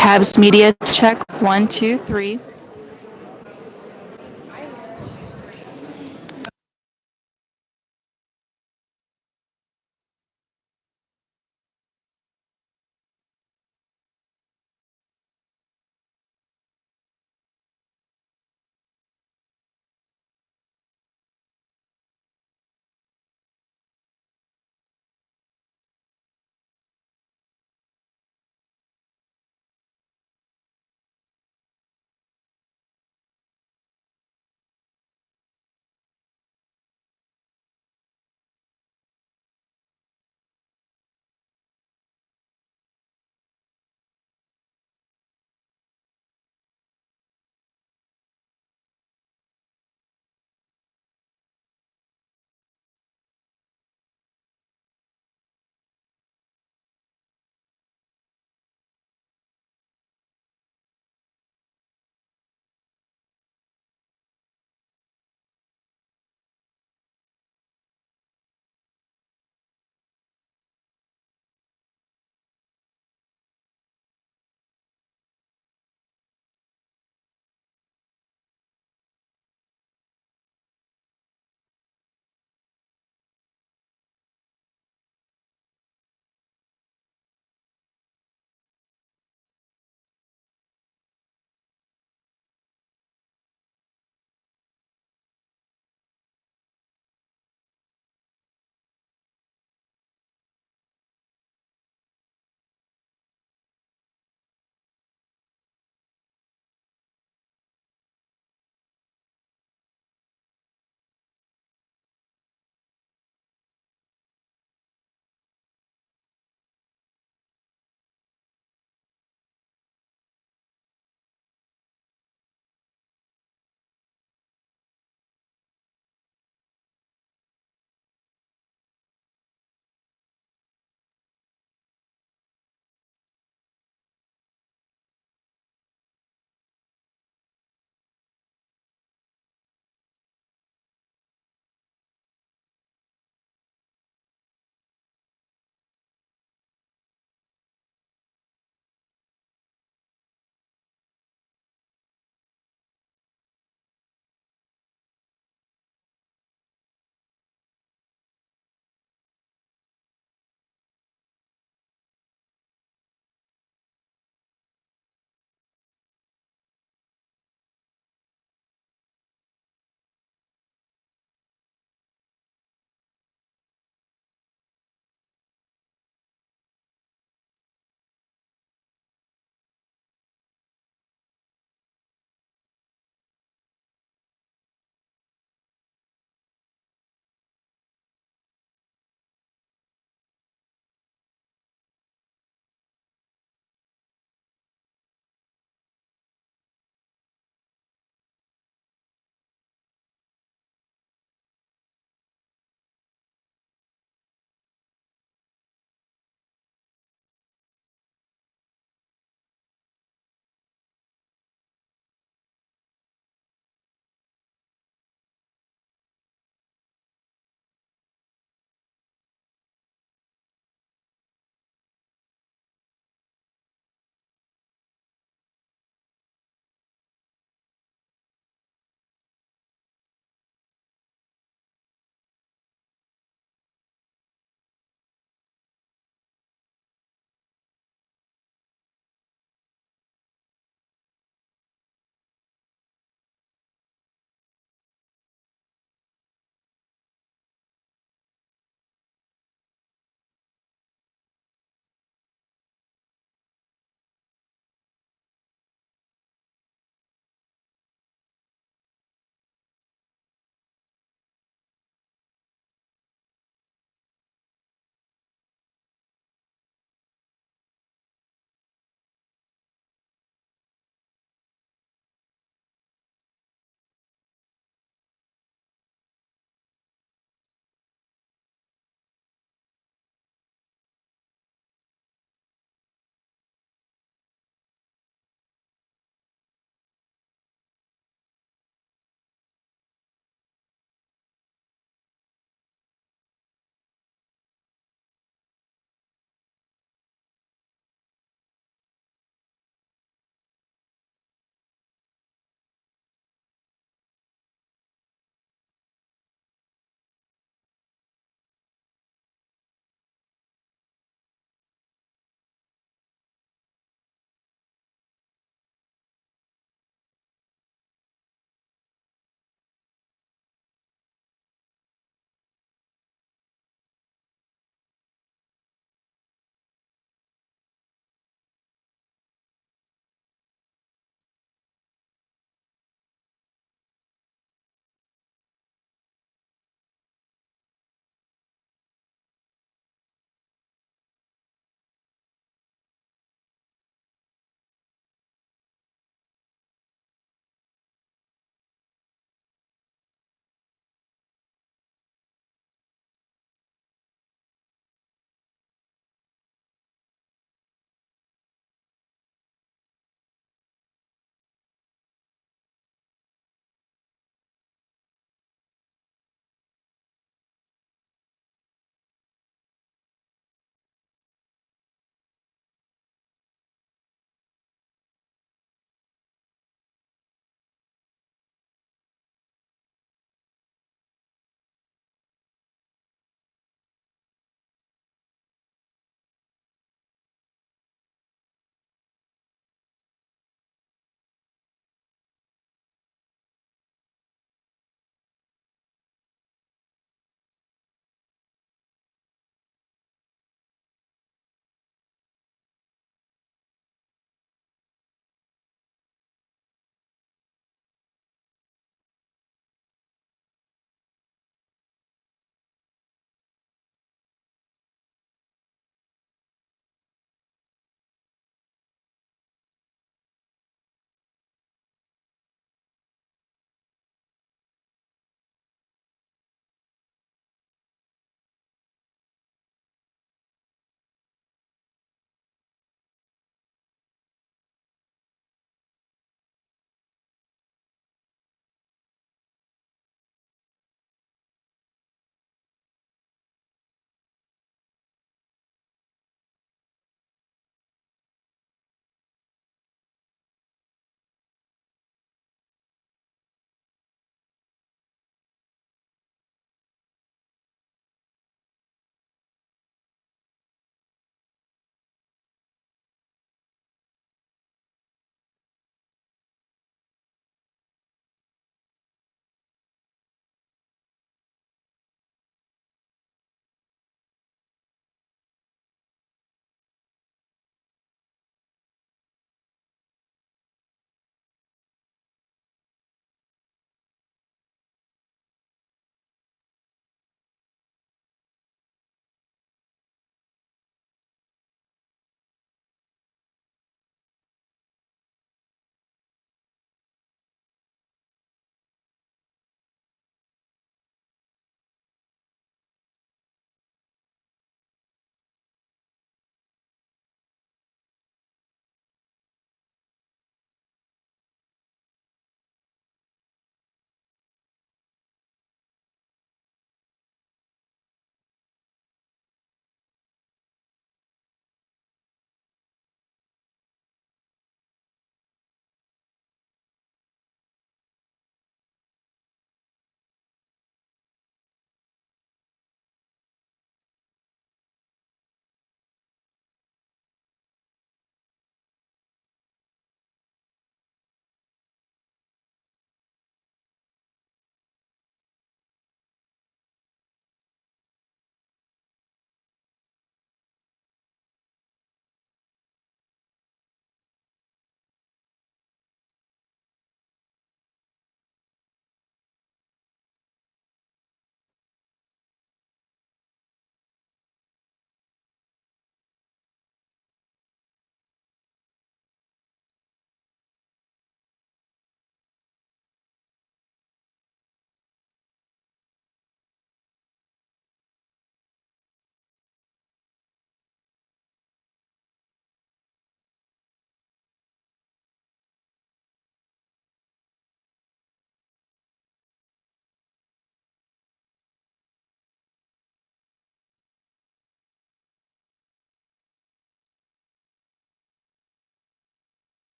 Cavs Media check 1, 2, 3.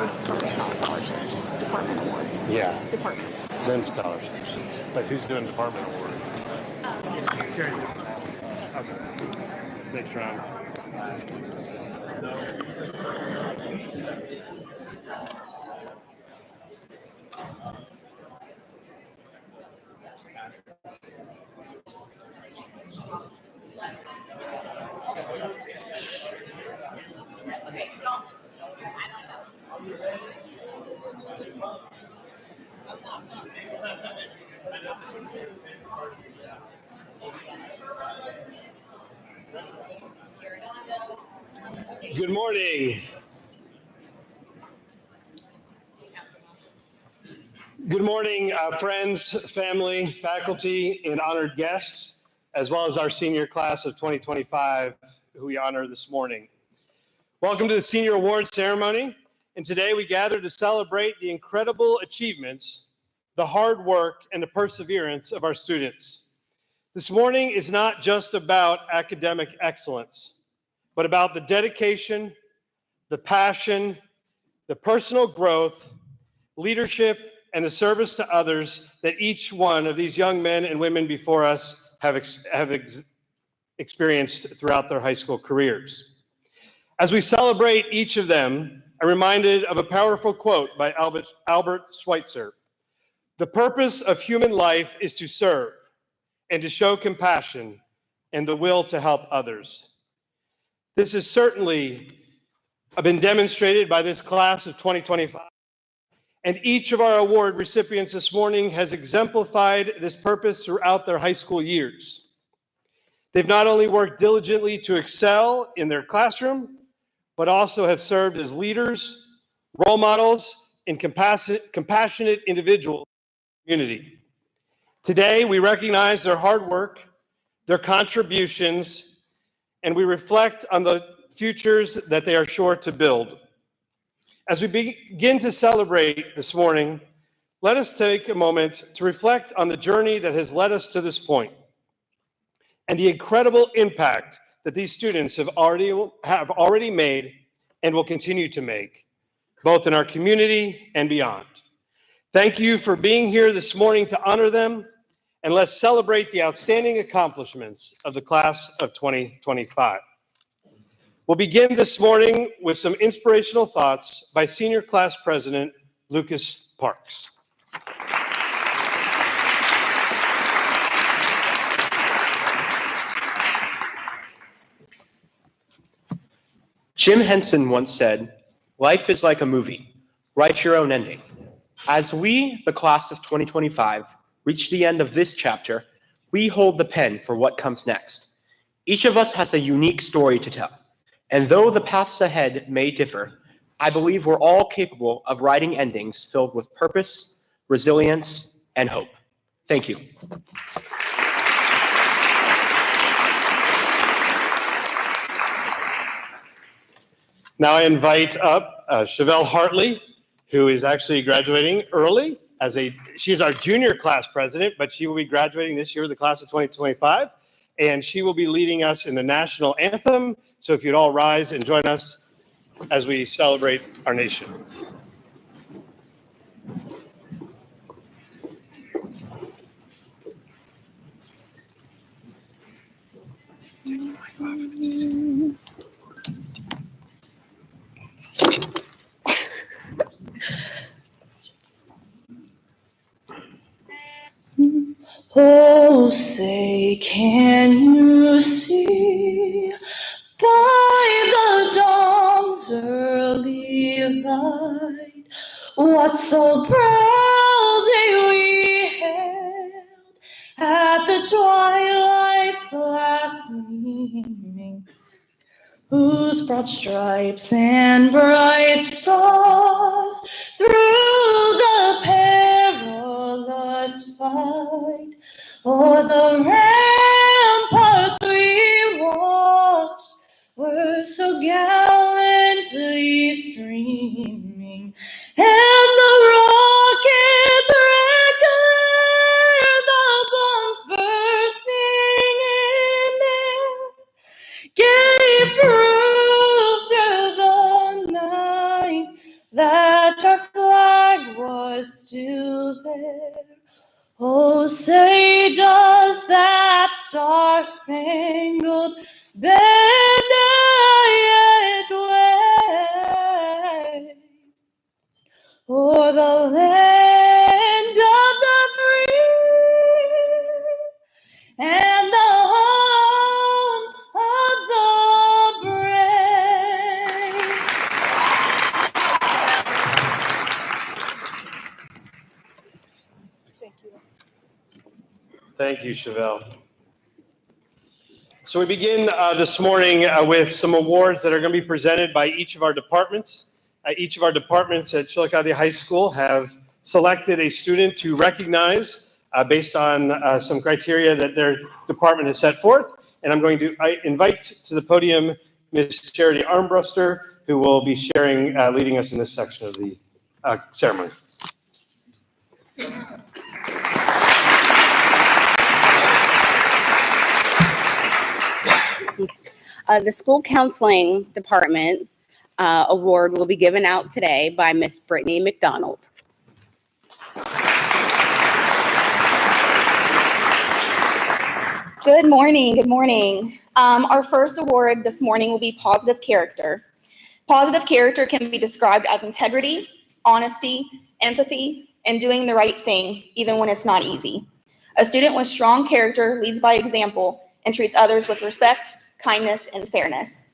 awards, personnel scholarships, department awards. Yeah, Department. then scholarships. But who's doing department awards? Carrie. Okay. Next round. Good morning. Good morning, friends, family, faculty, and honored guests, as well as our senior class of 2025, who we honor this morning. Welcome to the Senior Awards Ceremony, and today we gather to celebrate the incredible achievements, the hard work, and the perseverance of our students. This morning is not just about academic excellence, but about the dedication, the passion, the personal growth, leadership, and the service to others that each one of these young men and women before us have experienced throughout their high school careers. As we celebrate each of them, I'm reminded of a powerful quote by Albert Schweitzer. "The purpose of human life is to serve and to show compassion and the will to help others." This has certainly been demonstrated by this class of 2025. And each of our award recipients this morning has exemplified this purpose throughout their high school years. They've not only worked diligently to excel in their classroom, but also have served as leaders, role models, and compassionate individuals in the community. Today, we recognize their hard work, their contributions, and we reflect on the futures that they are sure to build. As we begin to celebrate this morning, let us take a moment to reflect on the journey that has led us to this point and the incredible impact that these students have already made and will continue to make, both in our community and beyond. Thank you for being here this morning to honor them, and let's celebrate the outstanding accomplishments of the class of 2025. We'll begin this morning with some inspirational thoughts by Senior Class President Lucas Parks. Jim Henson once said, "Life is like a movie. Write your own ending." As we, the class of 2025, reach the end of this chapter, we hold the pen for what comes next. Each of us has a unique story to tell. And though the paths ahead may differ, I believe we're all capable of writing endings filled with purpose, resilience, and hope. Thank you. Now I invite up Chevelle Hartley, who is actually graduating early. She is our junior class president, but she will be graduating this year with the class of 2025. And she will be leading us in the national anthem. So if you'd all rise and join us as we celebrate our nation. Take your mic off if it's easy. Oh, say, can you see by the dawn's early light what so proudly we hailed at the twilight's last gleaming, whose broad stripes and bright stars through the perilous fight o'er the ramparts we watched were so gallantly streaming, and the rockets' red glare, the bombs bursting in air, gave proof through the night that our flag was still there. Oh, say does that star-spangled banner yet wave o'er the land of the free and the home of the brave? Thank you, Chevelle. So we begin this morning with some awards that are going to be presented by each of our departments. Each of our departments at Chillicothe High School have selected a student to recognize based on some criteria that their department has set forth. And I'm going to invite to the podium Ms. Charity Armbruster, who will be sharing, leading us in this section of the ceremony. The School Counseling Department award will be given out today by Miss Brittany McDonald. Good morning. Good morning. Our first award this morning will be Positive Character. Positive character can be described as integrity, honesty, empathy, and doing the right thing, even when it's not easy. A student with strong character leads by example and treats others with respect, kindness, and fairness.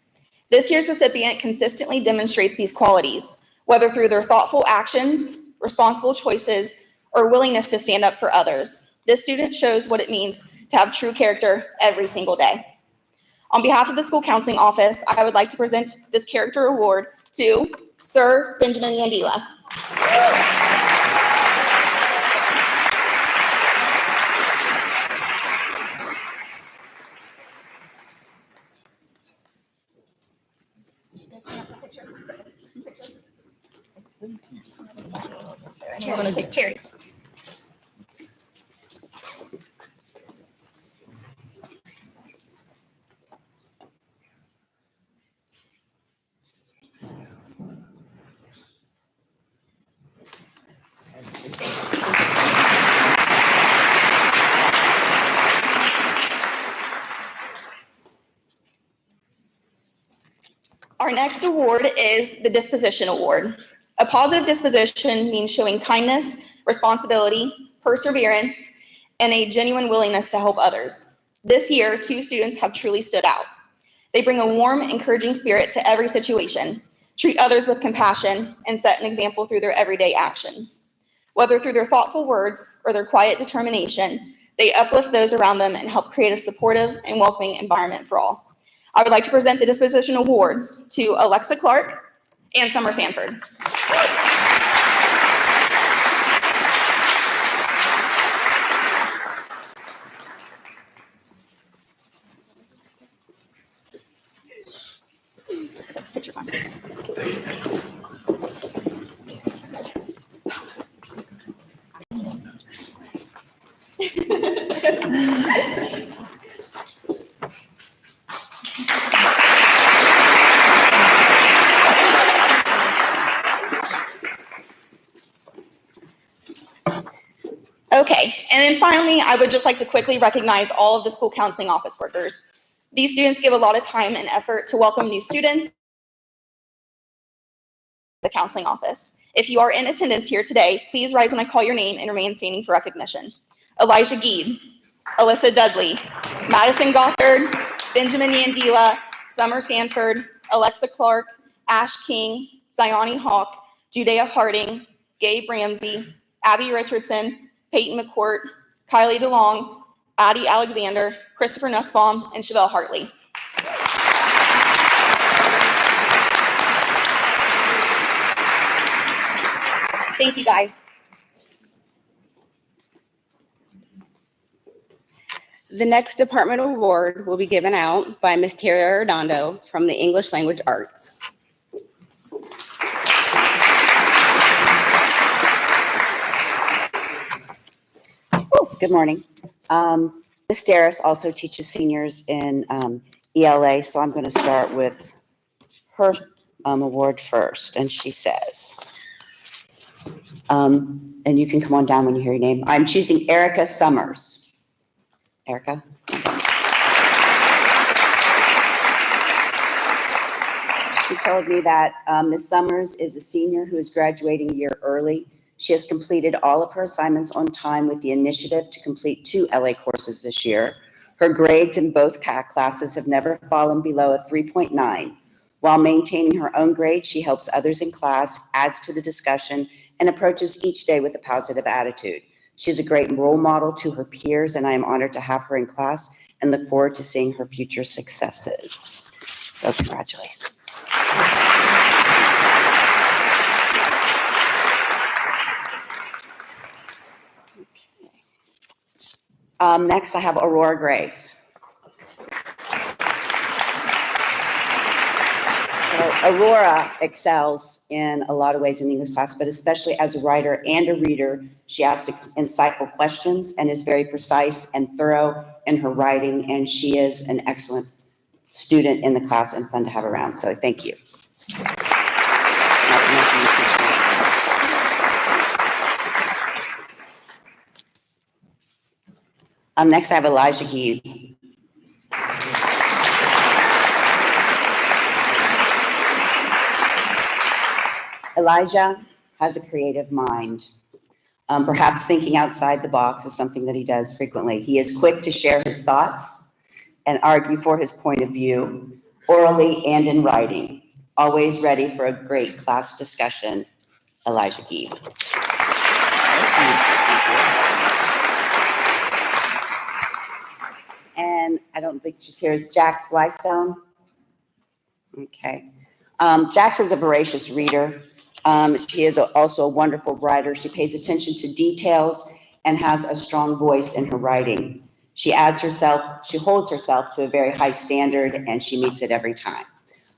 This year's recipient consistently demonstrates these qualities, whether through their thoughtful actions, responsible choices, or willingness to stand up for others. This student shows what it means to have true character every single day. On behalf of the School Counseling Office, I would like to present this character award to Sir Benjamin Yandila. I'm going to take Cherry. Our next award is the Disposition Award. A positive disposition means showing kindness, responsibility, perseverance, and a genuine willingness to help others. This year, 2 students have truly stood out. They bring a warm, encouraging spirit to every situation, treat others with compassion, and set an example through their everyday actions. Whether through their thoughtful words or their quiet determination, they uplift those around them and help create a supportive and welcoming environment for all. I would like to present the Disposition Awards to Alexa Clark and Summer Sanford. Picture time. Okay, and then finally, I would just like to quickly recognize all of the School Counseling Office workers. These students give a lot of time and effort to welcome new students to the Counseling Office. If you are in attendance here today, please rise when I call your name and remain standing for recognition. Elijah Geed, Alyssa Dudley, Madison Gothard, Benjamin Yandila, Summer Sanford, Alexa Clark, Ash King, Zioni Hawk, Judea Harding, Gabe Ramsey, Abby Richardson, Peyton McCourt, Kylie DeLong, Addie Alexander, Christopher Nussbaum, and Chevelle Hartley. Thank you, guys. The next department award will be given out by Ms. Terry Arredondo from the English Language Arts. Good morning. Ms. Darris also teaches seniors in ELA, so I'm going to start with her award first. And she says, And you can come on down when you hear your name. I'm choosing Erica Summers. Erica? She told me that Ms. Summers is a senior who is graduating a year early. She has completed all of her assignments on time with the initiative to complete 2 LA courses this year. Her grades in both classes have never fallen below a 3.9. While maintaining her own grade, she helps others in class, adds to the discussion, and approaches each day with a positive attitude. She's a great role model to her peers, and I am honored to have her in class and look forward to seeing her future successes. So congratulations. Next, I have Aurora Graves. So Aurora excels in a lot of ways in the English class, but especially as a writer and a reader, she asks insightful questions and is very precise and thorough in her writing, and she is an excellent student in the class and fun to have around, so thank you. Next, I have Elijah Gieb. Elijah has a creative mind. Perhaps thinking outside the box is something that he does frequently. He is quick to share his thoughts and argue for his point of view, orally and in writing. Always ready for a great class discussion, Elijah Gieb. And I don't think she's here, is Jax Blystone? Okay. Jax is a voracious reader. She is also a wonderful writer. She pays attention to details and has a strong voice in her writing. She holds herself to a very high standard, and she meets it every time.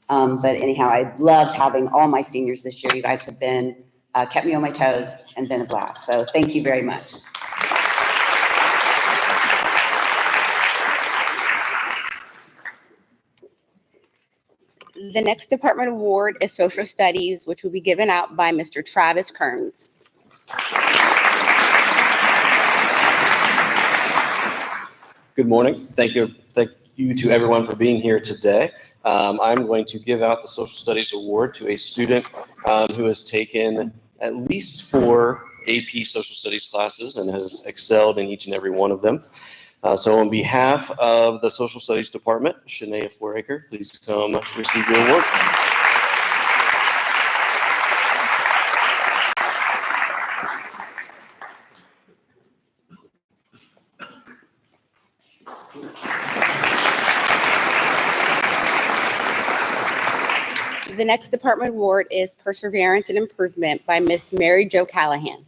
But anyhow, I loved having all my seniors this year. You guys have been, kept me on my toes and been a blast. So thank you very much. The next department award is social studies, which will be given out by Mr. Travis Kearns. Good morning. Thank you to everyone for being here today. I'm going to give out the Social Studies Award to a student who has taken at least 4 AP Social Studies classes and has excelled in each and every one of them. So on behalf of the Social Studies Department, Shania Foraker, please come receive your award. The next department award is Perseverance and Improvement by Miss Mary Jo Callahan.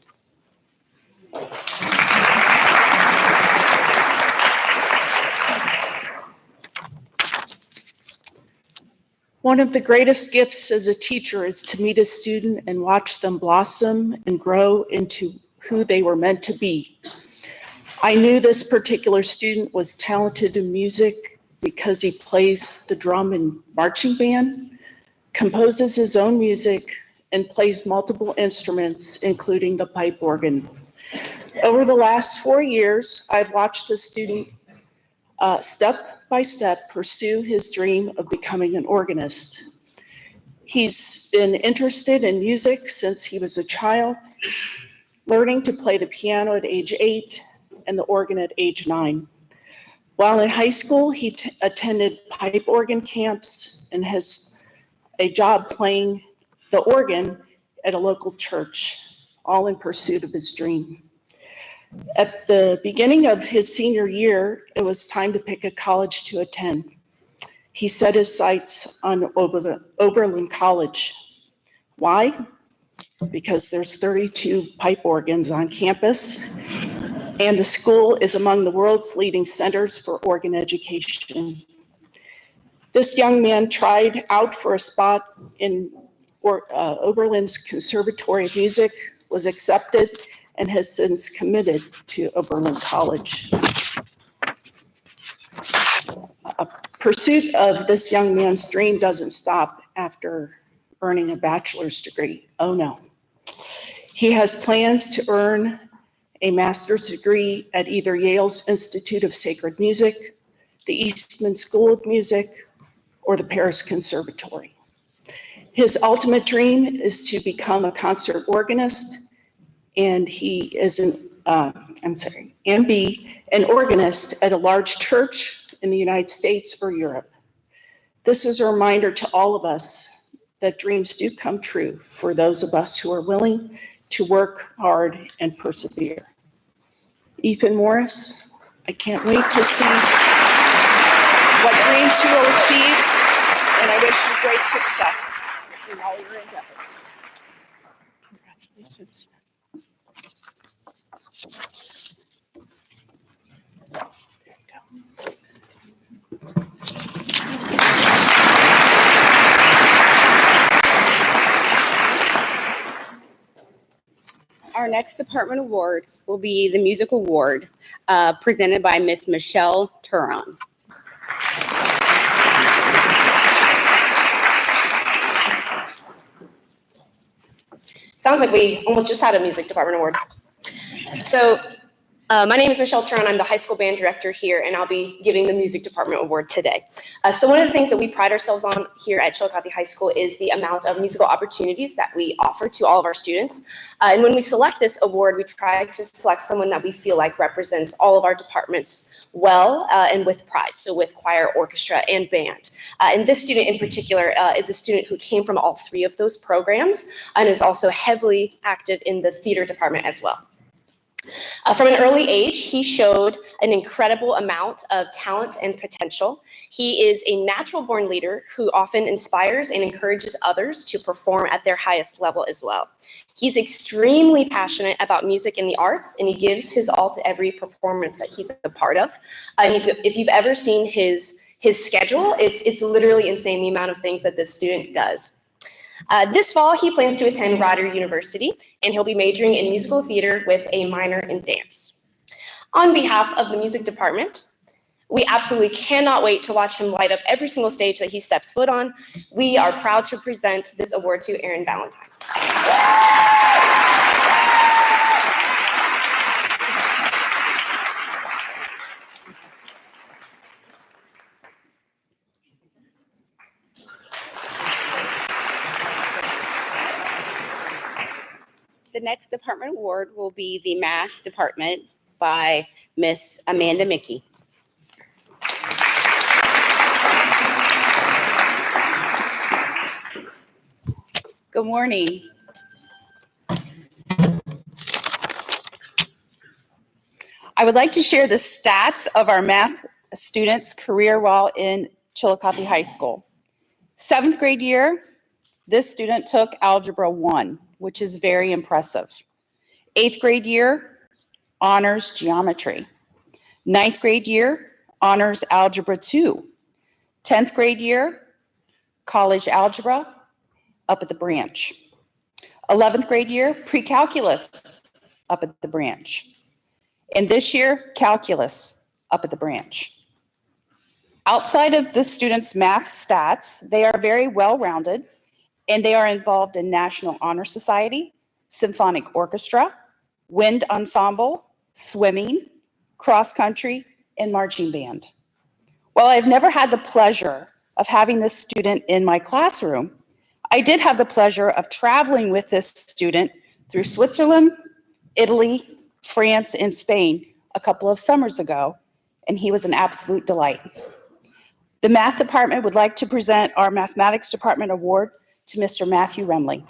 One of the greatest gifts as a teacher is to meet a student and watch them blossom and grow into who they were meant to be. I knew this particular student was talented in music because he plays the drum in marching band, composes his own music, and plays multiple instruments, including the pipe organ. Over the last 4 years, I've watched the student step by step pursue his dream of becoming an organist. He's been interested in music since he was a child, learning to play the piano at age 8 and the organ at age 9. While in high school, he attended pipe organ camps and has a job playing the organ at a local church, all in pursuit of his dream. At the beginning of his senior year, it was time to pick a college to attend. He set his sights on Oberlin College. Why? Because there's 32 pipe organs on campus, and the school is among the world's leading centers for organ education. This young man tried out for a spot in Oberlin's Conservatory of Music, was accepted, and has since committed to Oberlin College. Pursuit of this young man's dream doesn't stop after earning a bachelor's degree. Oh no. He has plans to earn a master's degree at either Yale's Institute of Sacred Music, the Eastman School of Music, or the Paris Conservatory. His ultimate dream is to become a concert organist, and he is and be an organist at a large church in the United States or Europe. This is a reminder to all of us that dreams do come true for those of us who are willing to work hard and persevere. Ethan Morris, I can't wait to see what dreams you will achieve, and I wish you great success in all your endeavors. Congratulations. There you go. Our next department award will be the Music Award, presented by Miss Michelle Turon. Sounds like we almost just had a music department award. So my name is Michelle Turon. I'm the high school band director here, and I'll be giving the music department award today. So one of the things that we pride ourselves on here at Chillicothe High School is the amount of musical opportunities that we offer to all of our students. And when we select this award, we try to select someone that we feel like represents all of our departments well and with pride. So with choir, orchestra, and band. And this student in particular is a student who came from all three of those programs and is also heavily active in the theater department as well. From an early age, he showed an incredible amount of talent and potential. He is a natural-born leader who often inspires and encourages others to perform at their highest level as well. He's extremely passionate about music and the arts, and he gives his all to every performance that he's a part of. And if you've ever seen his schedule, it's literally insane the amount of things that this student does. This fall, he plans to attend Rider University, and he'll be majoring in musical theater with a minor in dance. On behalf of the music department, we absolutely cannot wait to watch him light up every single stage that he steps foot on. We are proud to present this award to Aaron Valentine. The next department award will be the Math Department by Miss Amanda Mickey. Good morning. I would like to share the stats of our math students' career while in Chillicothe High School. 7th grade year, this student took Algebra 1, which is very impressive. 8th grade year, honors geometry. 9th grade year, honors Algebra 2. 10th grade year, college algebra, up at the branch. 11th grade year, pre-calculus, up at the branch. And this year, calculus, up at the branch. Outside of the students' math stats, they are very well-rounded, and they are involved in National Honor Society, Symphonic Orchestra, Wind Ensemble, swimming, cross-country, and marching band. While I've never had the pleasure of having this student in my classroom, I did have the pleasure of traveling with this student through Switzerland, Italy, France, and Spain a couple of summers ago, and he was an absolute delight. The math department would like to present our mathematics department award to Mr. Matthew Remley.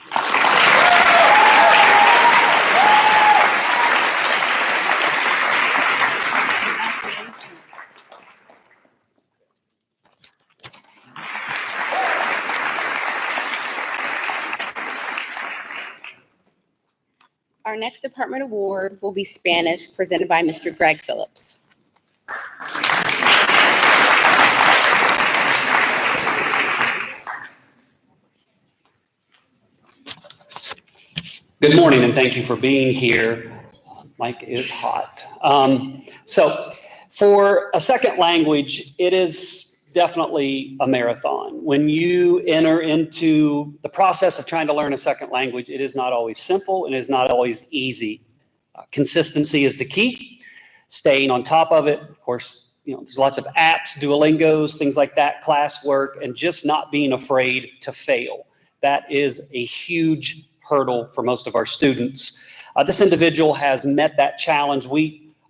Our next department award will be Spanish, presented by Mr. Greg Phillips. Good morning, and thank you for being here. Mike is hot. So for a second language, it is definitely a marathon. When you enter into the process of trying to learn a second language, it is not always simple and it is not always easy. Consistency is the key. Staying on top of it. Of course, there's lots of apps, Duolingos, things like that, classwork, and just not being afraid to fail. That is a huge hurdle for most of our students. This individual has met that challenge.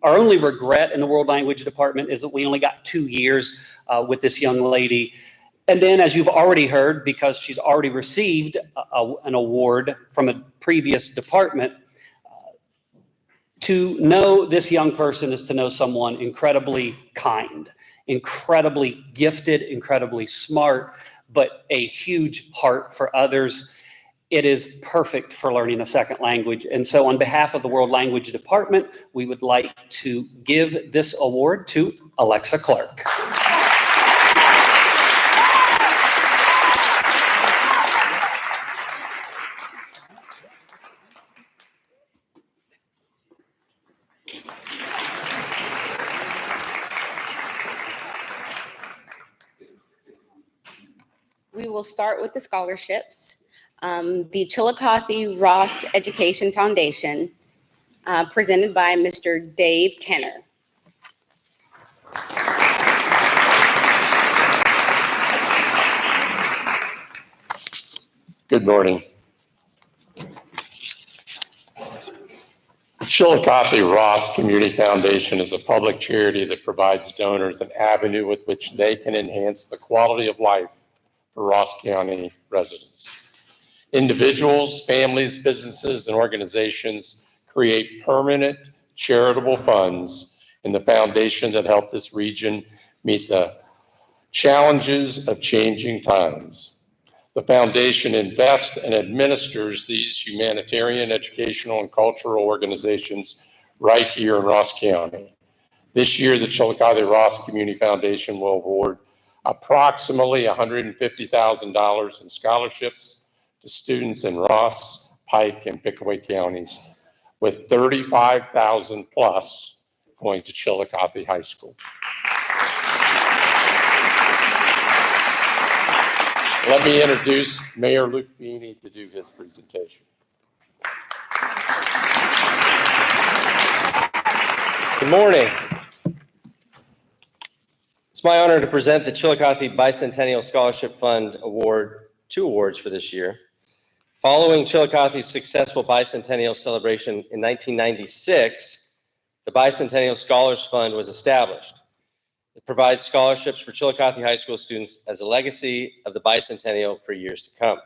Our only regret in the World Language Department is that we only got 2 years with this young lady. And then, as you've already heard, because she's already received an award from a previous department, to know this young person is to know someone incredibly kind, incredibly gifted, incredibly smart, but a huge heart for others. It is perfect for learning a second language. And so on behalf of the World Language Department, we would like to give this award to Alexa Clark. We will start with the scholarships. The Chillicothe Ross Education Foundation, presented by Mr. Dave Tenner. Good morning. The Chillicothe Ross Community Foundation is a public charity that provides donors an avenue with which they can enhance the quality of life for Ross County residents. Individuals, families, businesses, and organizations create permanent charitable funds in the foundation that help this region meet the challenges of changing times. The foundation invests and administers these humanitarian, educational, and cultural organizations right here in Ross County. This year, the Chillicothe Ross Community Foundation will award approximately $150,000 in scholarships to students in Ross, Pike, and Pickaway counties, with $35,000 plus going to Chillicothe High School. Let me introduce Mayor Luke Feeney to do his presentation. Good morning. It's my honor to present the Chillicothe Bicentennial Scholarship Fund Award, 2 awards for this year. Following Chillicothe's successful bicentennial celebration in 1996, the Bicentennial Scholars Fund was established. It provides scholarships for Chillicothe High School students as a legacy of the bicentennial for years to come.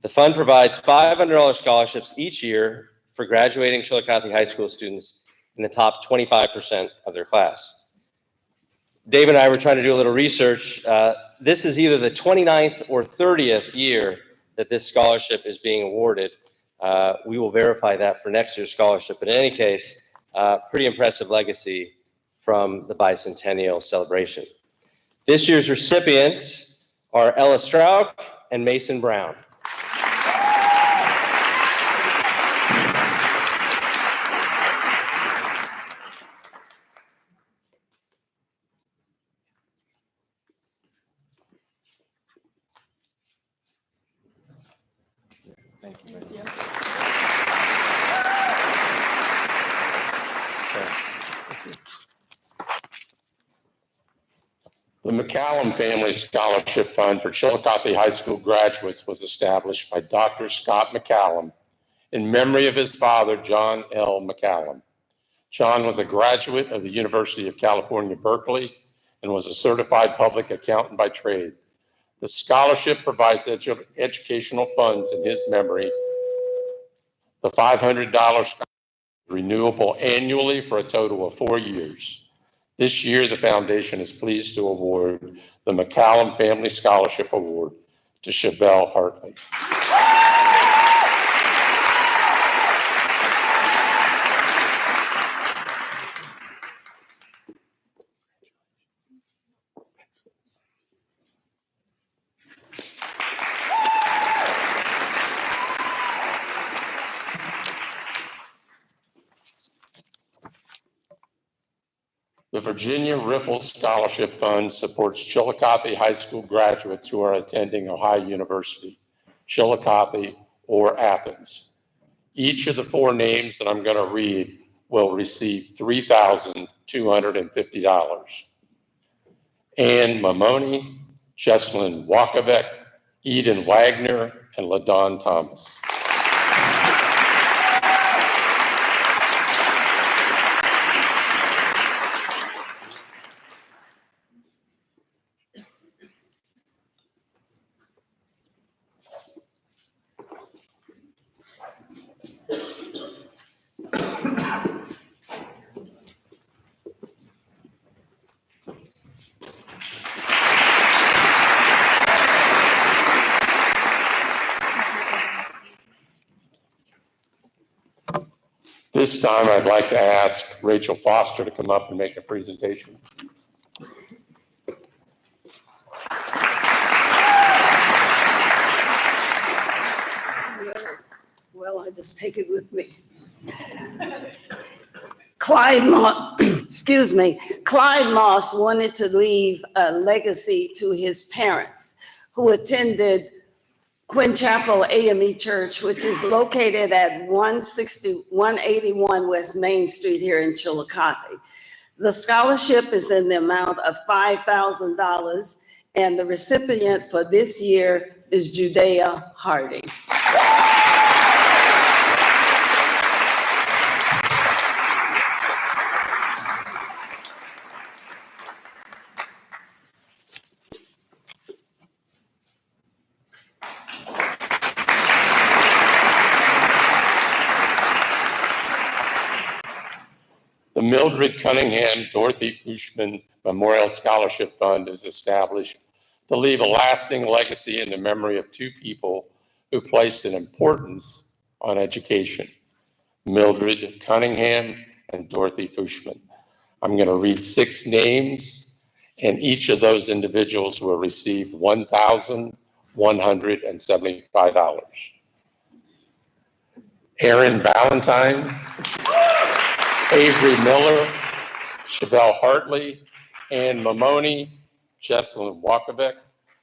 The fund provides $500 scholarships each year for graduating Chillicothe High School students in the top 25% of their class. Dave and I were trying to do a little research. This is either the 29th or 30th year that this scholarship is being awarded. We will verify that for next year's scholarship. But in any case, pretty impressive legacy from the bicentennial celebration. This year's recipients are Ella Strauch and Mason Brown. Thank you. The McCallum Family Scholarship Fund for Chillicothe High School graduates was established by Dr. Scott McCallum in memory of his father, John L. McCallum. John was a graduate of the University of California, Berkeley, and was a certified public accountant by trade. The scholarship provides educational funds in his memory. The $500 is renewable annually for a total of 4 years. This year, the foundation is pleased to award the McCallum Family Scholarship Award to Chevelle Hartley. The Virginia Riffle Scholarship Fund supports Chillicothe High School graduates who are attending Ohio University, Chillicothe, or Athens. Each of the four names that I'm going to read will receive $3,250. Ann Mamoni, Jesslyn Wakovec, Eden Wagner, and LaDon Thomas. This time, I'd like to ask Rachel Foster to come up and make a presentation. Well, I just take it with me. Clyde Moss wanted to leave a legacy to his parents who attended Quinn Chapel AME Church, which is located at 181 West Main Street here in Chillicothe. The scholarship is in the amount of $5,000, and the recipient for this year is Judea Harding. The Mildred Cunningham Dorothy Fushman Memorial Scholarship Fund is established to leave a lasting legacy in the memory of two people who placed an importance on education, Mildred Cunningham and Dorothy Fushman. I'm going to read 6 names, and each of those individuals will receive $1,175. Aaron Ballantyne, Avery Miller, Chevelle Hartley, Ann Mamoni, Jesslyn Wakovec,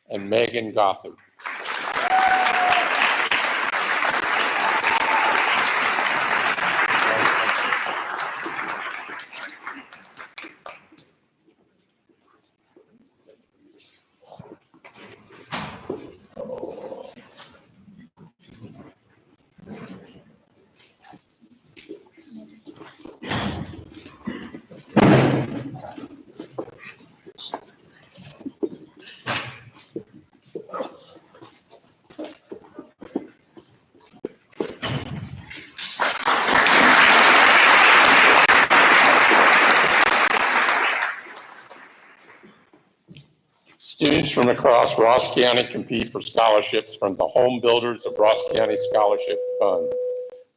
and Megan Gothard. Students from across Ross County compete for scholarships from the Home Builders of Ross County Scholarship Fund.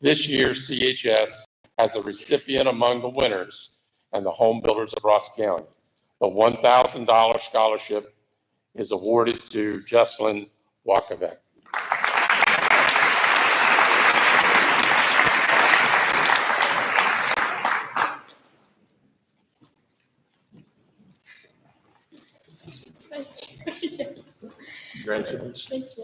This year, CHS has a recipient among the winners and the Home Builders of Ross County. The $1,000 scholarship is awarded to Jesslyn Wakovec. Congratulations.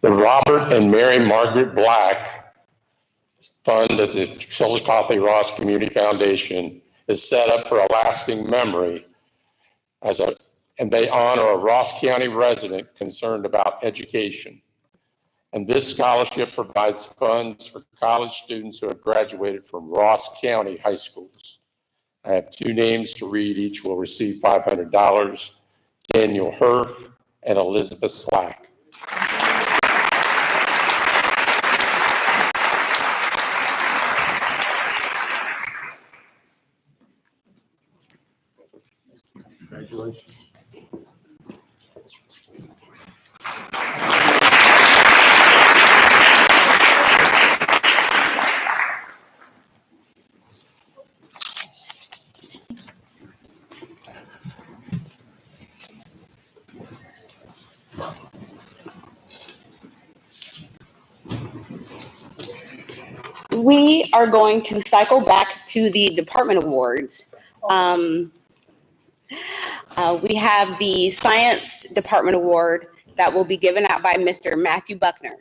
The Robert and Mary Margaret Black Fund of the Chillicothe Ross Community Foundation is set up for a lasting memory and they honor a Ross County resident concerned about education. And this scholarship provides funds for college students who have graduated from Ross County high schools. I have 2 names to read. Each will receive $500, Daniel Herf and Elizabeth Slack. Congratulations. We are going to cycle back to the department awards. We have the Science Department Award that will be given out by Mr. Matthew Buckner.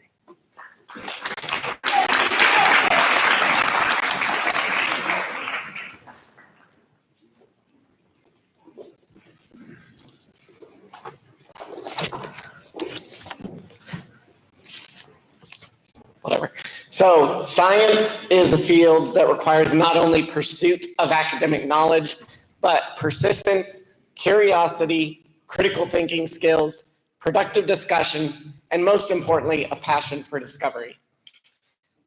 Whatever. So science is a field that requires not only pursuit of academic knowledge, but persistence, curiosity, critical thinking skills, productive discussion, and most importantly, a passion for discovery.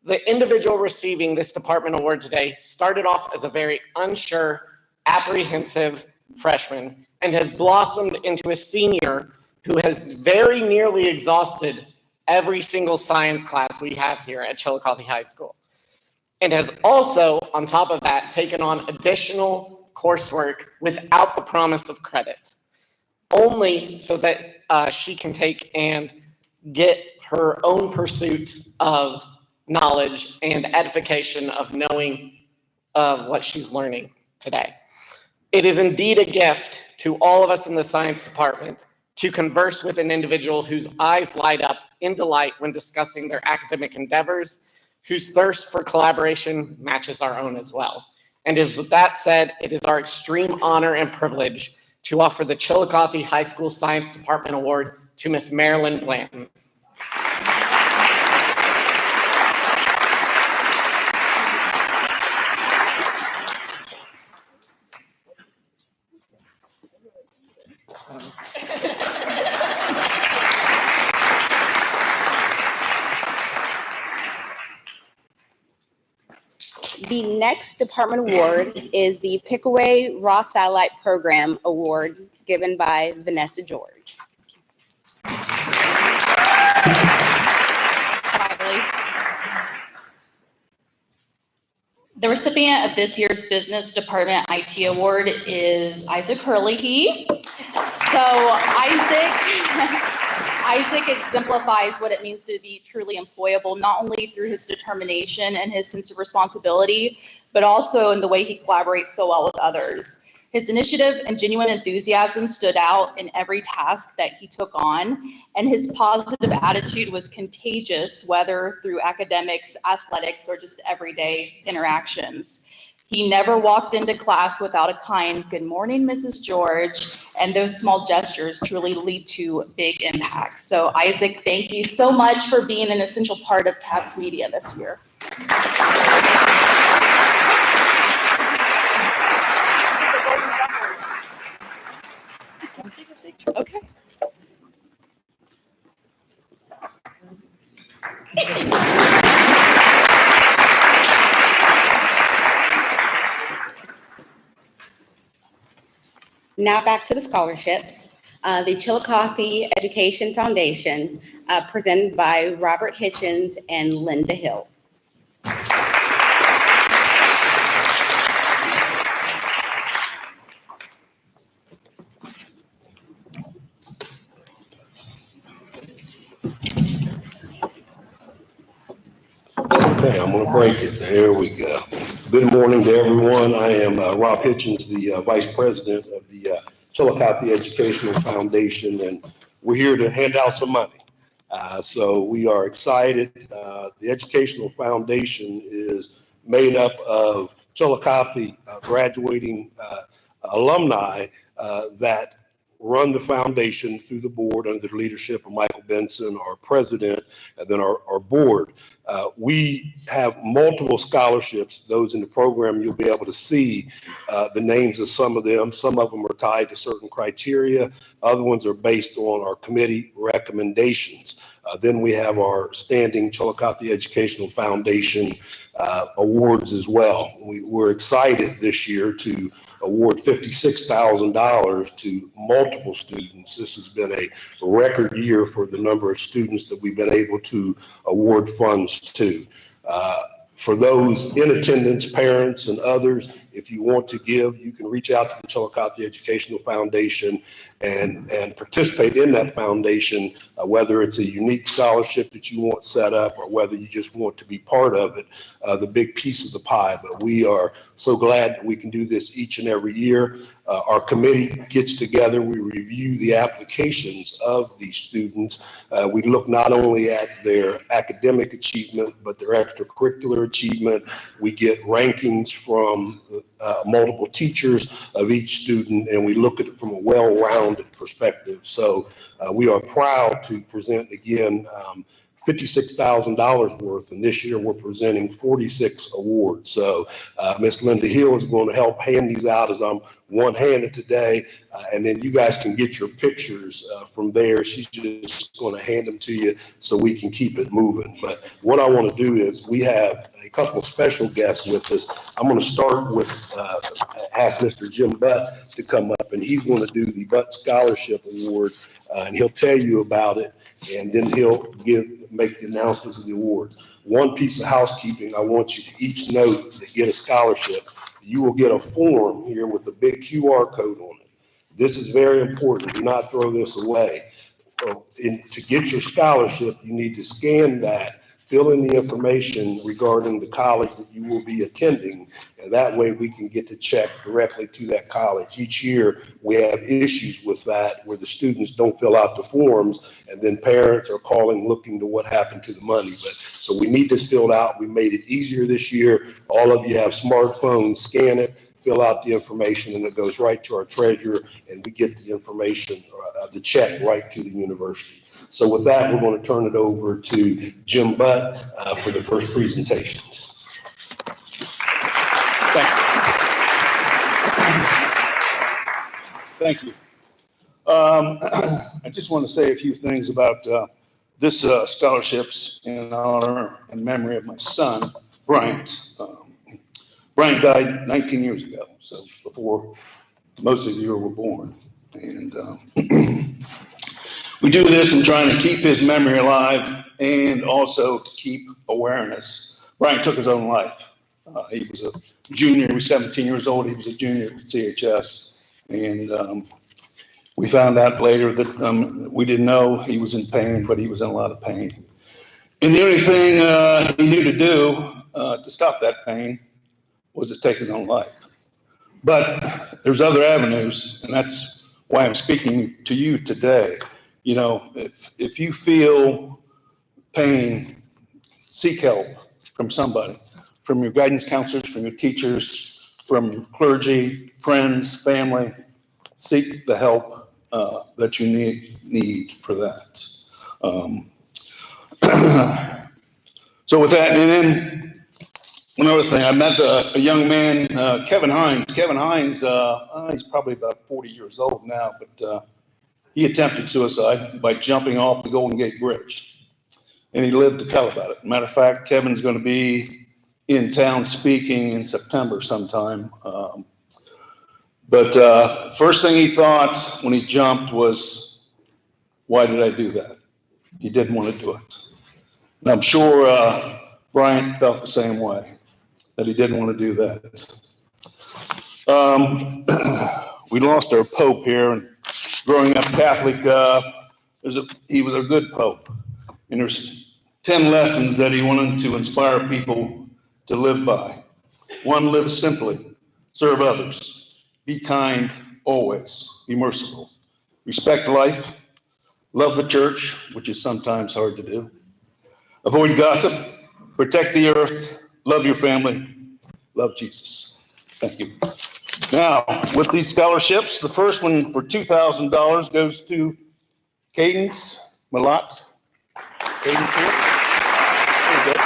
The individual receiving this department award today started off as a very unsure, apprehensive freshman and has blossomed into a senior who has very nearly exhausted every single science class we have here at Chillicothe High School, and has also, on top of that, taken on additional coursework without the promise of credit, only so that she can take and get her own pursuit of knowledge and edification of knowing of what she's learning today. It is indeed a gift to all of us in the science department to converse with an individual whose eyes light up in delight when discussing their academic endeavors, whose thirst for collaboration matches our own as well. And with that said, it is our extreme honor and privilege to offer the Chillicothe High School Science Department Award to Miss Marilyn Blanton. The next department award is the Pickaway Ross Satellite Program Award given by Vanessa George. The recipient of this year's Business Department IT Award is Isaac Hurley. So Isaac exemplifies what it means to be truly employable, not only through his determination and his sense of responsibility, but also in the way he collaborates so well with others. His initiative and genuine enthusiasm stood out in every task that he took on, and his positive attitude was contagious, whether through academics, athletics, or just everyday interactions. He never walked into class without a kind, "Good morning, Mrs. George," and those small gestures truly lead to big impacts. So Isaac, thank you so much for being an essential part of Cavs Media this year. Can I take a picture? Okay. Now back to the scholarships. The Chillicothe Education Foundation, presented by Robert Hitchens and Linda Hill. Okay, I'm gonna break it. There we go. Good morning to everyone. I am Rob Hitchens, the Vice President of the Chillicothe Educational Foundation, and we're here to hand out some money. So we are excited. The Educational Foundation is made up of Chillicothe graduating alumni that run the foundation through the board under the leadership of Michael Benson, our president, and then our board. We have multiple scholarships. Those in the program, you'll be able to see the names of some of them. Some of them are tied to certain criteria. Other ones are based on our committee recommendations. Then we have our standing Chillicothe Educational Foundation awards as well. We're excited this year to award $56,000 to multiple students. This has been a record year for the number of students that we've been able to award funds to. For those in attendance, parents and others, If you want to give, you can reach out to the Chillicothe Educational Foundation and participate in that foundation, whether it's a unique scholarship that you want set up or whether you just want to be part of it, the big piece of the pie. But we are so glad that we can do this each and every year. Our committee gets together, we review the applications of these students. We look not only at their academic achievement, but their extracurricular achievement. We get rankings from multiple teachers of each student, and we look at it from a well-rounded perspective. So we are proud to present again $56,000 worth, and this year we're presenting 46 awards. So Miss Linda Hill is going to help hand these out as I'm one-handed today, and then you guys can get your pictures from there. She's just going to hand them to you so we can keep it moving. But what I want to do is we have a couple of special guests with us. I'm going to start with ask Mr. Jim Butt to come up, and he's going to do the Butt Scholarship Award, and he'll tell you about it, and then he'll make the announcements of the awards. One piece of housekeeping, I want you to each note that get a scholarship. You will get a form here with a big QR code on it. This is very important. Do not throw this away. To get your scholarship, you need to scan that, fill in the information regarding the college that you will be attending, and that way we can get the check directly to that college. Each year we have issues with that where the students don't fill out the forms, and then parents are calling looking to what happened to the money. So we need this filled out. We made it easier this year. All of you have smartphones, scan it, fill out the information, and it goes right to our treasurer, and we get the information, the check right to the university. So with that, we're going to turn it over to Jim Butt for the first presentations. Thank you. I just want to say a few things about this scholarships in honor and memory of my son, Bryant. Bryant died 19 years ago, so before most of you were born. And we do this in trying to keep his memory alive and also to keep awareness. Bryant took his own life. He was a junior, he was 17 years old, he was a junior at CHS. And we found out later that we didn't know he was in pain, but he was in a lot of pain. And the only thing he knew to do to stop that pain was to take his own life. But there's other avenues, and that's why I'm speaking to you today. You know, if you feel pain, seek help from somebody, from your guidance counselors, from your teachers, from clergy, friends, family. Seek the help that you need for that. So with that, and then another thing, I met a young man, Kevin Hines. Kevin Hines, he's probably about 40 years old now, but he attempted suicide by jumping off the Golden Gate Bridge, and he lived to tell about it. Matter of fact, Kevin's going to be in town speaking in September sometime. But first thing he thought when he jumped was, why did I do that? He didn't want to do it. And I'm sure Bryant felt the same way, that he didn't want to do that. We lost our Pope here, and growing up Catholic, he was a good Pope. And there's 10 lessons that he wanted to inspire people to live by. One, live simply, serve others, be kind always, be merciful, respect life, love the church, which is sometimes hard to do, avoid gossip, protect the earth, love your family, love Jesus. Thank you. Now, with these scholarships, the first one for $2,000 goes to Cadence Malott. Cadence here. There you go.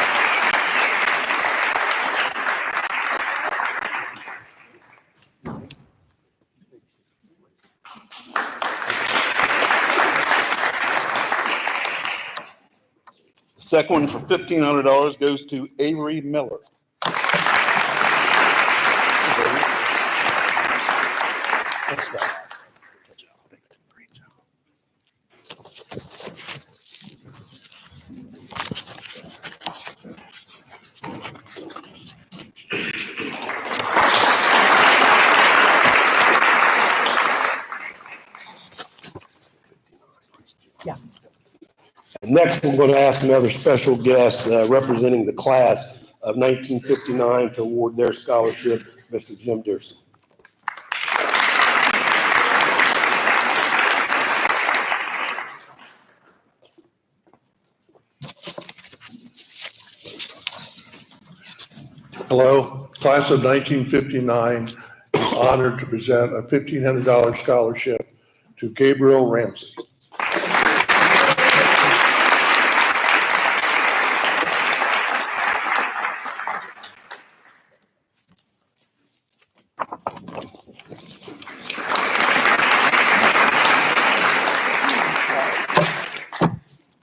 The second one for $1,500 goes to Avery Miller. Thanks, guys. Good job. Great job. Next, we're going to ask another special guest representing the class of 1959 to award their scholarship, Mr. Jim Dearson. Hello, class of 1959 is honored to present a $1,500 scholarship to Gabriel Ramsey.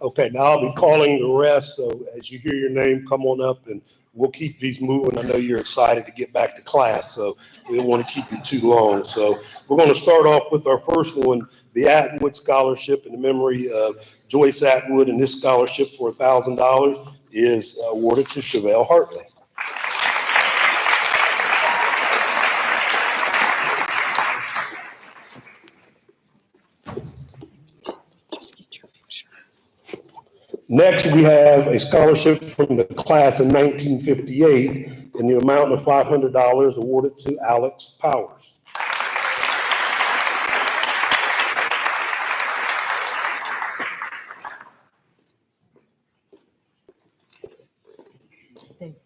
Okay, now I'll be calling the rest, so as you hear your name, come on up and we'll keep these moving. I know you're excited to get back to class, so we don't want to keep you too long. So we're going to start off with our first one, the Atwood Scholarship in the memory of Joyce Atwood, and this scholarship for $1,000 is awarded to Chevelle Hartley. Next, we have a scholarship from the class of 1958 in the amount of $500 awarded to Alex Powers. And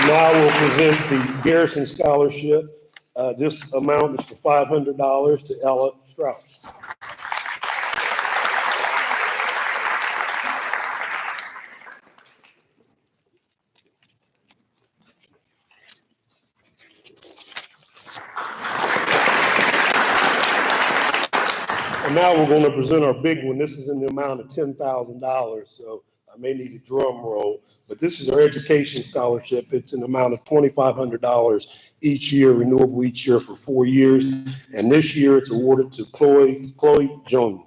now we'll present the Garrison Scholarship. This amount is for $500 to Ella Strauss. And now we're going to present our big one. This is in the amount of $10,000, so I may need a drum roll. But this is our education scholarship. It's an amount of $2,500 each year, renewable each year for 4 years. And this year it's awarded to Chloe Jones.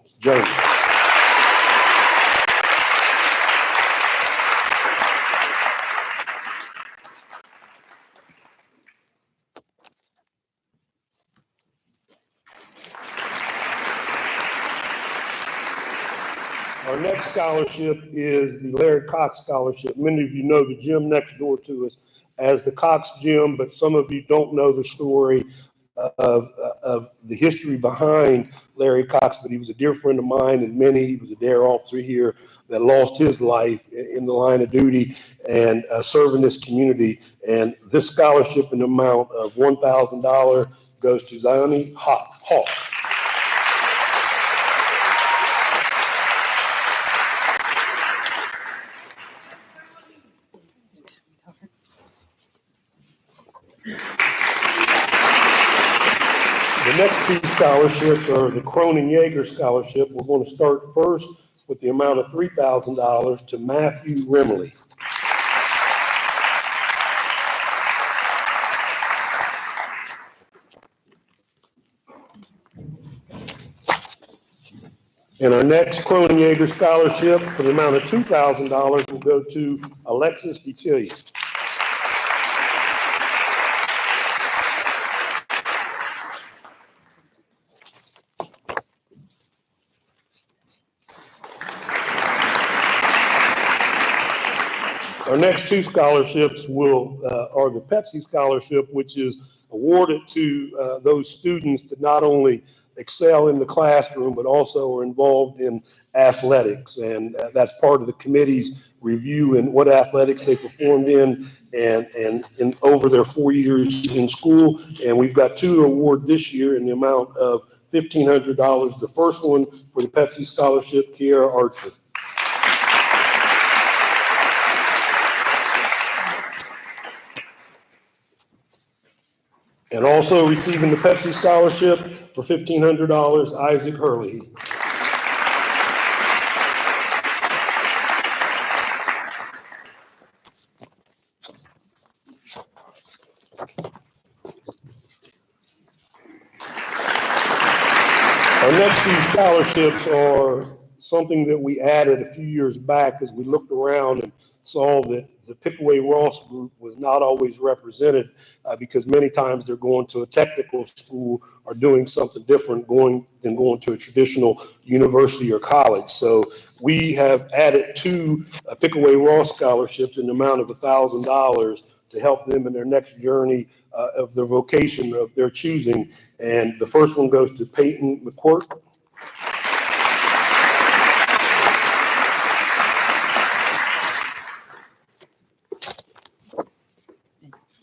Our next scholarship is the Larry Cox Scholarship. Many of you know the gym next door to us as the Cox Gym, but some of you don't know the story of the history behind Larry Cox, but he was a dear friend of mine and many. He was a dare officer here that lost his life in the line of duty and serving this community. And this scholarship in the amount of $1,000 goes to Zioni Hawk. The next two scholarships are the Cronin Yeager Scholarship. We're going to start first with the amount of $3,000 to Matthew Rimley. And our next Cronin Yeager Scholarship for the amount of $2,000 will go to Alexis Detillier. Our next two scholarships are the Pepsi Scholarship, which is awarded to those students that not only excel in the classroom, but also are involved in athletics. And that's part of the committee's review and what athletics they performed in and over their 4 years in school. And we've got two awards this year in the amount of $1,500. The first one for the Pepsi Scholarship, Kiara Archer. And also receiving the Pepsi Scholarship for $1,500, Isaac Hurley. Our next two scholarships are something that we added a few years back as we looked around and saw that the Pickaway Ross group was not always represented because many times they're going to a technical school or doing something different than going to a traditional university or college. So we have added 2 Pickaway Ross scholarships in the amount of $1,000 to help them in their next journey of their vocation of their choosing. And the first one goes to Peyton McCourt.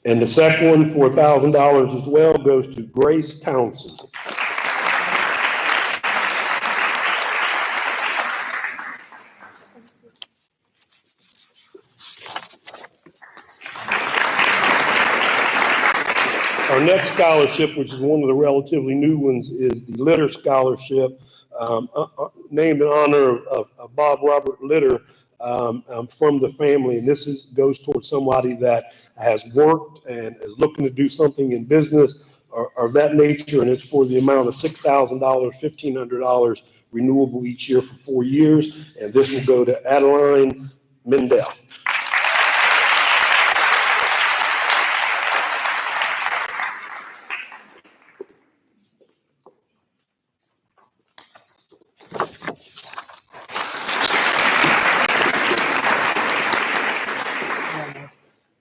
And the second one for $1,000 as well goes to Grace Townsend. Our next scholarship, which is one of the relatively new ones, is the Litter Scholarship, named in honor of Bob Robert Litter from the family. And this goes towards somebody that has worked and is looking to do something in business or of that nature. And it's for the amount of $6,000, $1,500 renewable each year for 4 years. And this will go to Adeline Mendel.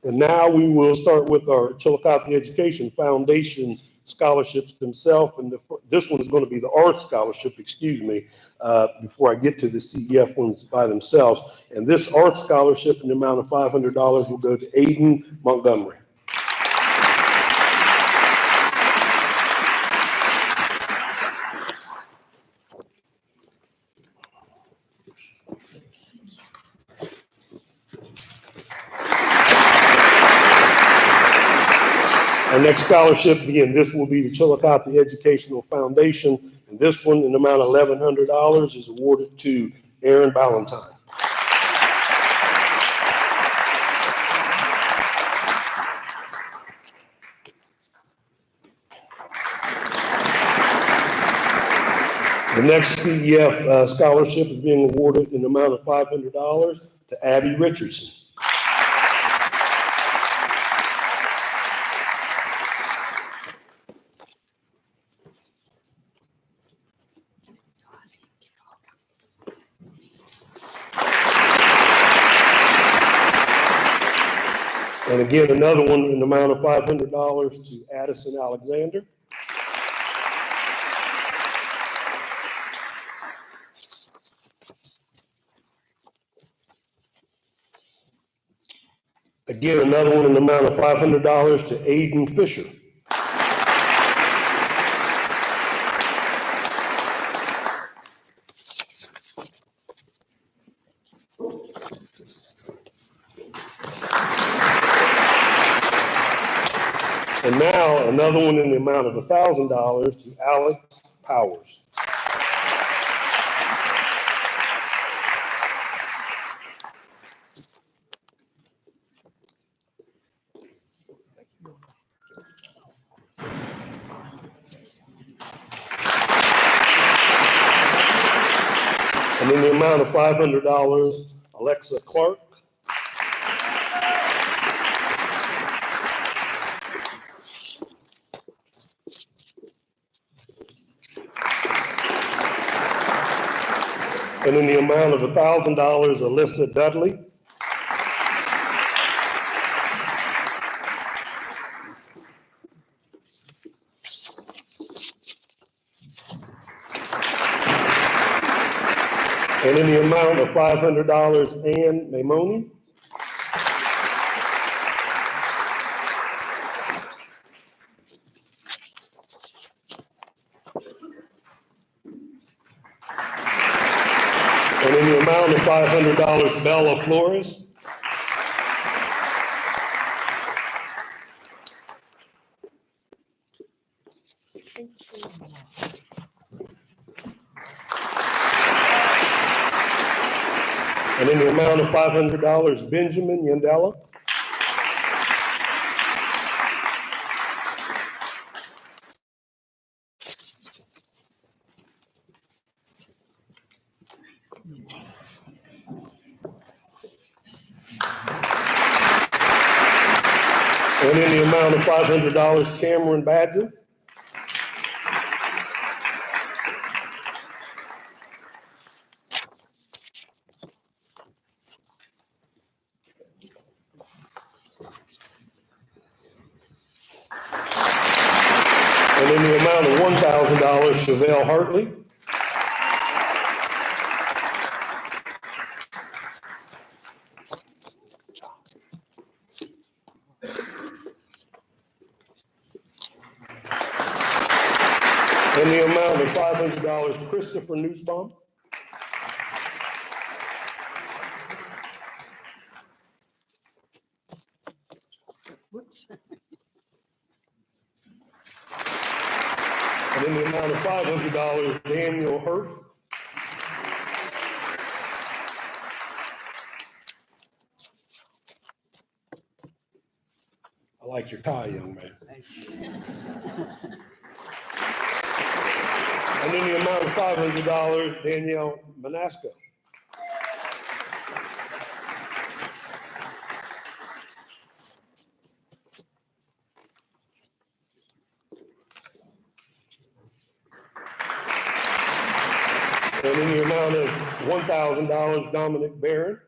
And now we will start with our Chillicothe Education Foundation scholarships themselves. And this one is going to be the Art Scholarship, before I get to the CEF ones by themselves. And this Art Scholarship in the amount of $500 will go to Aiden Montgomery. Our next scholarship, again, this will be the Chillicothe Educational Foundation, and this one, in the amount of $1,100, is awarded to Aaron Ballantyne. The next CEF scholarship is being awarded in the amount of $500 to Abby Richardson. And again, another one in the amount of $500 to Addison Alexander. Again, another one in the amount of $500 to Aiden Fisher. And now another one in the amount of $1,000 to Alex Powers. And in the amount of $500, Alexa Clark. And in the amount of $1,000, Alyssa Dudley. And in the amount of $500, Ann Maimoni. And in the amount of $500, Bella Flores. And in the amount of $500, Benjamin Yandela. And in the amount of $500, Cameron Badger. And in the amount of $1,000, Chevelle Hartley. In the amount of $500, Christopher Nussbaum. And in the amount of $500, Daniel Hurst. I like your tie, young man. And in the amount of $500, Danielle Manasco. And in the amount of $1,000, Dominic Barron.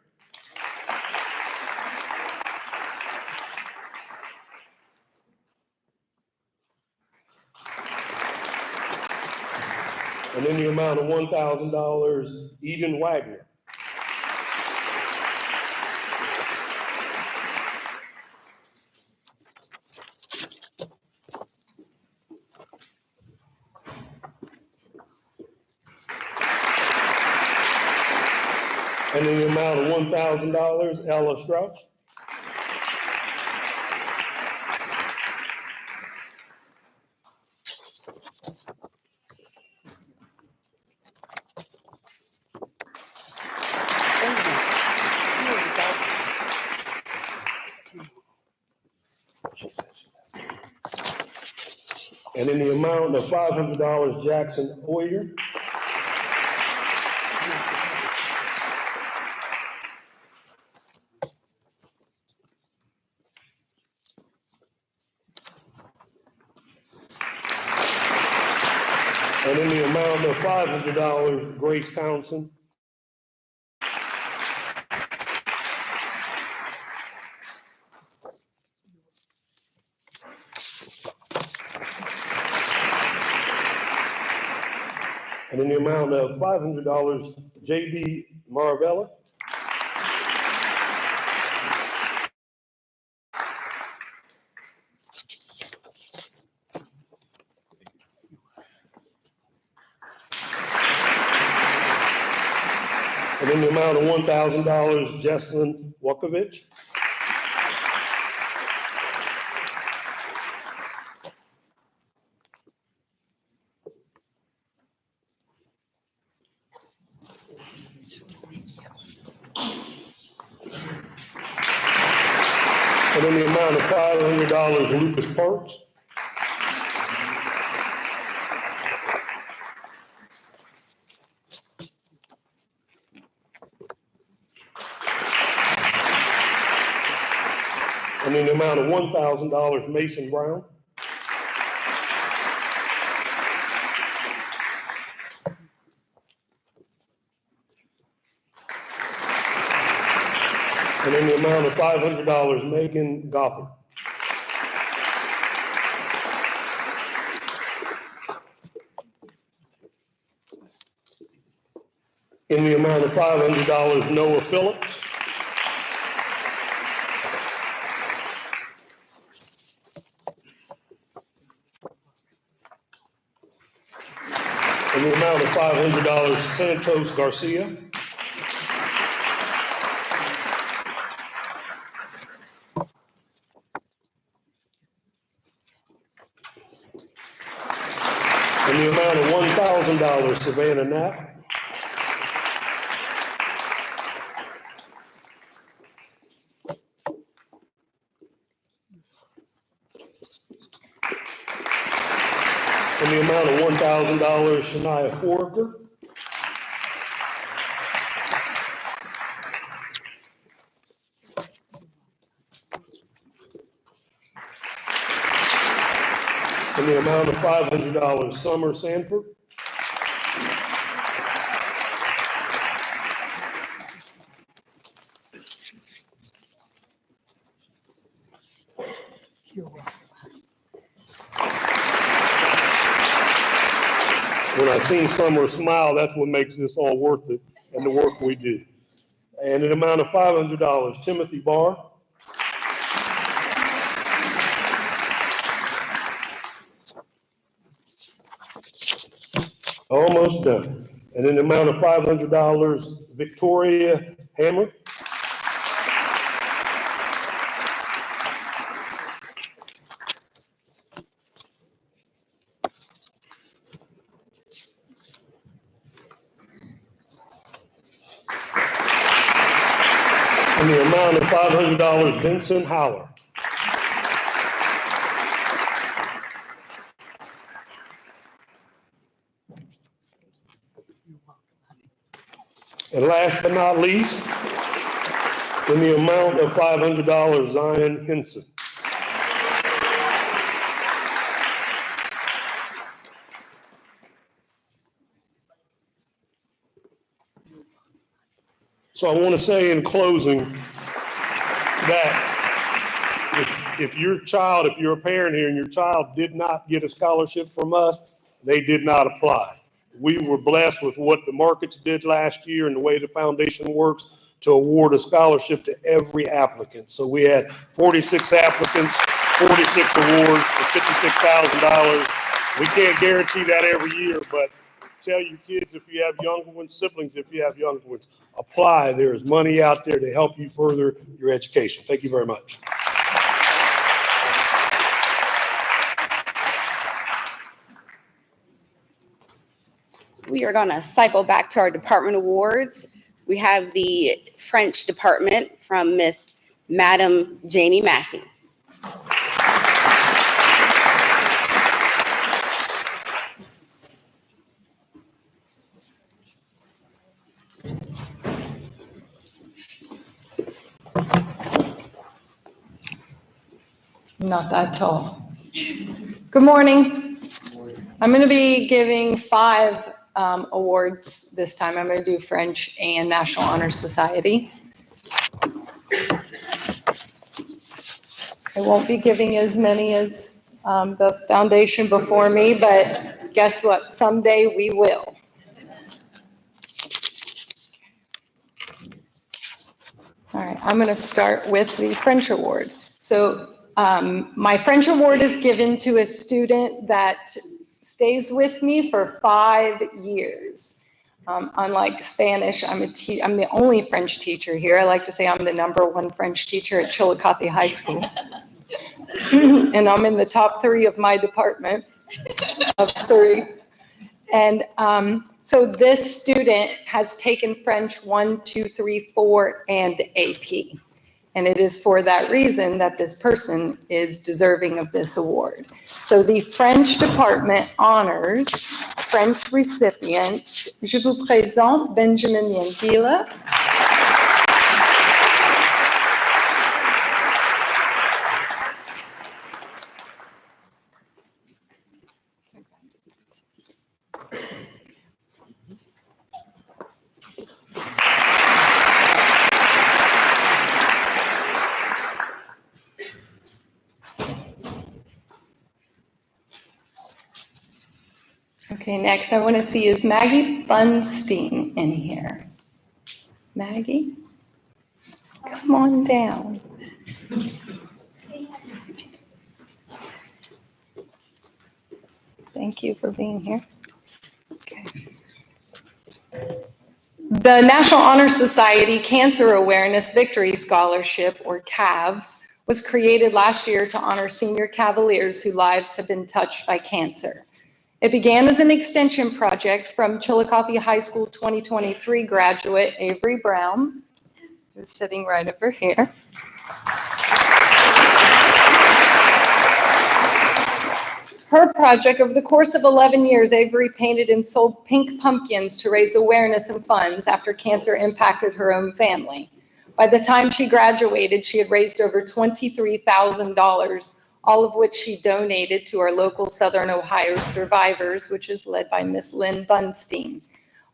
And in the amount of $1,000, Eden Wagner. And in the amount of $1,000, Ella Strauss. And in the amount of $500, Jackson Hoyer. And in the amount of $500, Grace Townsend. And in the amount of $500, J.B. Maravella. And in the amount of $1,000, Jesselyn Wukovich. And in the amount of $500, Lucas Parks. And in the amount of $1,000, Mason Brown. And in the amount of $500, Megan Gothard. In the amount of $500, Noah Phillips. In the amount of $500, Santos Garcia. In the amount of $1,000, Savannah Knapp. In the amount of $1,000, Shania Foraker. in the amount of $500, Summer Sanford. When I see Summer smile, that's what makes this all worth it and the work we do. And an amount of $500, Timothy Barr. Almost done. And an amount of $500, Victoria Hammer. And the amount of $500, Vincent Howler. And last but not least, in the amount of $500, Zion Henson. So I want to say in closing that if your child, if you're a parent here and your child did not get a scholarship from us, they did not apply. We were blessed with what the markets did last year and the way the foundation works to award a scholarship to every applicant. So we had 46 applicants, 46 awards for $56,000. We can't guarantee that every year, but tell your kids, if you have young ones, siblings, if you have young ones, apply. There is money out there to help you further your education. Thank you very much. We are going to cycle back to our department awards. We have the French department from Miss Madam Jamie Massey. Not that tall. Good morning. I'm going to be giving 5 awards this time. I'm going to do French and National Honor Society. I won't be giving as many as the foundation before me, but guess what? Someday we will. All right, I'm going to start with the French award. So my French award is given to a student that stays with me for 5 years. Unlike Spanish, I'm the only French teacher here. I like to say I'm the #1 French teacher at Chillicothe High School. And I'm in the top 3 of my department of 3. And so this student has taken French 1, 2, 3, 4, and AP. And it is for that reason that this person is deserving of this award. So the French department honors French recipient. Je vous présente Benjamin Yankila. Okay, next I want to see is Maggie Bunstein in here. Maggie, come on down. Thank you for being here. Okay. The National Honor Society Cancer Awareness Victory Scholarship, or CAVS, was created last year to honor senior Cavaliers whose lives have been touched by cancer. It began as an extension project from Chillicothe High School 2023 graduate Avery Brown, who's sitting right over here. Her project, over the course of 11 years, Avery painted and sold pink pumpkins to raise awareness and funds after cancer impacted her own family. By the time she graduated, she had raised over $23,000, all of which she donated to our local Southern Ohio survivors, which is led by Miss Lynn Bunstein.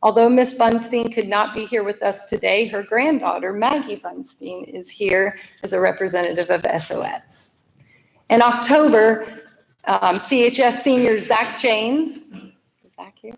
Although Miss Bunstein could not be here with us today, her granddaughter, Maggie Bunstein, is here as a representative of SOS. In October, CHS senior Zach Janes, is Zach here?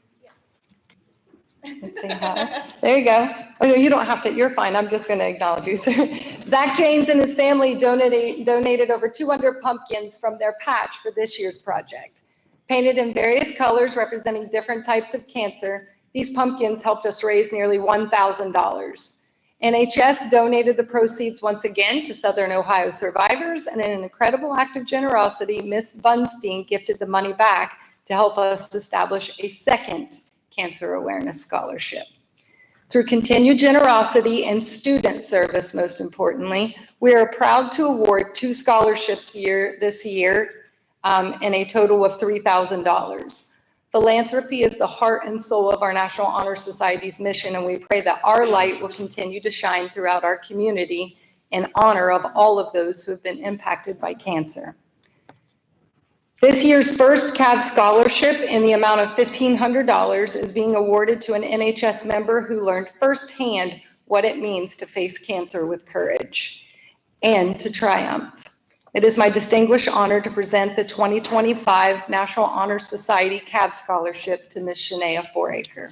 Let's say hi. There you go. Oh, no, you don't have to. You're fine. I'm just going to acknowledge you. Zach James and his family donated over 200 pumpkins from their patch for this year's project. Painted in various colors representing different types of cancer, these pumpkins helped us raise nearly $1,000. NHS donated the proceeds once again to Southern Ohio survivors, and in an incredible act of generosity, Miss Bunstein gifted the money back to help us establish a second Cancer Awareness Scholarship. Through continued generosity and student service, most importantly, we are proud to award 2 scholarships this year in a total of $3,000. Philanthropy is the heart and soul of our National Honor Society's mission, and we pray that our light will continue to shine throughout our community in honor of all of those who have been impacted by cancer. This year's first CAV scholarship in the amount of $1,500 is being awarded to an NHS member who learned firsthand what it means to face cancer with courage and to triumph. It is my distinguished honor to present the 2025 National Honor Society CAV Scholarship to Ms. Shania Foraker.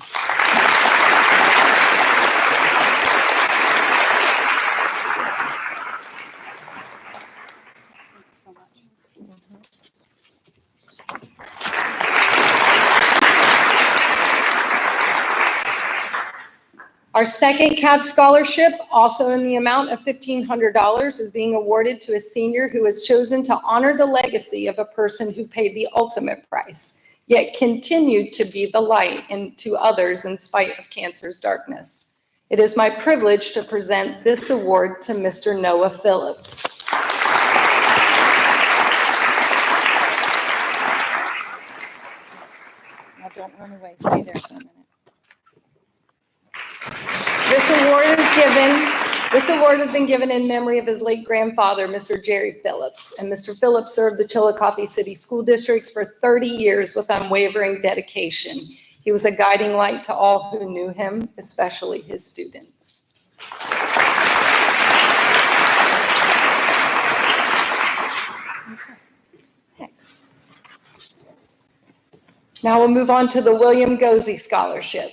Our second CAV scholarship, also in the amount of $1,500, is being awarded to a senior who has chosen to honor the legacy of a person who paid the ultimate price, yet continued to be the light to others in spite of cancer's darkness. It is my privilege to present this award to Mr. Noah Phillips. Now don't run away, stay there for a minute. This award has been given in memory of his late grandfather, Mr. Jerry Phillips. And Mr. Phillips served the Chillicothe City School Districts for 30 years with unwavering dedication. He was a guiding light to all who knew him, especially his students. Next. Now we'll move on to the William Goese Scholarship.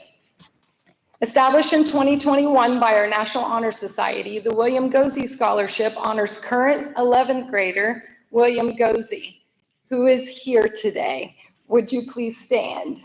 Established in 2021 by our National Honor Society, the William Goese Scholarship honors current 11th grader William Goese, who is here today. Would you please stand?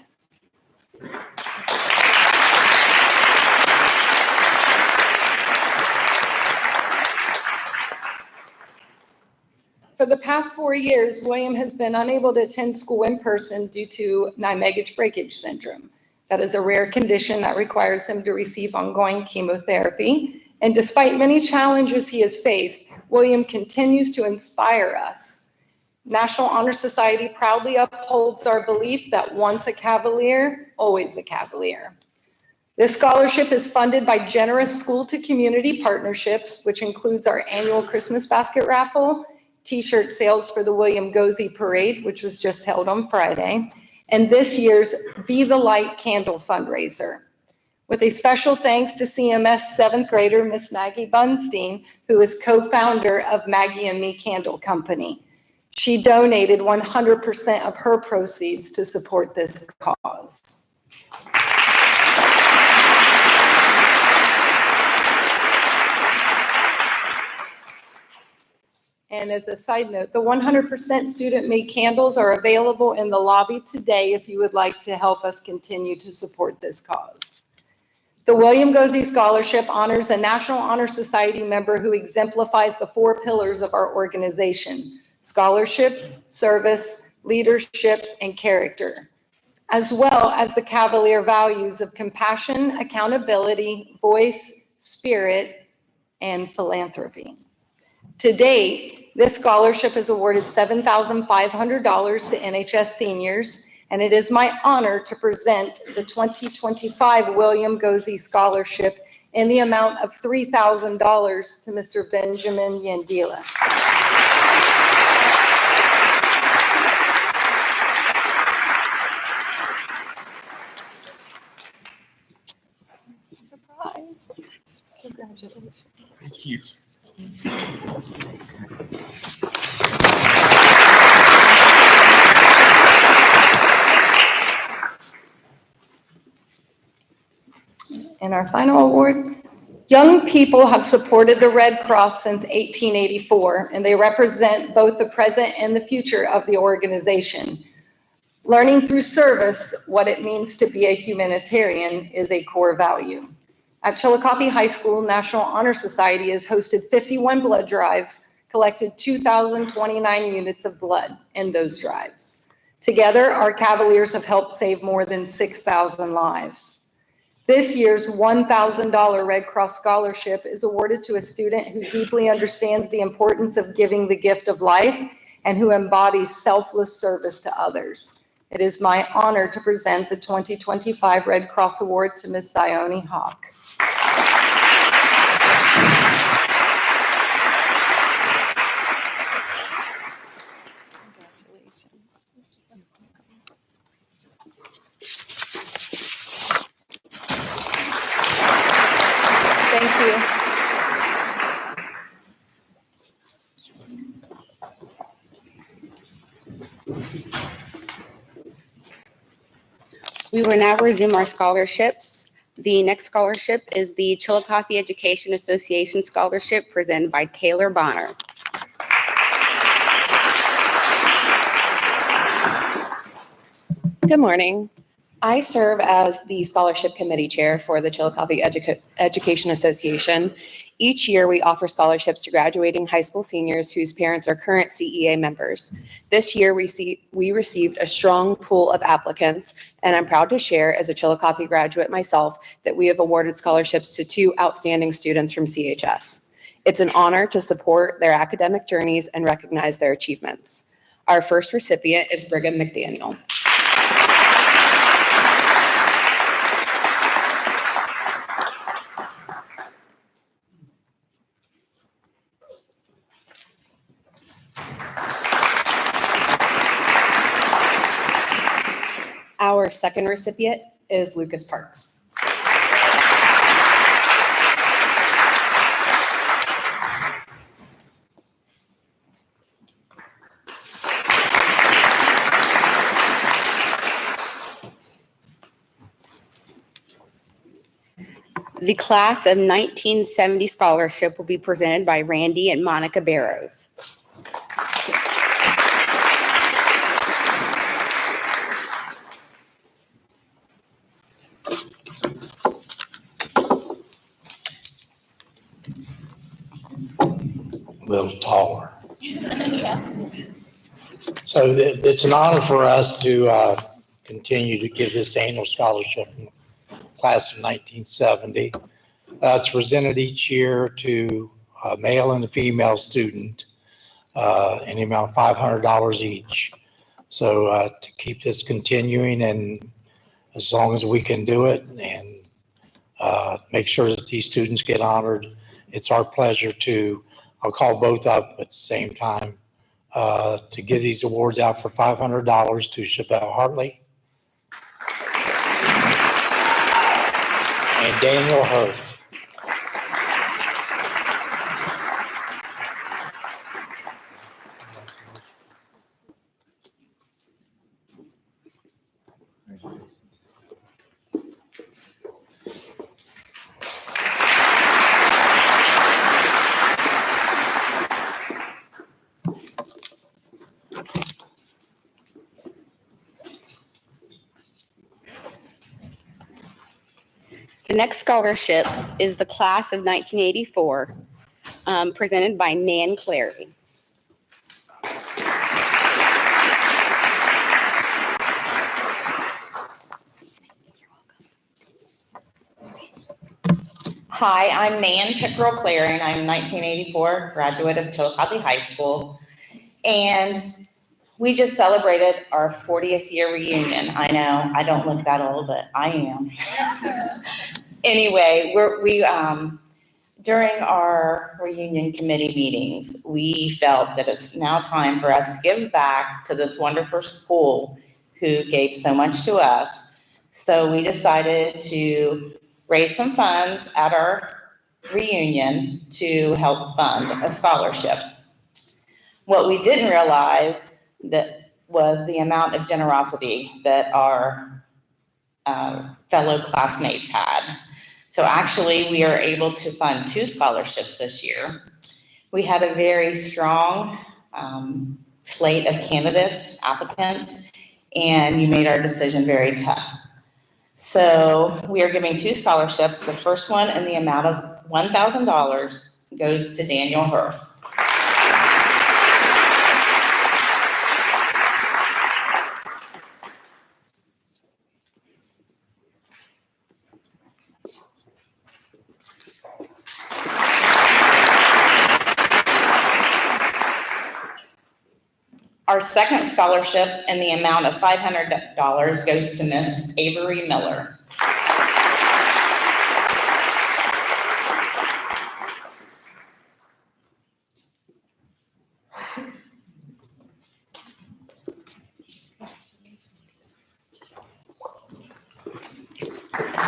For the past 4 years, William has been unable to attend school in person due to Niemegeage breakage syndrome. That is a rare condition that requires him to receive ongoing chemotherapy. And despite many challenges he has faced, William continues to inspire us. National Honor Society proudly upholds our belief that once a Cavalier, always a Cavalier. This scholarship is funded by generous school-to-community partnerships, which includes our annual Christmas basket raffle, T-shirt sales for the William Goese Parade, which was just held on Friday, and this year's Be the Light candle fundraiser. With a special thanks to CMS 7th grader, Miss Maggie Bunstein, who is co-founder of Maggie and Me Candle Company. She donated 100% of her proceeds to support this cause. And as a side note, the 100% student-made candles are available in the lobby today if you would like to help us continue to support this cause. The William Goese Scholarship honors a National Honor Society member who exemplifies the 4 pillars of our organization: scholarship, service, leadership, and character, as well as the Cavalier values of compassion, accountability, voice, spirit, and philanthropy. To date, this scholarship has awarded $7,500 to NHS seniors, and it is my honor to present the 2025 William Goese Scholarship in the amount of $3,000 to Mr. Benjamin Yandila. Thank you. And our final award, young people have supported the Red Cross since 1884, and they represent both the present and the future of the organization. Learning through service what it means to be a humanitarian is a core value. At Chillicothe High School, National Honor Society has hosted 51 blood drives, collected 2,029 units of blood in those drives. Together, our Cavaliers have helped save more than 6,000 lives. This year's $1,000 Red Cross scholarship is awarded to a student who deeply understands the importance of giving the gift of life and who embodies selfless service to others. It is my honor to present the 2025 Red Cross Award to Ms. Zione Hawk. Thank you. We will now resume our scholarships. The next scholarship is the Chillicothe Education Association Scholarship presented by Taylor Bonner. Good morning. I serve as the Scholarship Committee Chair for the Chillicothe Education Association. Each year, we offer scholarships to graduating high school seniors whose parents are current CEA members. This year, we received a strong pool of applicants, and I'm proud to share, as a Chillicothe graduate myself, that we have awarded scholarships to 2 outstanding students from CHS. It's an honor to support their academic journeys and recognize their achievements. Our first recipient is Brigham McDaniel. Our second recipient is Lucas Parks. The class of 1970 scholarship will be presented by Randy and Monica Barrows. A little taller. So it's an honor for us to continue to give this annual scholarship in the class of 1970. It's presented each year to a male and a female student in the amount of $500 each. So to keep this continuing, and as long as we can do it and make sure that these students get honored, it's our pleasure to, I'll call both up at the same time, to give these awards out for $500 to Chevelle Hartley and Daniel Hurth. The next scholarship is the class of 1984, presented by Nan Clary. Hi, I'm Nan Pickrell Clary, and I'm 1984 graduate of Chillicothe High School. And we just celebrated our 40th year reunion. I know, I don't look that old, but I am. Anyway, during our reunion committee meetings, we felt that it's now time for us to give back to this wonderful school who gave so much to us. So we decided to raise some funds at our reunion to help fund a scholarship. What we didn't realize that was the amount of generosity that our fellow classmates had. So actually, we are able to fund 2 scholarships this year. We had a very strong slate of candidates, applicants, and you made our decision very tough. So we are giving 2 scholarships. The first one in the amount of $1,000 goes to Daniel Hurth. Our second scholarship in the amount of $500 goes to Miss Avery Miller.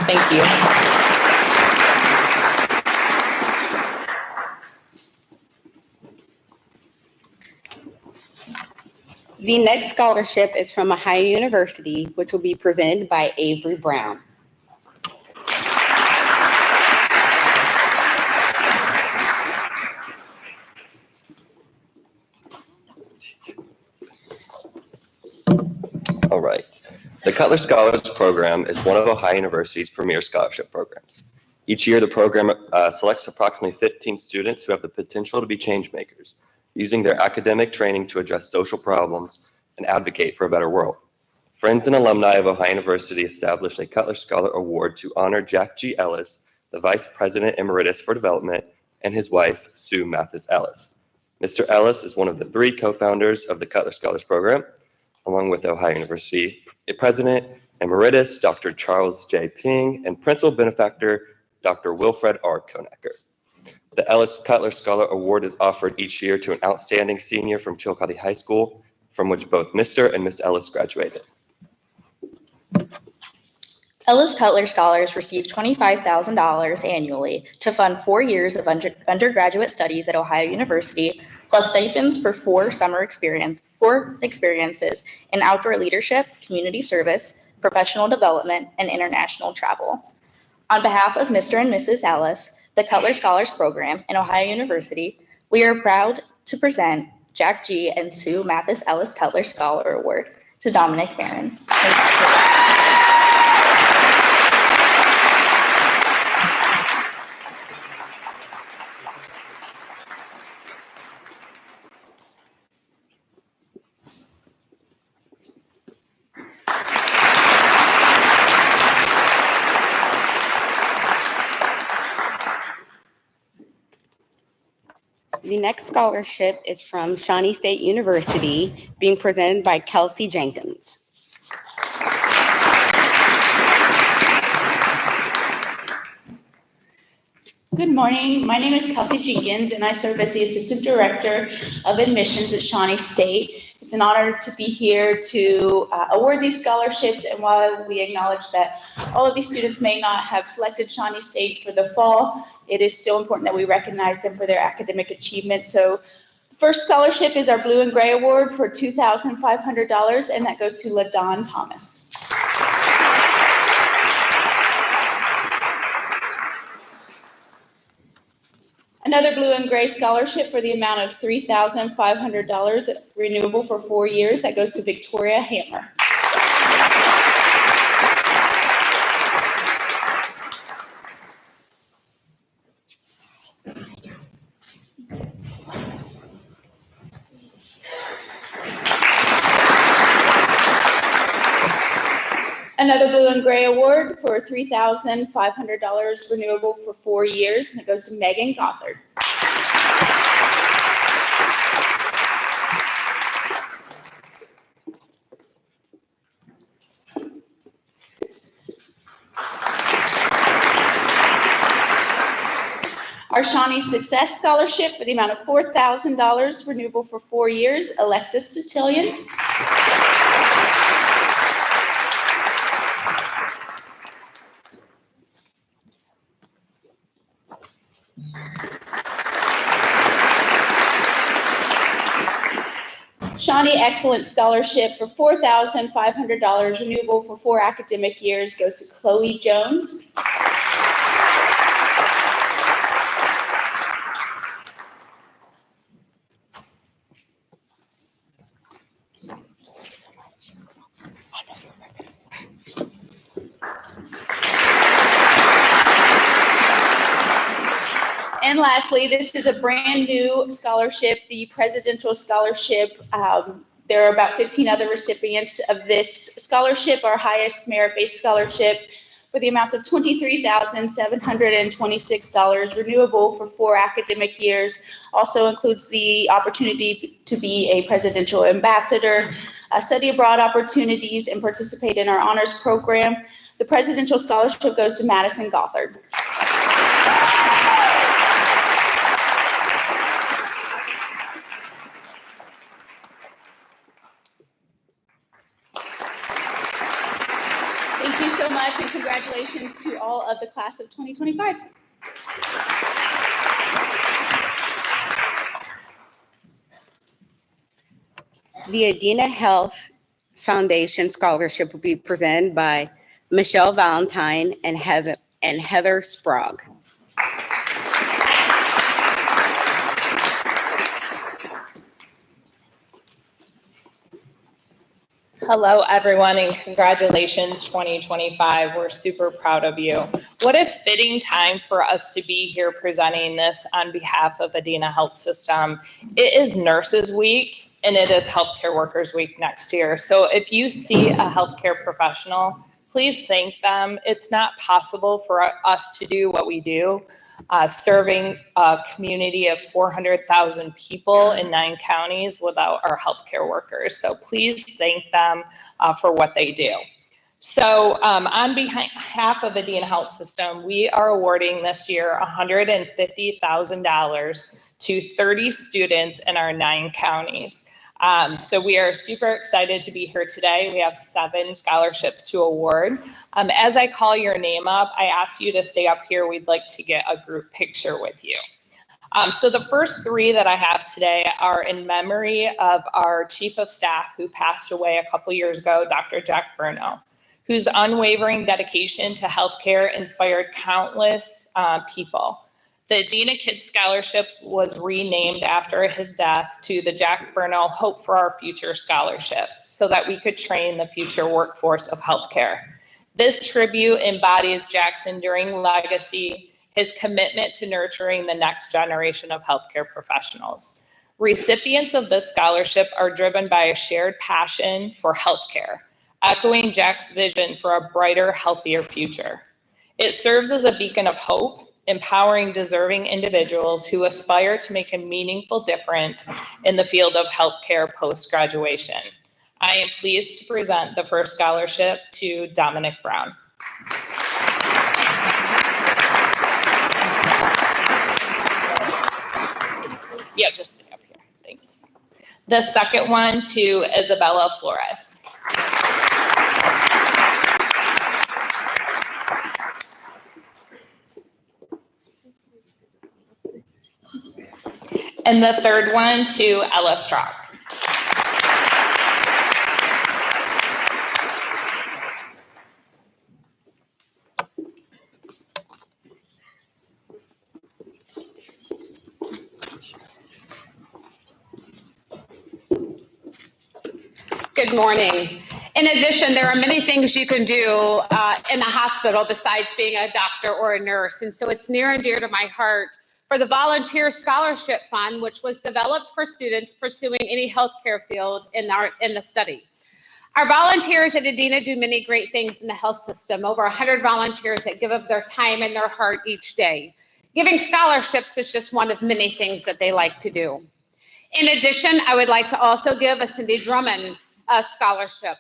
Thank you. The next scholarship is from Ohio University, which will be presented by Avery Brown. All right. The Cutler Scholars Program is one of Ohio University's premier scholarship programs. Each year, the program selects approximately 15 students who have the potential to be change makers, using their academic training to address social problems and advocate for a better world. Friends and alumni of Ohio University established a Cutler Scholar Award to honor Jack G. Ellis, the Vice President Emeritus for Development, and his wife, Sue Mathis Ellis. Mr. Ellis is one of the 3 co-founders of the Cutler Scholars Program, along with Ohio University President Emeritus Dr. Charles J. Ping and Principal Benefactor Dr. Wilfred R. Konecker. The Ellis Cutler Scholar Award is offered each year to an outstanding senior from Chillicothe High School, from which both Mr. and Miss Ellis graduated. Ellis Cutler Scholars receive $25,000 annually to fund 4 years of undergraduate studies at Ohio University, plus stipends for 4 experiences in outdoor leadership, community service, professional development, and international travel. On behalf of Mr. and Mrs. Ellis, the Cutler Scholars Program, and Ohio University, we are proud to present Jack G. and Sue Mathis Ellis Cutler Scholar Award to Dominic Barron. The next scholarship is from Shawnee State University, being presented by Kelsey Jenkins. Good morning. My name is Kelsey Jenkins, and I serve as the Assistant Director of Admissions at Shawnee State. It's an honor to be here to award these scholarships, and while we acknowledge that all of these students may not have selected Shawnee State for the fall, it is still important that we recognize them for their academic achievement. So the first scholarship is our Blue and Gray Award for $2,500, and that goes to LaDon Thomas. Another Blue and Gray Scholarship for the amount of $3,500, renewable for 4 years, that goes to Victoria Hammer. Another Blue and Gray Award for $3,500, renewable for 4 years, and it goes to Megan Gothard. Our Shawnee Success Scholarship for the amount of $4,000, renewable for 4 years, Alexis Titillion. Shawnee Excellence Scholarship for $4,500 renewable for 4 academic years goes to Chloe Jones. And lastly, this is a brand new scholarship, the Presidential Scholarship. There are about 15 other recipients of this scholarship, our highest merit-based scholarship, for the amount of $23,726, renewable for 4 academic years. Also includes the opportunity to be a presidential ambassador, study abroad opportunities, and participate in our honors program. The Presidential Scholarship goes to Madison Gothard. Thank you so much, and congratulations to all of the class of 2025. The Adena Health Foundation Scholarship will be presented by Michelle Valentine and Heather Sprague. Hello, everyone, and congratulations, 2025. We're super proud of you. What a fitting time for us to be here presenting this on behalf of Adena Health System. It is Nurses Week, and it is Healthcare Workers Week next year. So if you see a healthcare professional, please thank them. It's not possible for us to do what we do, serving a community of 400,000 people in 9 counties without our healthcare workers. So please thank them for what they do. So on behalf of Adena Health System, we are awarding this year $150,000 to 30 students in our 9 counties. So we are super excited to be here today. We have 7 scholarships to award. As I call your name up, I ask you to stay up here. We'd like to get a group picture with you. So the first 3 that I have today are in memory of our Chief of Staff who passed away a couple years ago, Dr. Jack Burno, whose unwavering dedication to healthcare inspired countless people. The Adena Kids Scholarships was renamed after his death to the Jack Burno Hope for Our Future Scholarship so that we could train the future workforce of healthcare. This tribute embodies Jack's enduring legacy, his commitment to nurturing the next generation of healthcare professionals. Recipients of this scholarship are driven by a shared passion for healthcare, echoing Jack's vision for a brighter, healthier future. It serves as a beacon of hope, empowering deserving individuals who aspire to make a meaningful difference in the field of healthcare post-graduation. I am pleased to present the first scholarship to Dominic Brown. Yeah, just stay up here, thanks. The second one to Isabella Flores. And the third one to Ella Straub. Good morning. In addition, there are many things you can do in the hospital besides being a doctor or a nurse. And so it's near and dear to my heart for the Volunteer Scholarship Fund, which was developed for students pursuing any healthcare field in the study. Our volunteers at Adena do many great things in the health system. Over 100 volunteers that give of their time and their heart each day. Giving scholarships is just one of many things that they like to do. In addition, I would like to also give a Cindy Drummond scholarship.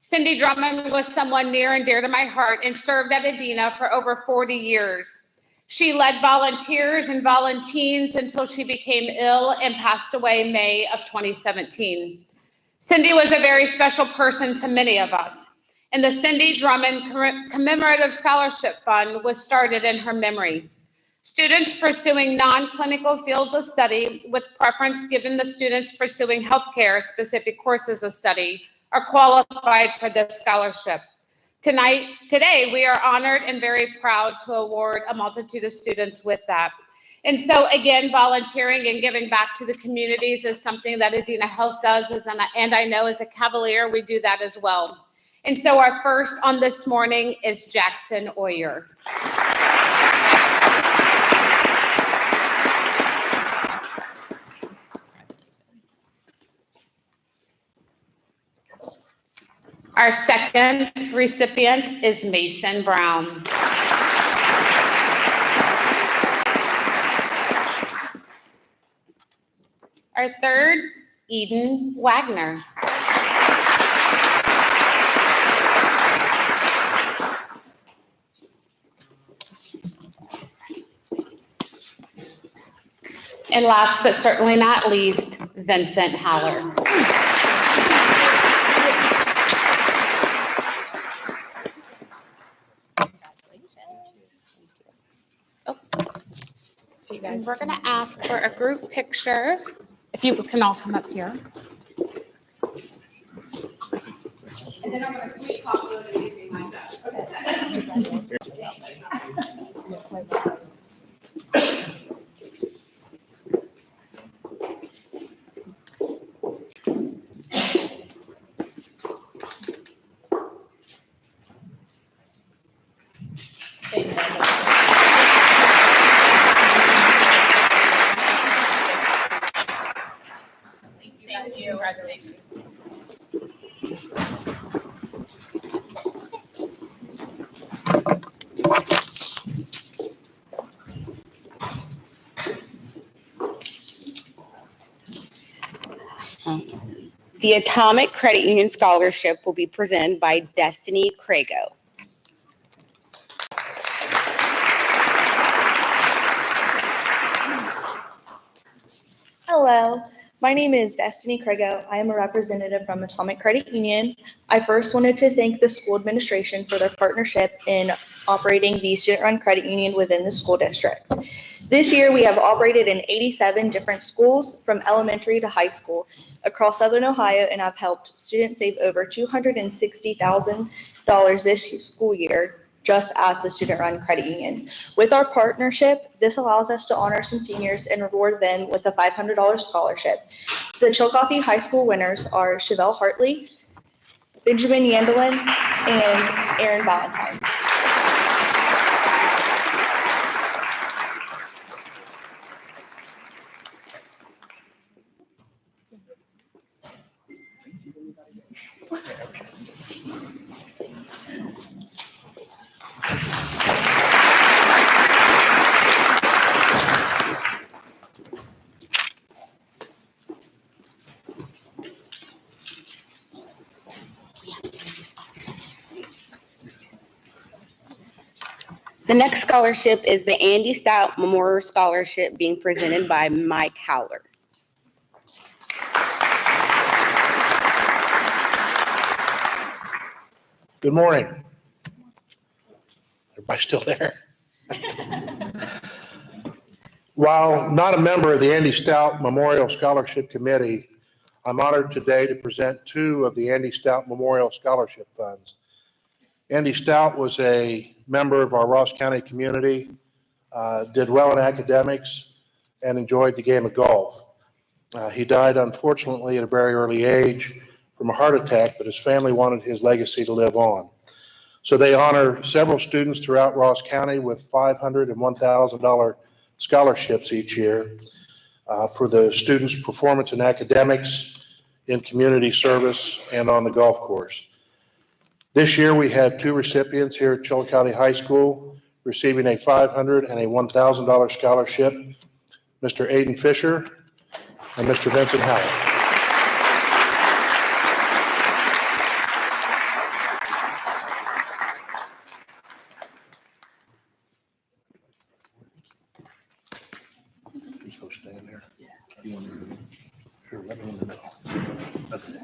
Cindy Drummond was someone near and dear to my heart and served at Adena for over 40 years. She led volunteers and volunteers until she became ill and passed away May of 2017. Cindy was a very special person to many of us, and the Cindy Drummond Commemorative Scholarship Fund was started in her memory. Students pursuing non-clinical fields of study with preference given the students pursuing healthcare specific courses of study are qualified for this scholarship. Today, we are honored and very proud to award a multitude of students with that. And so again, volunteering and giving back to the communities is something that Adena Health does, and I know as a Cavalier, we do that as well. And so our first on this morning is Jackson Oyer. Our second recipient is Mason Brown. Our third, Eden Wagner. And last but certainly not least, Vincent Haller. And we're going to ask for a group picture. If you can all come up here. And then I'm going to talk a little bit behind that. Thank you. Congratulations. The Atomic Credit Union Scholarship will be presented by Destiny Crago. Hello, my name is Destiny Crago. I am a representative from Atomic Credit Union. I first wanted to thank the school administration for their partnership in operating the student-run credit union within the school district. This year, we have operated in 87 different schools from elementary to high school across Southern Ohio and have helped students save over $260,000 this school year just at the student-run credit unions. With our partnership, this allows us to honor some seniors and reward them with a $500 scholarship. The Chillicothe High School winners are Chevelle Hartley, Benjamin Yandelin, and Aaron Valentine. The next scholarship is the Andy Stout Memorial Scholarship being presented by Mike Howler. Good morning. Everybody still there? While not a member of the Andy Stout Memorial Scholarship Committee, I'm honored today to present two of the Andy Stout Memorial Scholarship Funds. Andy Stout was a member of our Ross County community, did well in academics, and enjoyed the game of golf. He died, unfortunately, at a very early age from a heart attack, but his family wanted his legacy to live on. So they honor several students throughout Ross County with $500 and $1,000 scholarships each year for the students' performance in academics, in community service, and on the golf course. This year, we had two recipients here at Chillicothe High School receiving a $500 and a $1,000 scholarship, Mr. Aiden Fisher and Mr. Vincent Howell. You're supposed to stand there. You want to move? Sure, let me in the middle. Okay.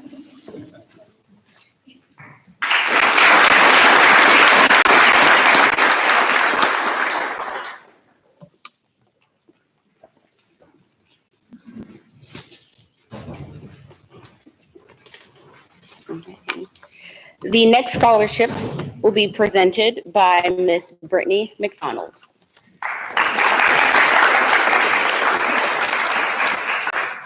The next scholarships will be presented by Miss Brittany McDonald.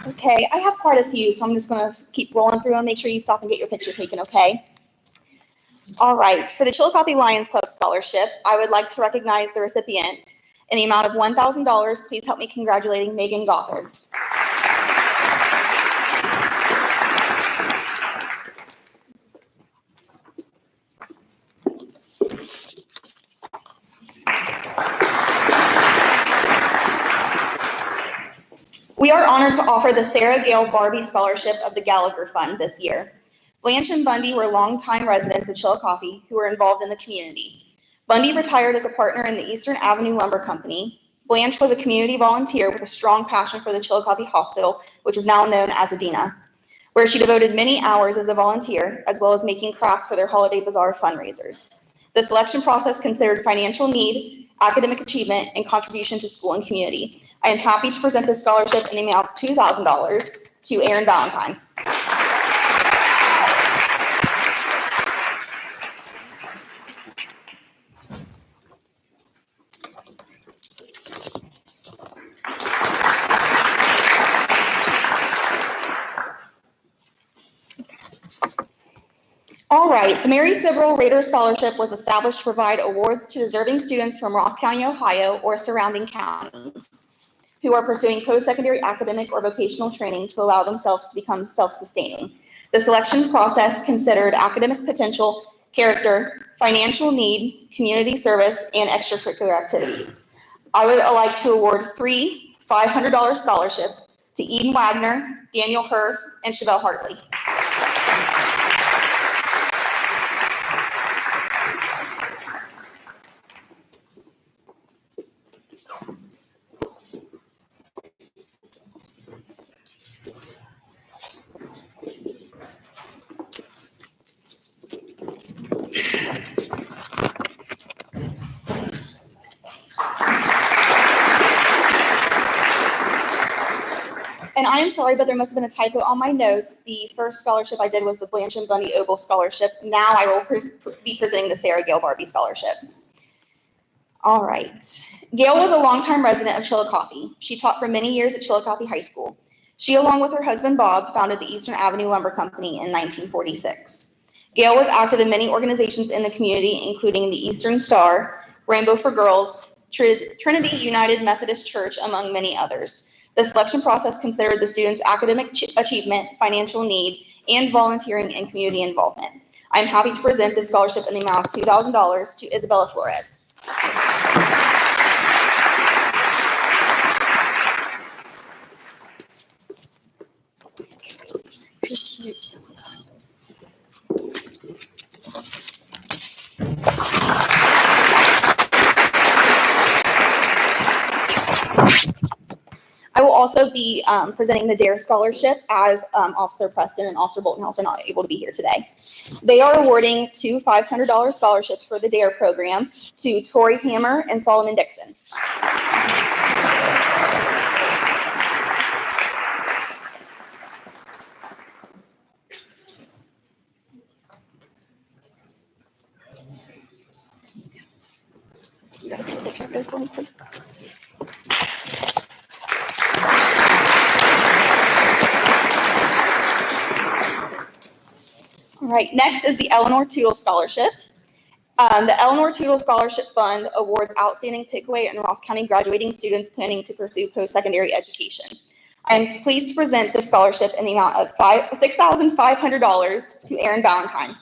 Okay, I have quite a few, so I'm just gonna keep rolling through and make sure you stop and get your picture taken, okay? All right, for the Chillicothe Lions Club Scholarship, I would like to recognize the recipient in the amount of $1,000. Please help me congratulating Megan Gothard. We are honored to offer the Sarah Gale Barbie Scholarship of the Gallagher Fund this year. Blanche and Bundy were longtime residents of Chillicothe who were involved in the community. Bundy retired as a partner in the Eastern Avenue Lumber Company. Blanche was a community volunteer with a strong passion for the Chillicothe Hospital, which is now known as Adina, where she devoted many hours as a volunteer, as well as making crafts for their Holiday Bazaar fundraisers. The selection process considered financial need, academic achievement, and contribution to school and community. I am happy to present this scholarship in the amount of $2,000 to Erin Valentine. All right, the Mary Sibrel Rader Scholarship was established to provide awards to deserving students from Ross County, Ohio, or surrounding counties who are pursuing post-secondary academic or vocational training to allow themselves to become self-sustaining. The selection process considered academic potential, character, financial need, community service, and extracurricular activities. I would like to award 3 $500 scholarships to Eden Wagner, Daniel Herf, and Chevelle Hartley. And I am sorry, but there must have been a typo on my notes. The first scholarship I did was the Blanche and Bundy Ogle Scholarship. Now I will be presenting the Sarah Gale Barbie Scholarship. All right. Gail was a longtime resident of Chillicothe. She taught for many years at Chillicothe High School. She, along with her husband Bob, founded the Eastern Avenue Lumber Company in 1946. Gail was active in many organizations in the community, including the Eastern Star, Rainbow for Girls, Trinity United Methodist Church, among many others. The selection process considered the students' academic achievement, financial need, and volunteering and community involvement. I am happy to present this scholarship in the amount of $2,000 to Isabella Flores. I will also be presenting the DARE Scholarship as Officer Preston and Officer Boltonhouse are not able to be here today. They are awarding 2 $500 scholarships for the DARE program to Tori Hammer and Solomon Dixon. You guys take a picture of their phone, please. All right, next is the Eleanor Tootle Scholarship. The Eleanor Tootle Scholarship Fund awards outstanding Pickaway and Ross County graduating students planning to pursue post-secondary education. I am pleased to present this scholarship in the amount of $6,500 to Erin Valentine.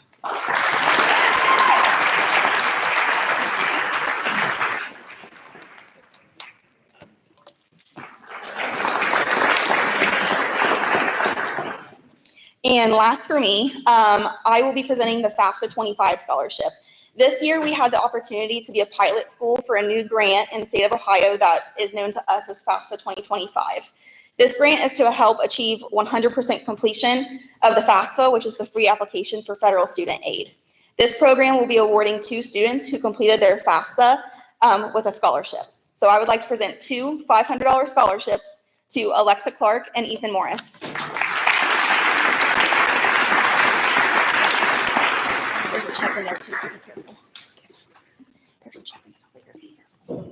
And last for me, I will be presenting the FAFSA 25 Scholarship. This year, we had the opportunity to be a pilot school for a new grant in the state of Ohio that is known to us as FAFSA 2025. This grant is to help achieve 100% completion of the FAFSA, which is the free application for federal student aid. This program will be awarding 2 students who completed their FAFSA with a scholarship. So I would like to present 2 $500 scholarships to Alexa Clark and Ethan Morris. There's a check in there too, so be careful. There's a check in there.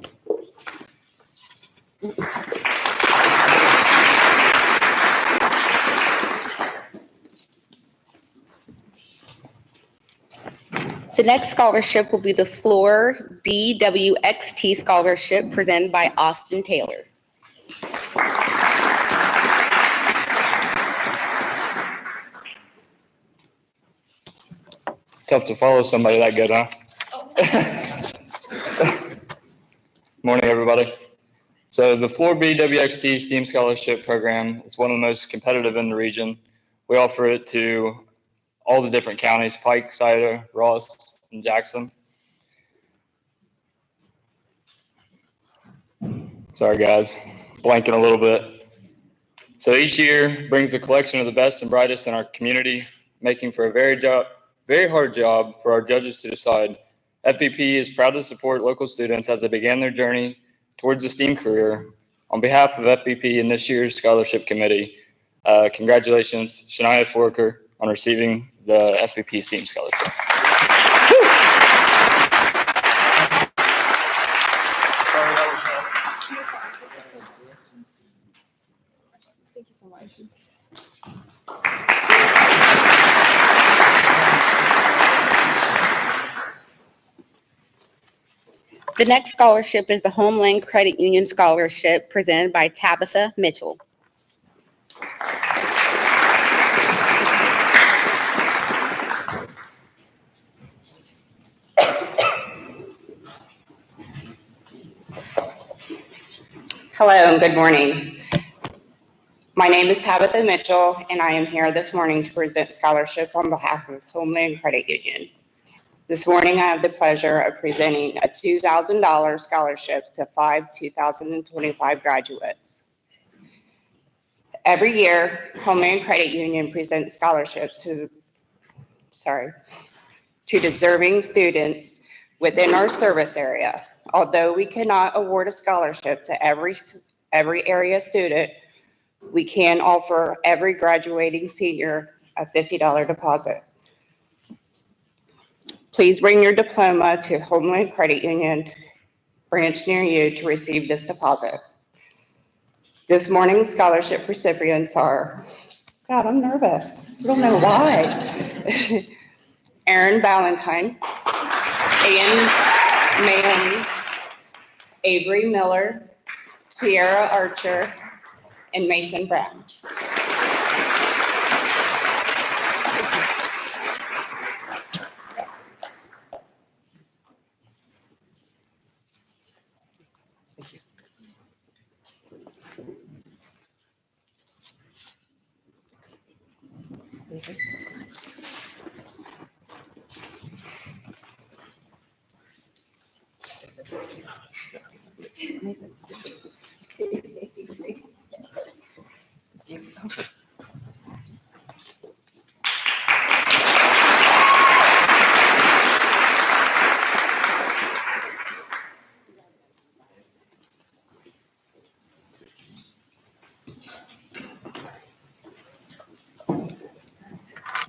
The next scholarship will be the Floor BWXT Scholarship presented by Austin Taylor. Tough to follow somebody that good, huh? Morning, everybody. So the Floor BWXT STEAM Scholarship Program is one of the most competitive in the region. We offer it to all the different counties, Pike, Cider, Ross, and Jackson. Sorry, guys, blanking a little bit. So each year brings a collection of the best and brightest in our community, making for a very hard job for our judges to decide. FBP is proud to support local students as they begin their journey towards a STEAM career. On behalf of FBP and this year's scholarship committee, congratulations, Shania Forker, on receiving the FBP STEAM Scholarship. Thank you so much. The next scholarship is the Homeland Credit Union Scholarship presented by Tabitha Mitchell. Hello and good morning. My name is Tabitha Mitchell, and I am here this morning to present scholarships on behalf of Homeland Credit Union. This morning, I have the pleasure of presenting a $2,000 scholarship to 5 2025 graduates. Every year, Homeland Credit Union presents scholarships to deserving students within our service area. Although we cannot award a scholarship to every area student, we can offer every graduating senior a $50 deposit. Please bring your diploma to Homeland Credit Union branch near you to receive this deposit. This morning's scholarship recipients are, God, I'm nervous. I don't know why. Aaron Ballantyne, Ann Manley, Avery Miller, Tiara Archer, and Mason Brown.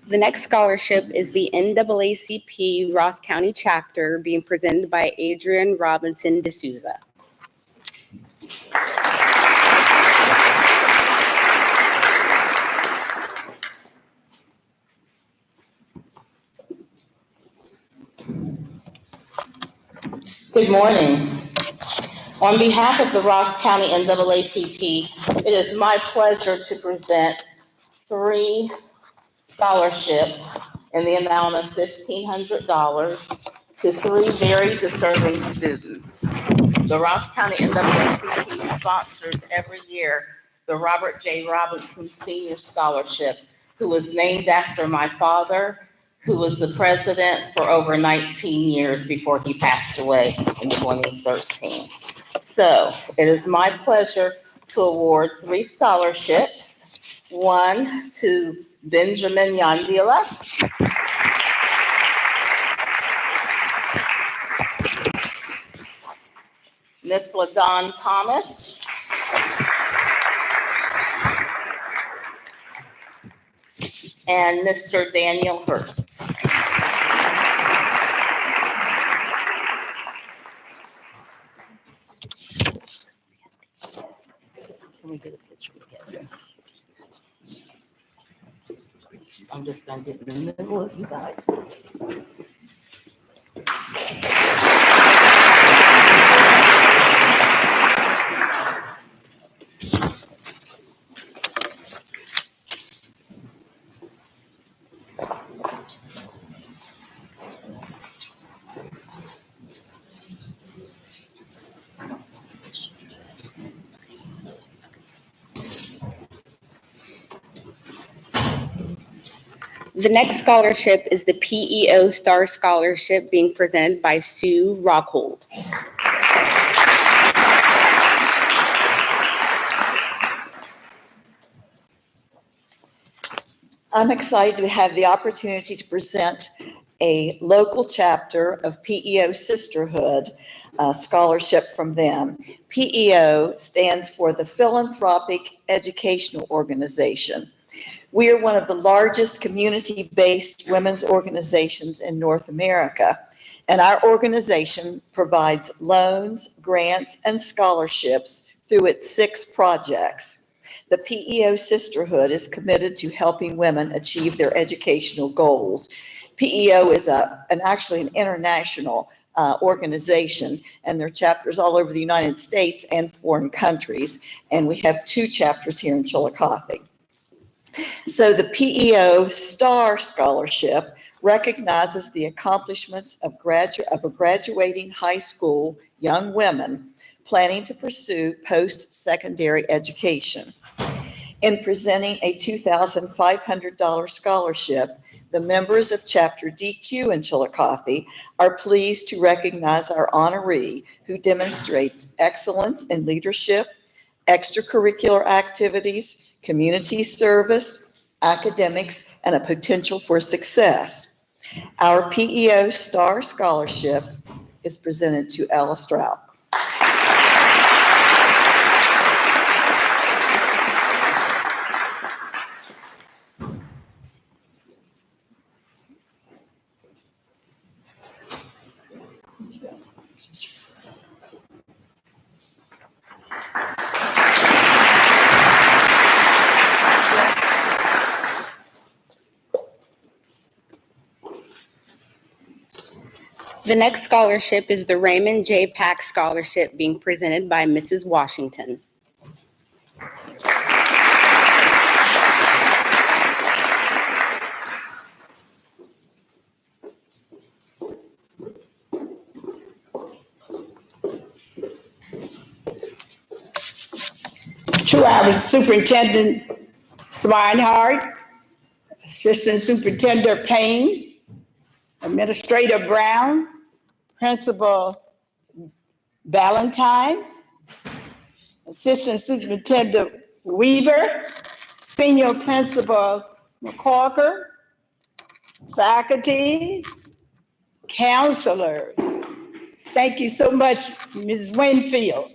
The next scholarship is the NAACP Ross County chapter being presented by Adrian Robinson D'Souza. Good morning. On behalf of the Ross County NAACP, it is my pleasure to present 3 scholarships in the amount of $1,500 to 3 very deserving students. The Ross County NAACP sponsors every year the Robert J. Robinson Senior Scholarship, who was named after my father, who was the president for over 19 years before he passed away in 2013. So it is my pleasure to award 3 scholarships, one to Benjamin Yandila, Miss LaDon Thomas, and Mr. Daniel Hurt. Can we get a picture together? Yes. I'm just gonna get in the middle of you guys. The next scholarship is the PEO Star Scholarship being presented by Sue Rockhold. I'm excited to have the opportunity to present a local chapter of PEO Sisterhood scholarship from them. PEO stands for the Philanthropic Educational Organization. We are one of the largest community-based women's organizations in North America, and our organization provides loans, grants, and scholarships through its 6 projects. The PEO Sisterhood is committed to helping women achieve their educational goals. PEO is actually an international organization, and there are chapters all over the United States and foreign countries, and we have 2 chapters here in Chillicothe. So the PEO Star Scholarship recognizes the accomplishments of a graduating high school young women planning to pursue post-secondary education. In presenting a $2,500 scholarship, the members of Chapter DQ in Chillicothe are pleased to recognize our honoree who demonstrates excellence in leadership, extracurricular activities, community service, academics, and a potential for success. Our PEO Star Scholarship is presented to Ella Strout. The next scholarship is the Raymond J. Pack Scholarship being presented by Mrs. Washington. Two-hour Superintendent Swinehart, Assistant Superintendent Payne, Administrator Brown, Principal Valentine, Assistant Superintendent Weaver, Senior Principal McCorker, faculties, counselors. Thank you so much, Ms. Winfield.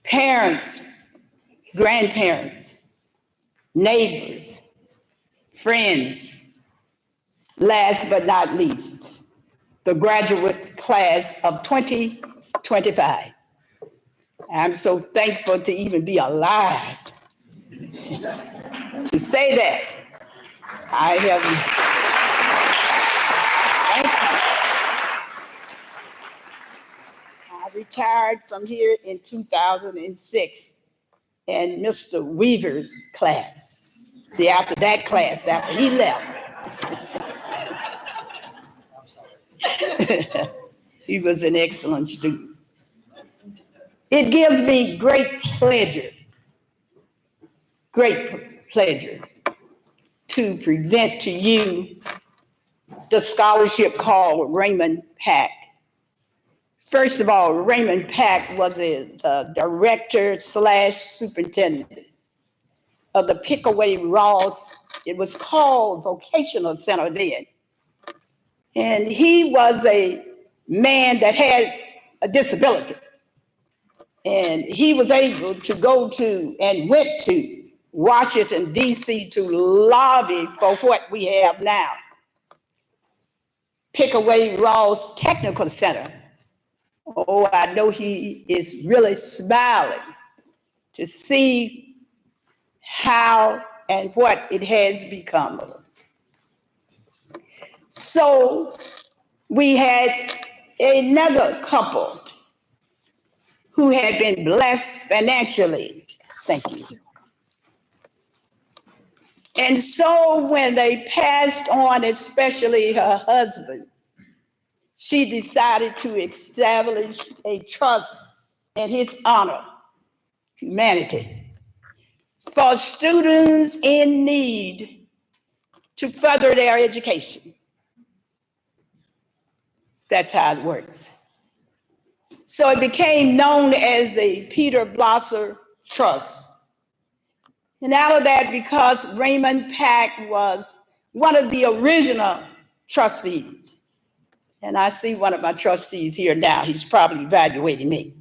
Parents, grandparents, neighbors, friends, last but not least, the graduate class of 2025. I'm so thankful to even be alive to say that. I have, thank you. I retired from here in 2006 in Mr. Weaver's class. See, after that class, after he left, he was an excellent student. It gives me great pleasure to present to you the scholarship called Raymond Pack. First of all, Raymond Pack was the director/superintendent of the Pickaway Ross. It was called Vocational Center then. And he was a man that had a disability. And he was able to go to and went to Washington, D.C. to lobby for what we have now. Pickaway Ross Technical Center. Oh, I know he is really smiling to see how and what it has become. So we had another couple who had been blessed financially. Thank you. And so when they passed on, especially her husband, she decided to establish a trust in his honor, humanity, for students in need to further their education. That's how it works. So it became known as the Peter Blosser Trust. And out of that, because Raymond Pack was one of the original trustees, and I see one of my trustees here now, he's probably evaluating me.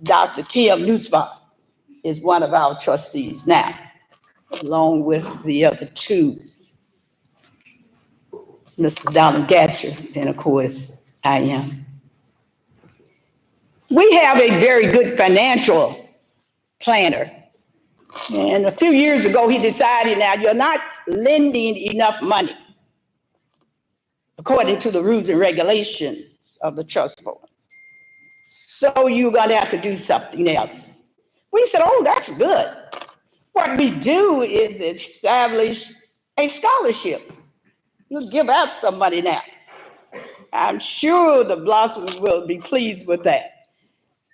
Dr. Tim Nussbaum is one of our trustees now, along with the other two, Mr. Donald Gatcher, and of course, I am. We have a very good financial planner. And a few years ago, he decided, now you're not lending enough money according to the rules and regulations of the trust fund. So you're going to have to do something else. We said, oh, that's good. What we do is establish a scholarship. You'll give out some money now. I'm sure the Blossoms will be pleased with that.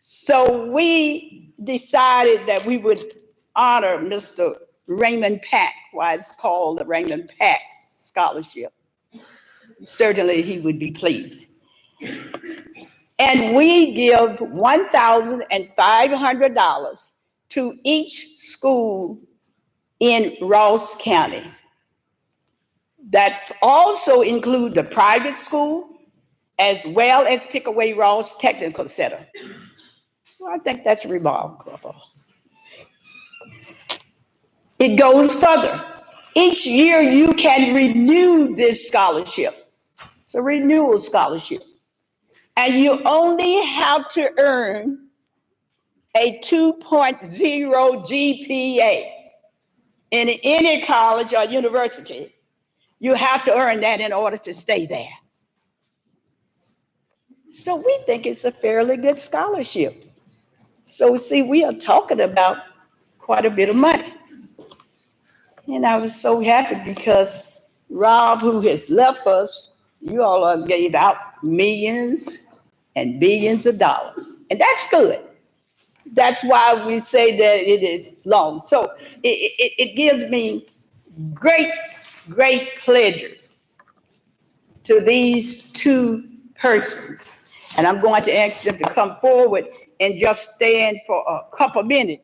So we decided that we would honor Mr. Raymond Pack, why it's called the Raymond Pack Scholarship. Certainly he would be pleased. And we give $1,500 to each school in Ross County. That's also include the private school as well as Pickaway Ross Technical Center. So I think that's remarkable. It goes further. Each year you can renew this scholarship. It's a renewal scholarship. And you only have to earn a 2.0 GPA in any college or university. You have to earn that in order to stay there. So we think it's a fairly good scholarship. So see, we are talking about quite a bit of money. And I was so happy because Rob, who has left us, you all gave out millions and billions of dollars. And that's good. That's why we say that it is long. So it gives me great pleasure to these two persons. And I'm going to ask them to come forward and just stand for a couple minutes.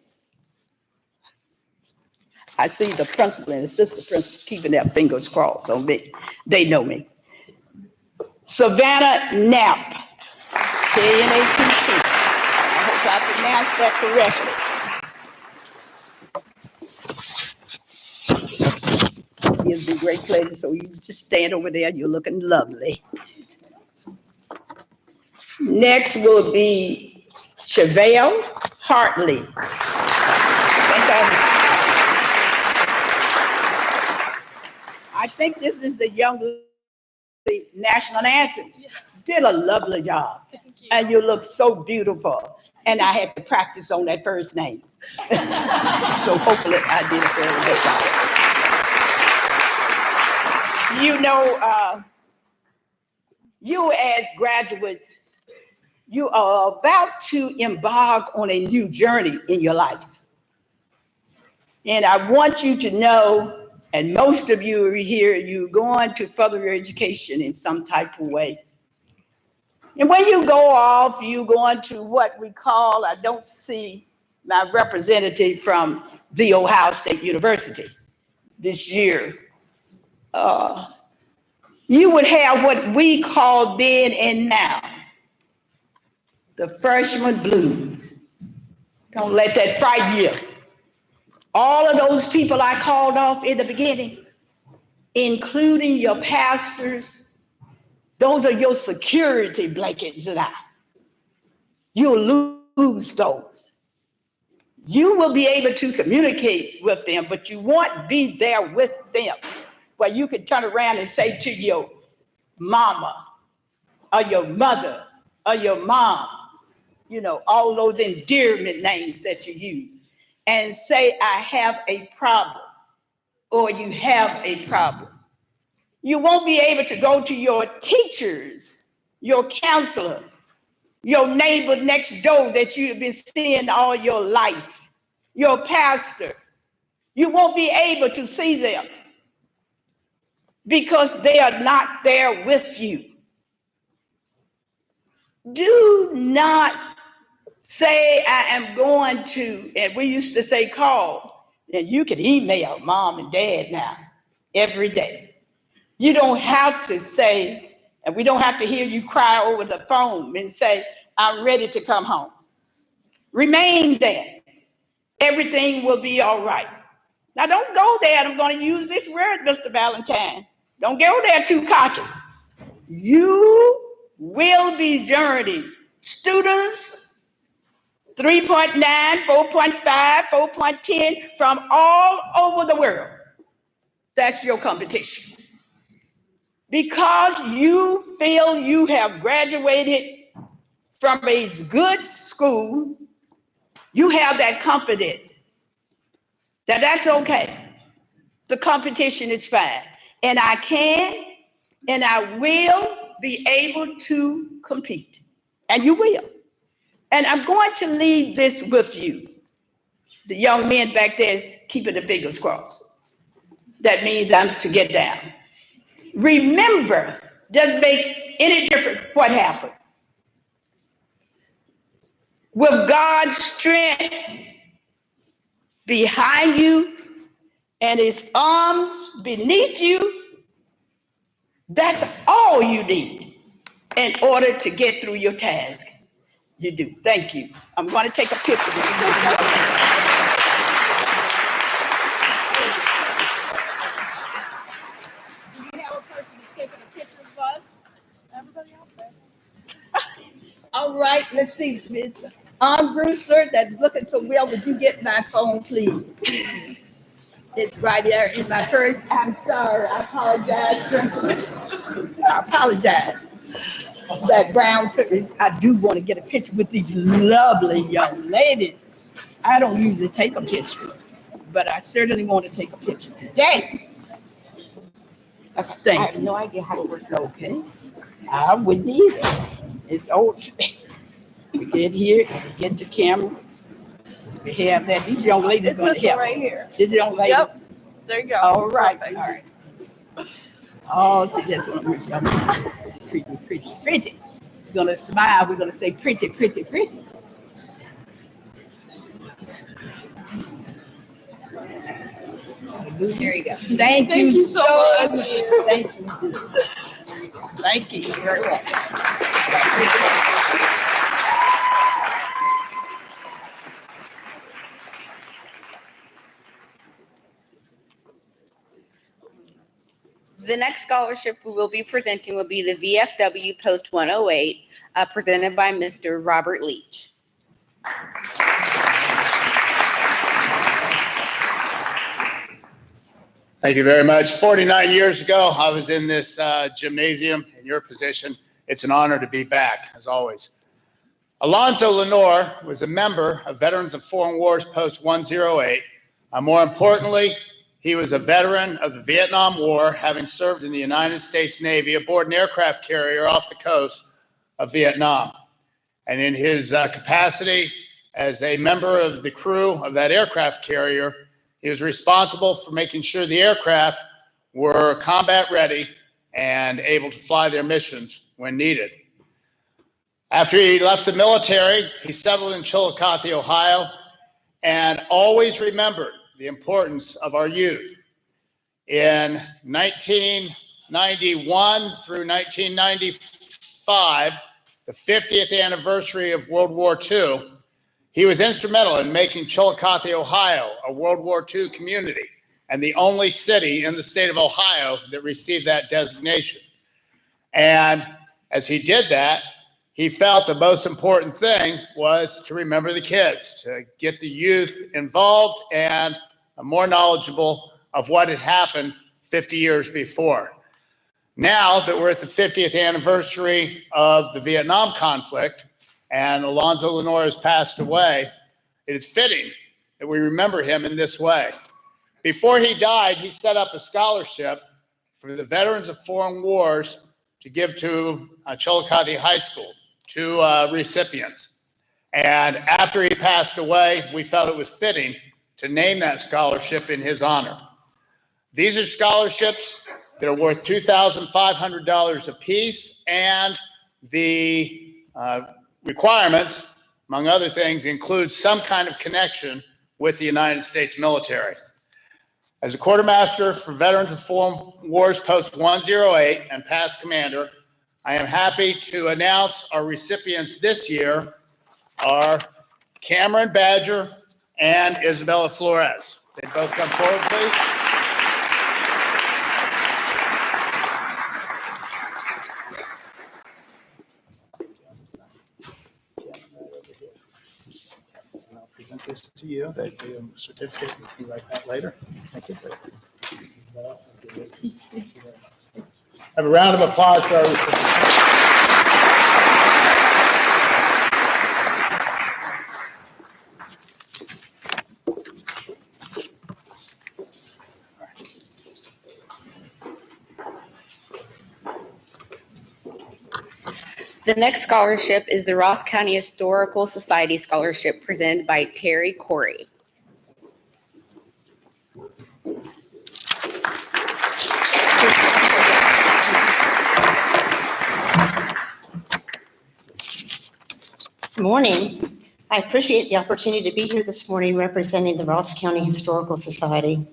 I see the principal and the assistant principal keeping their fingers crossed on me. They know me. Savannah Knapp, K-N-A-P-P. I hope I pronounced that correctly. Gives me great pleasure. So you just stand over there. You're looking lovely. Next will be Chevelle Hartley. I think this is the young national anthem. Did a lovely job. And you look so beautiful. And I had to practice on that first name. So hopefully I did a fairly good job. You know, you as graduates, you are about to embark on a new journey in your life. And I want you to know, and most of you are here, you're going to further your education in some type of way. And when you go off, you go into what we call, I don't see my representative from The Ohio State University this year. You would have what we call then and now, the freshman blues. Don't let that frighten you. All of those people I called off in the beginning, including your pastors, those are your security blankets now. you'll lose those. You will be able to communicate with them, but you won't be there with them where you can turn around and say to your mama or your mother or your mom, you know, all those endearment names that you use, and say, I have a problem, or you have a problem. You won't be able to go to your teachers, your counselor, your neighbor next door that you've been seeing all your life, your pastor. You won't be able to see them because they are not there with you. Do not say, I am going to, and we used to say call, and you can email mom and dad now every day. You don't have to say, and we don't have to hear you cry over the phone and say, I'm ready to come home. Remain there. Everything will be all right. Now, don't go there. I'm going to use this word, Mr. Valentine. Don't go there too cocky. You will be journeying. Students, 3.9, 4.5, 4.10 from all over the world. That's your competition. Because you feel you have graduated from a good school, you have that confidence that that's okay. The competition is fine. And I can and I will be able to compete. And you will. And I'm going to leave this with you. The young men back there is keeping the fingers crossed. That means I'm to get down. Remember, doesn't make any difference what happened. With God's strength behind you and his arms beneath you, that's all you need in order to get through your task. You do. Thank you. I'm going to take a picture with you. All right, let's see, Miss Brewster, that's looking so well. Would you get my phone, please? It's right there in my purse. I'm sorry. I apologize. I apologize. That brown purse. I do want to get a picture with these lovely young ladies. I don't usually take a picture, but I certainly want to take a picture today. Okay. I have no idea how it works. Okay. I wouldn't either. It's old. We get here, we get the camera. We have that. These young ladies going to help. Right here. This young lady. Yep. There you go. All right. All right. Oh, see, that's what I'm talking about. Pretty, pretty, pretty. We're going to smile. We're going to say pretty, pretty, pretty. There you go. Thank you so much. Thank you. Thank you. You're very welcome. The next scholarship we will be presenting will be the VFW Post 108, presented by Mr. Robert Leach. Thank you very much. 49 years ago, I was in this gymnasium in your position. It's an honor to be back, as always. Alonzo Lenore was a member of Veterans of Foreign Wars Post 108. More importantly, he was a veteran of the Vietnam War, having served in the United States Navy aboard an aircraft carrier off the coast of Vietnam. And in his capacity as a member of the crew of that aircraft carrier, he was responsible for making sure the aircraft were combat ready and able to fly their missions when needed. After he left the military, he settled in Chillicothe, Ohio, and always remembered the importance of our youth. In 1991 through 1995, the 50th anniversary of World War II, he was instrumental in making Chillicothe, Ohio, a World War II community and the only city in the state of Ohio that received that designation. And as he did that, he felt the most important thing was to remember the kids, to get the youth involved and more knowledgeable of what had happened 50 years before. Now that we're at the 50th anniversary of the Vietnam conflict and Alonzo Lenore has passed away, it is fitting that we remember him in this way. Before he died, he set up a scholarship for the veterans of foreign wars to give to Chillicothe High School, two recipients. And after he passed away, we felt it was fitting to name that scholarship in his honor. These are scholarships that are worth $2,500 apiece, and the requirements, among other things, include some kind of connection with the United States military. As a quartermaster for Veterans of Foreign Wars Post 108 and past commander, I am happy to announce our recipients this year are Cameron Badger and Isabella Flores. They both come forward, please. I'll present this to you. They do a certificate. You can write that later. Thank you. Have a round of applause for our recipients. The next scholarship is the Ross County Historical Society Scholarship presented by Terry Corey. Good morning. I appreciate the opportunity to be here this morning representing the Ross County Historical Society.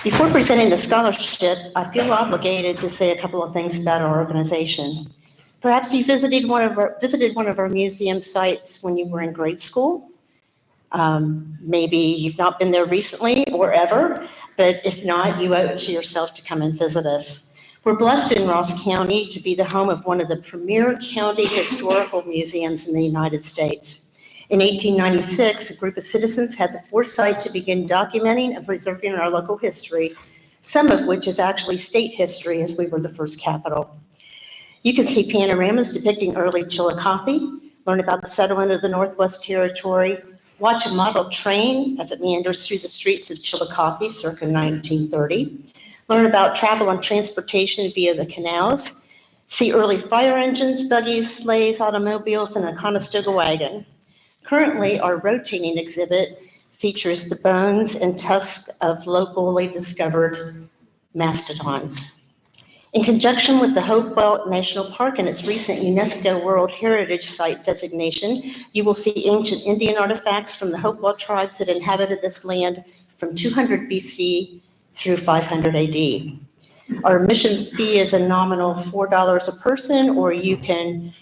Before presenting the scholarship, I feel obligated to say a couple of things about our organization. Perhaps you visited one of our museum sites when you were in grade school. Maybe you've not been there recently or ever, but if not, you owe it to yourself to come and visit us. We're blessed in Ross County to be the home of one of the premier county historical museums in the United States. In 1896, a group of citizens had the foresight to begin documenting and preserving our local history, some of which is actually state history, as we were the first capital. You can see panoramas depicting early Chillicothe, learn about the settlement of the Northwest Territory, watch a model train as it meanders through the streets of Chillicothe circa 1930, learn about travel and transportation via the canals, see early fire engines, buggies, sleighs, automobiles, and a Conestoga wagon. Currently, our rotating exhibit features the bones and tusks of locally discovered mastodons. In conjunction with the Hopewell National Park and its recent UNESCO World Heritage Site designation, you will see ancient Indian artifacts from the Hopewell tribes that inhabited this land from 200 BC through 500 AD. Our admission fee is a nominal $4 a person, or you can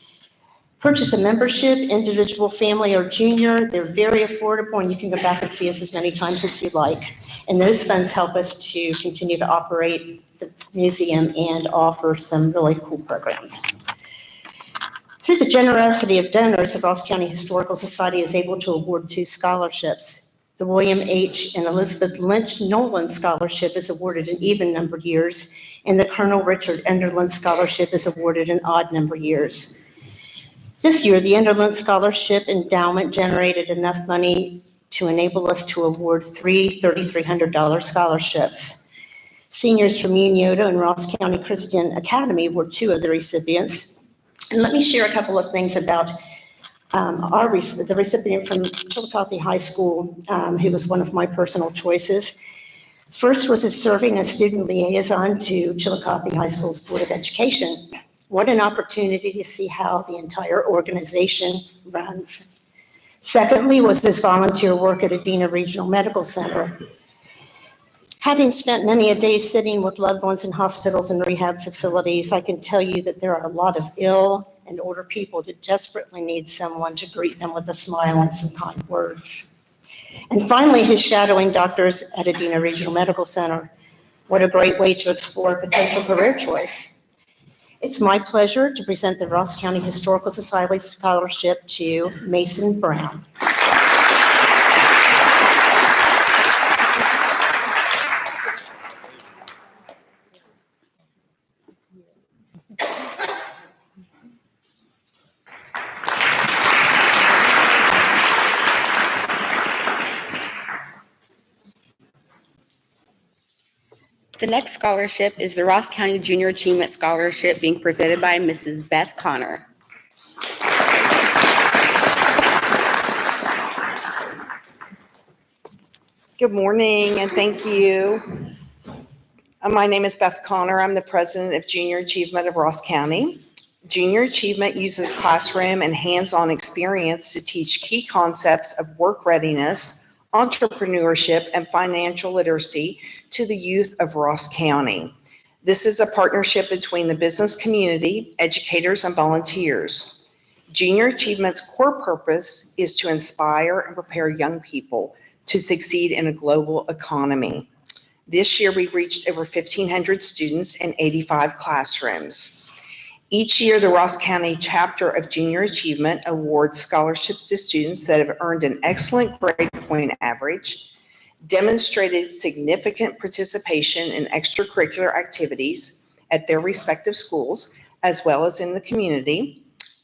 purchase a membership, individual, family, or junior. They're very affordable, and you can go back and see us as many times as you'd like. And those funds help us to continue to operate the museum and offer some really cool programs. Through the generosity of donors, the Ross County Historical Society is able to award 2 scholarships. The William H. and Elizabeth Lynch Nolan Scholarship is awarded in even-numbered years, and the Colonel Richard Enderlin Scholarship is awarded in odd-numbered years. This year, the Enderlin Scholarship Endowment generated enough money to enable us to award 3 $3,300 scholarships. Seniors from Unioto and Ross County Christian Academy were 2 of the recipients. And let me share a couple of things about the recipient from Chillicothe High School, who was one of my personal choices. First was his serving as student liaison to Chillicothe High School's Board of Education. What an opportunity to see how the entire organization runs. Secondly was his volunteer work at Adena Regional Medical Center. Having spent many a day sitting with loved ones in hospitals and rehab facilities, I can tell you that there are a lot of ill and older people that desperately need someone to greet them with a smile and some kind words. And finally, his shadowing doctors at Adena Regional Medical Center. What a great way to explore potential career choice. It's my pleasure to present the Ross County Historical Society Scholarship to Mason Brown. The next scholarship is the Ross County Junior Achievement Scholarship being presented by Mrs. Beth Connor. Good morning and thank you. My name is Beth Connor. I'm the president of Junior Achievement of Ross County. Junior Achievement uses classroom and hands-on experience to teach key concepts of work readiness, entrepreneurship, and financial literacy to the youth of Ross County. This is a partnership between the business community, educators, and volunteers. Junior Achievement's core purpose is to inspire and prepare young people to succeed in a global economy. This year, we've reached over 1,500 students in 85 classrooms. Each year, the Ross County chapter of Junior Achievement awards scholarships to students that have earned an excellent grade point average, demonstrated significant participation in extracurricular activities at their respective schools, as well as in the community,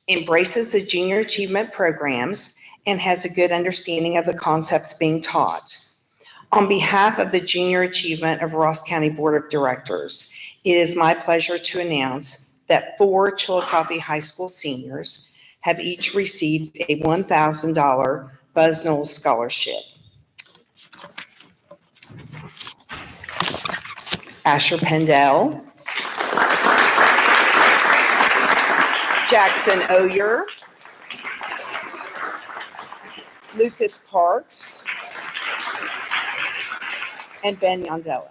embraces the Junior Achievement programs, and has a good understanding of the concepts being taught. On behalf of the Junior Achievement of Ross County Board of Directors, it is my pleasure to announce that 4 Chillicothe High School seniors have each received a $1,000 Buzz Knowles Scholarship. Asher Pendell, Jackson Oyer, Lucas Parks, and Ben Yandela.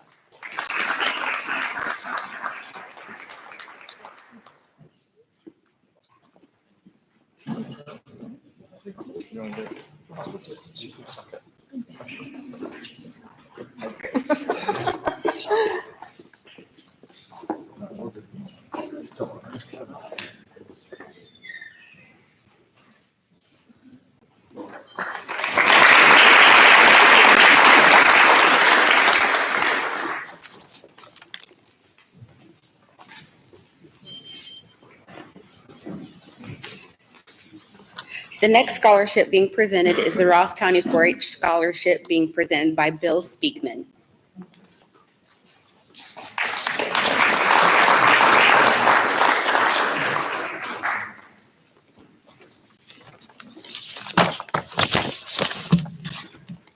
The next scholarship being presented is the Ross County 4-H Scholarship being presented by Bill Speakman.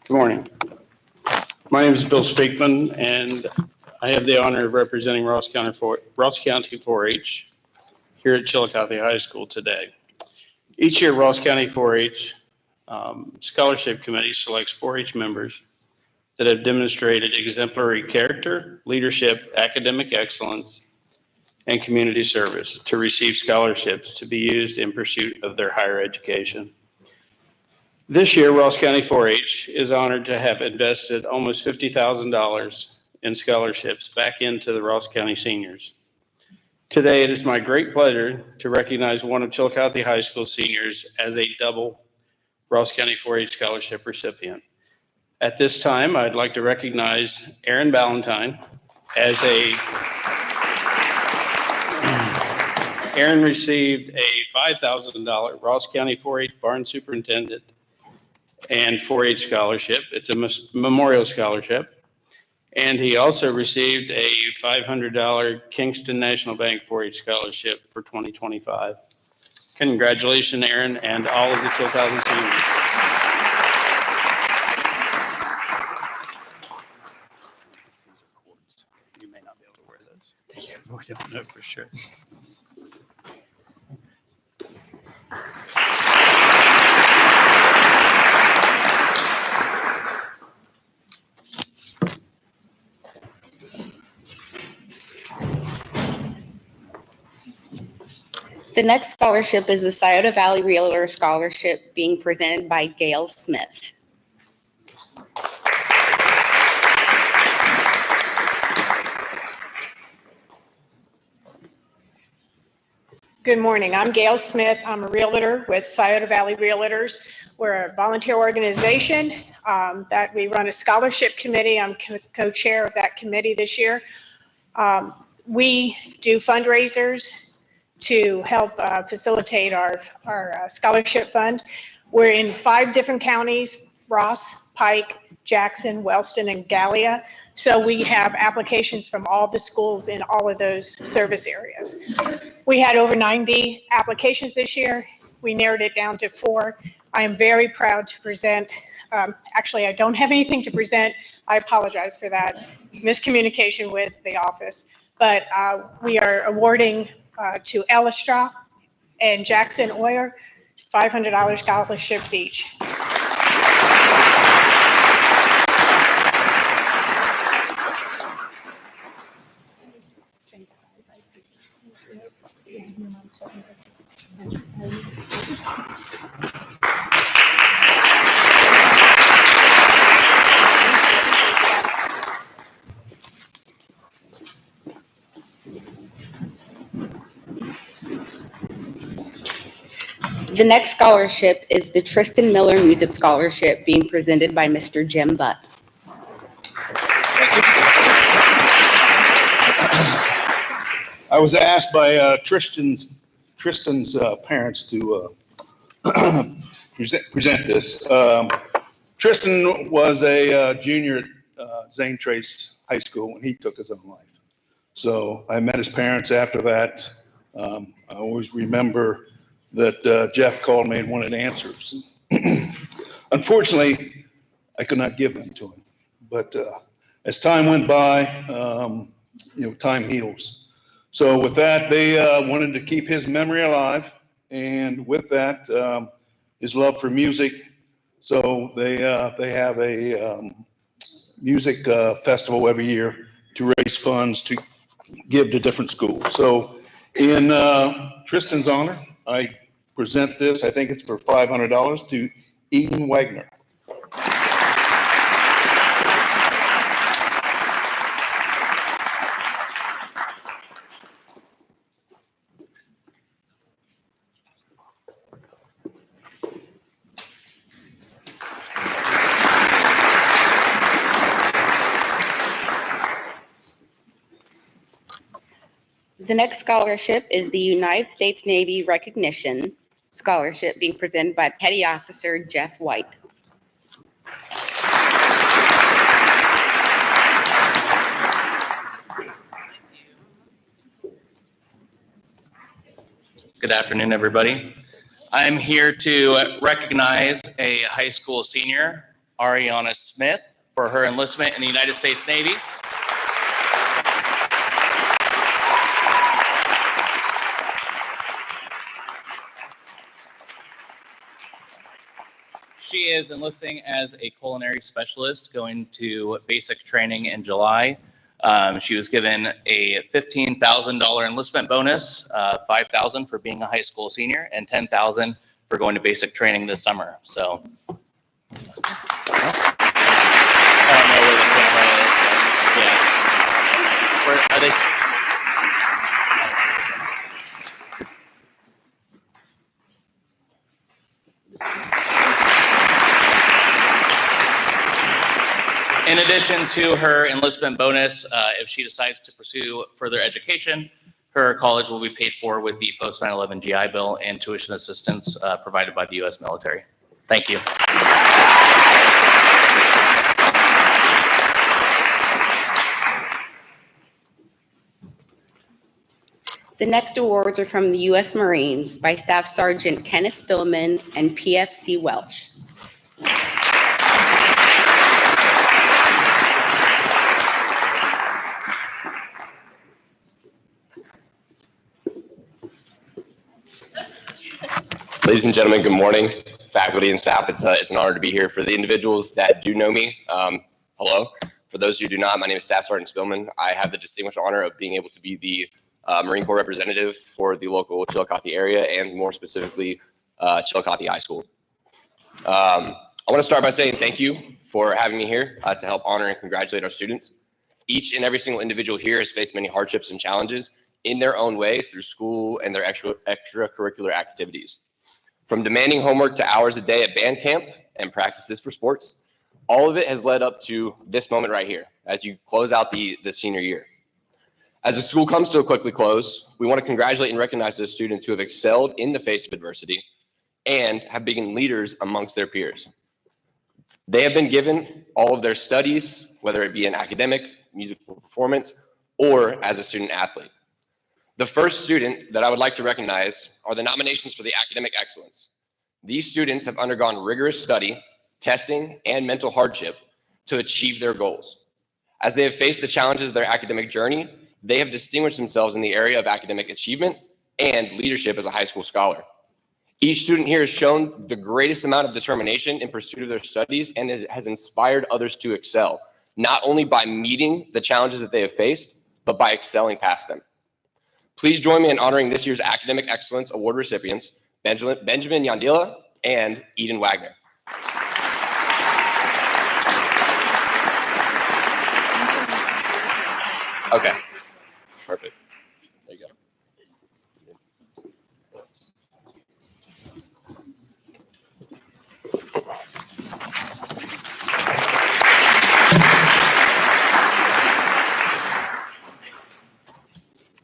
Good morning. My name is Bill Speakman, and I have the honor of representing Ross County 4-H here at Chillicothe High School today. Each year, Ross County 4-H Scholarship Committee selects 4-H members that have demonstrated exemplary character, leadership, academic excellence, and community service to receive scholarships to be used in pursuit of their higher education. This year, Ross County 4-H is honored to have invested almost $50,000 in scholarships back into the Ross County seniors. Today, it is my great pleasure to recognize one of Chillicothe High School seniors as a double Ross County 4-H Scholarship recipient. At this time, I'd like to recognize Aaron Ballantyne as Aaron received a $5,000 Ross County 4-H Barn Superintendent and 4-H Scholarship. It's a memorial scholarship. And he also received a $500 Kingston National Bank 4-H Scholarship for 2025. Congratulations, Aaron, and all of the Chillicothe seniors. You may not be able to wear those. We don't know for sure. The next scholarship is the Scioto Valley Realtor Scholarship being presented by Gail Smith. Good morning. I'm Gail Smith. I'm a realtor with Scioto Valley Realtors. We're a volunteer organization that we run a scholarship committee. I'm co-chair of that committee this year. We do fundraisers to help facilitate our scholarship fund. We're in 5 different counties: Ross, Pike, Jackson, Wellston, and Gallia. So we have applications from all the schools in all of those service areas. We had over 90 applications this year. We narrowed it down to 4. I am very proud to present. Actually, I don't have anything to present. I apologize for that miscommunication with the office. But we are awarding to Ellistra and Jackson Oyer $500 scholarships each. The next scholarship is the Tristan Miller Music Scholarship being presented by Mr. Jim Butt. I was asked by Tristan's parents to present this. Tristan was a junior at Zane Trace High School when he took his own life. So I met his parents after that. I always remember that Jeff called me and wanted answers. Unfortunately, I could not give them to him. But as time went by, time heals. So with that, they wanted to keep his memory alive. And with that, his love for music. So they have a music festival every year to raise funds to give to different schools. So in Tristan's honor, I present this. I think it's for $500 to Eden Wagner. The next scholarship is the United States Navy Recognition Scholarship being presented by Petty Officer Jeff White. Good afternoon, everybody. I'm here to recognize a high school senior, Ariana Smith, for her enlistment in the United States Navy. She is enlisting as a culinary specialist, going to basic training in July. She was given a $15,000 enlistment bonus, $5,000 for being a high school senior, and $10,000 for going to basic training this summer. So, I don't know where the camera is. Yeah. Where are they? In addition to her enlistment bonus, if she decides to pursue further education, her college will be paid for with the post 9/11 GI Bill and tuition assistance provided by the U.S. military. Thank you. The next awards are from the U.S. Marines by Staff Sergeant Kenneth Spillman and PFC Welch. Ladies and gentlemen, good morning. Faculty and staff, it's an honor to be here. For the individuals that do know me, hello. For those who do not, my name is Staff Sergeant Spillman. I have the distinguished honor of being able to be the Marine Corps representative for the local Chillicothe area, and more specifically, Chillicothe High School. I want to start by saying thank you for having me here to help honor and congratulate our students. Each and every single individual here has faced many hardships and challenges. in their own way through school and their extracurricular activities. From demanding homework to hours a day at band camp and practices for sports, all of it has led up to this moment right here as you close out the senior year. As the school comes to a quickly close, we want to congratulate and recognize those students who have excelled in the face of adversity and have been leaders amongst their peers. They have been given all of their studies, whether it be in academic, musical performance, or as a student athlete. The first student that I would like to recognize are the nominations for the academic excellence. These students have undergone rigorous study, testing, and mental hardship to achieve their goals. As they have faced the challenges of their academic journey, they have distinguished themselves in the area of academic achievement and leadership as a high school scholar. Each student here has shown the greatest amount of determination in pursuit of their studies and has inspired others to excel, not only by meeting the challenges that they have faced, but by excelling past them. Please join me in honoring this year's Academic Excellence Award recipients, Benjamin Yandila and Eden Wagner. Okay, perfect. There you go.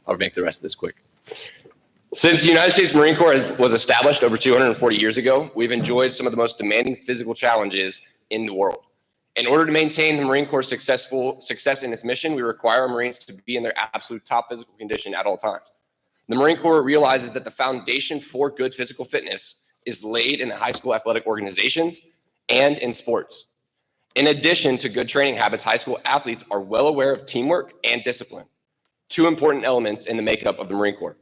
I'll make the rest of this quick. Since the United States Marine Corps was established over 240 years ago, we've enjoyed some of the most demanding physical challenges in the world. In order to maintain the Marine Corps' success in its mission, we require our Marines to be in their absolute top physical condition at all times. The Marine Corps realizes that the foundation for good physical fitness is laid in the high school athletic organizations and in sports. In addition to good training habits, high school athletes are well aware of teamwork and discipline, two important elements in the makeup of the Marine Corps.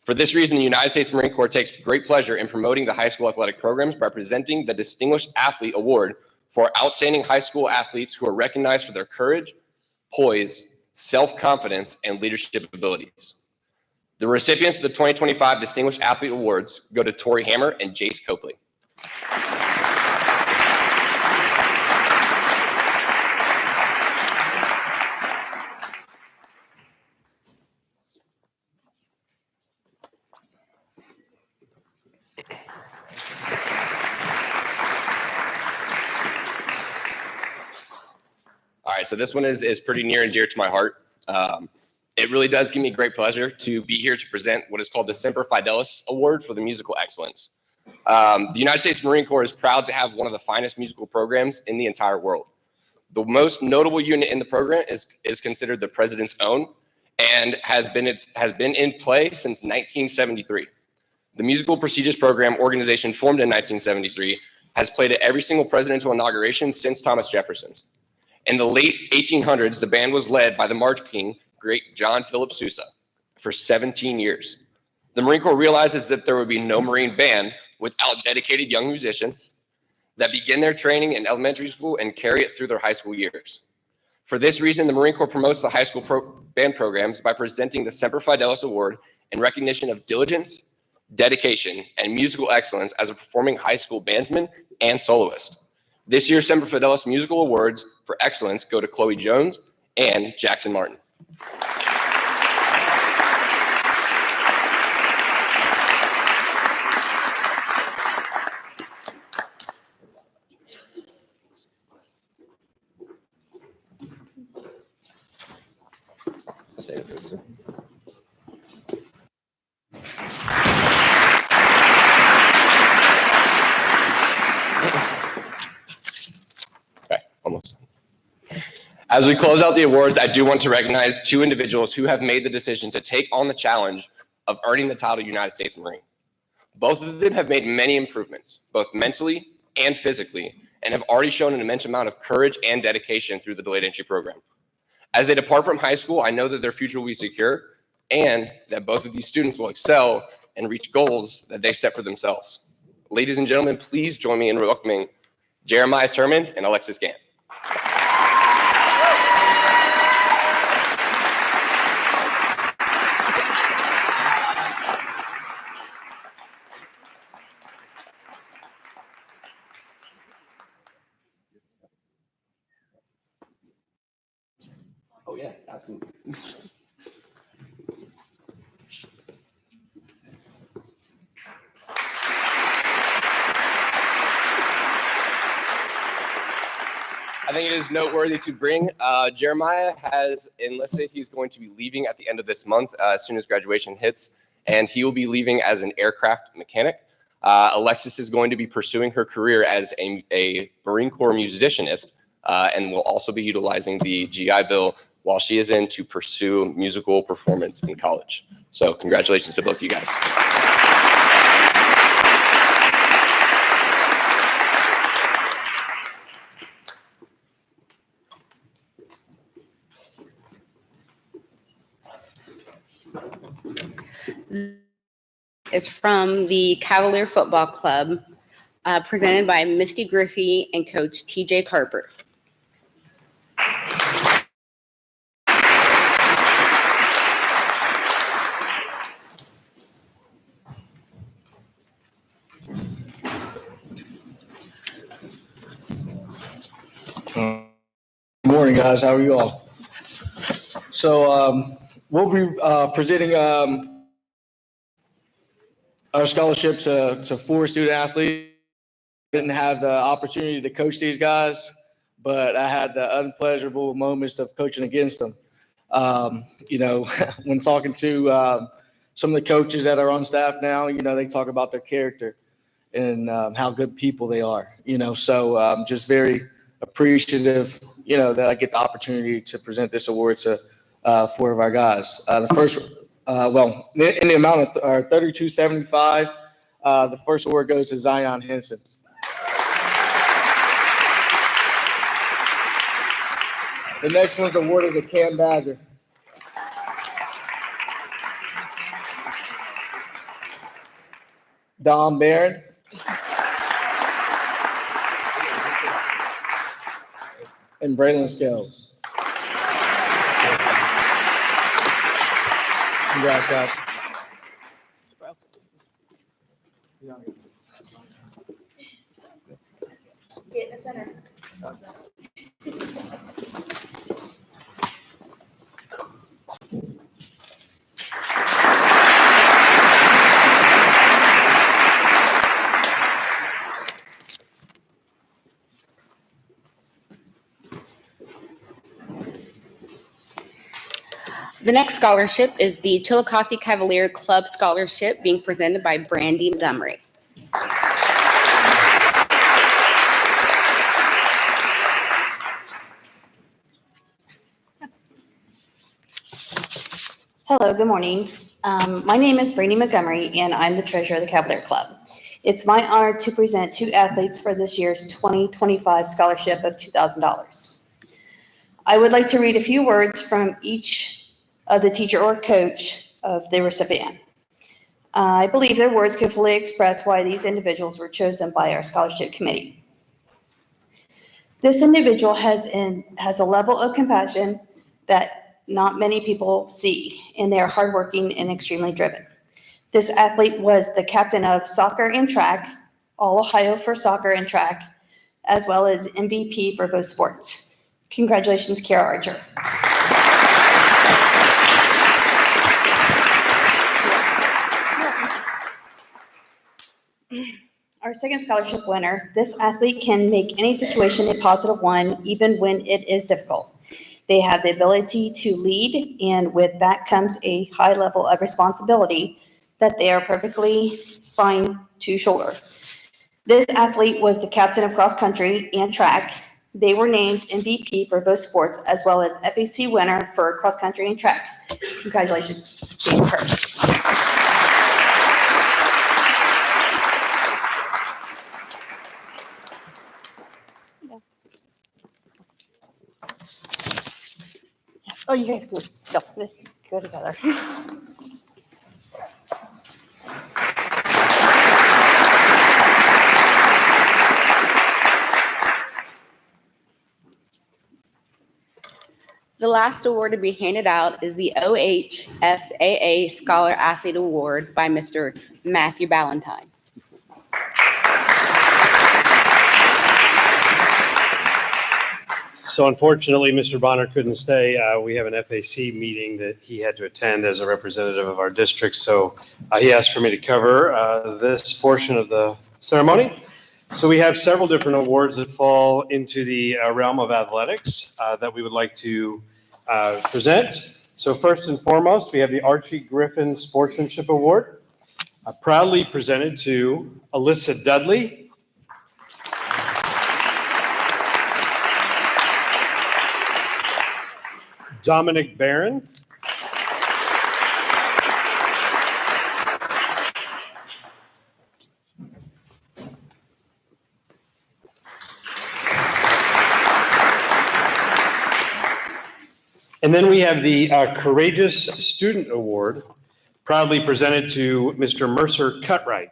For this reason, the United States Marine Corps takes great pleasure in promoting the high school athletic programs by presenting the Distinguished Athlete Award for outstanding high school athletes who are recognized for their courage, poise, self-confidence, and leadership abilities. The recipients of the 2025 Distinguished Athlete Awards go to Tori Hammer and Jace Copley. All right, so this one is pretty near and dear to my heart. It really does give me great pleasure to be here to present what is called the Semper Fidelis Award for the musical excellence. The United States Marine Corps is proud to have one of the finest musical programs in the entire world. The most notable unit in the program is considered the President's Own and has been in play since 1973. The Musical Procedures Program organization formed in 1973 has played at every single presidential inauguration since Thomas Jefferson's. In the late 1800s, the band was led by the March King, great John Philip Sousa, for 17 years. The Marine Corps realizes that there would be no Marine band without dedicated young musicians that begin their training in elementary school and carry it through their high school years. For this reason, the Marine Corps promotes the high school band programs by presenting the Semper Fidelis Award in recognition of diligence, dedication, and musical excellence as a performing high school bandsman and soloist. This year's Semper Fidelis Musical Awards for Excellence go to Chloe Jones and Jackson Martin. Almost. As we close out the awards, I do want to recognize two individuals who have made the decision to take on the challenge of earning the title United States Marine. Both of them have made many improvements, both mentally and physically, and have already shown an immense amount of courage and dedication through the delayed entry program. As they depart from high school, I know that their future will be secure and that both of these students will excel and reach goals that they set for themselves. Ladies and gentlemen, please join me in welcoming Jeremiah Turman and Alexis Gant. Oh, yes, absolutely. I think it is noteworthy to bring. Jeremiah has enlisted. He's going to be leaving at the end of this month as soon as graduation hits, and he will be leaving as an aircraft mechanic. Alexis is going to be pursuing her career as a Marine Corps musicianist and will also be utilizing the GI Bill while she is in to pursue musical performance in college. So congratulations to both of you guys. Is from the Cavalier Football Club, presented by Misty Griffey and Coach TJ Carper. Good morning, guys. How are you all? So we'll be presenting our scholarship to 4 student athletes. Didn't have the opportunity to coach these guys, but I had the unpleasurable moments of coaching against them. When talking to some of the coaches that are on staff now, they talk about their character and how good people they are. So I'm just very appreciative, that I get the opportunity to present this award to 4 of our guys. The first, in the amount of $32.75, the first award goes to Zion Henson. The next one's awarded to Cam Badger. Dom Barron. And Braylon Scales. Congrats, guys. Get in the center. The next scholarship is the Chillicothe Cavalier Club Scholarship being presented by Brandy Montgomery. Hello, good morning. My name is Brandy Montgomery, and I'm the treasurer of the Cavalier Club. It's my honor to present 2 athletes for this year's 2025 scholarship of $2,000. I would like to read a few words from each of the teacher or coach of the recipient. I believe their words can fully express why these individuals were chosen by our scholarship committee. This individual has a level of compassion that not many people see, and they are hardworking and extremely driven. This athlete was the captain of soccer and track, All Ohio for soccer and track, as well as MVP for both sports. Congratulations, Kara Archer. Our second scholarship winner, this athlete can make any situation a positive one, even when it is difficult. They have the ability to lead, and with that comes a high level of responsibility that they are perfectly fine to shoulder. This athlete was the captain of cross country and track. They were named MVP for both sports, as well as FAC winner for cross country and track. Congratulations, James Hurst. Oh, you guys go together. The last award to be handed out is the OHSAA Scholar Athlete Award by Mr. Matthew Ballantyne. So unfortunately, Mr. Bonner couldn't stay. We have an FAC meeting that he had to attend as a representative of our district. So he asked for me to cover this portion of the ceremony. So we have several different awards that fall into the realm of athletics that we would like to present. So first and foremost, we have the Archie Griffin Sportsmanship Award, proudly presented to Alyssa Dudley, Dominic Barron, and then we have the Courageous Student Award, proudly presented to Mr. Mercer Cutright.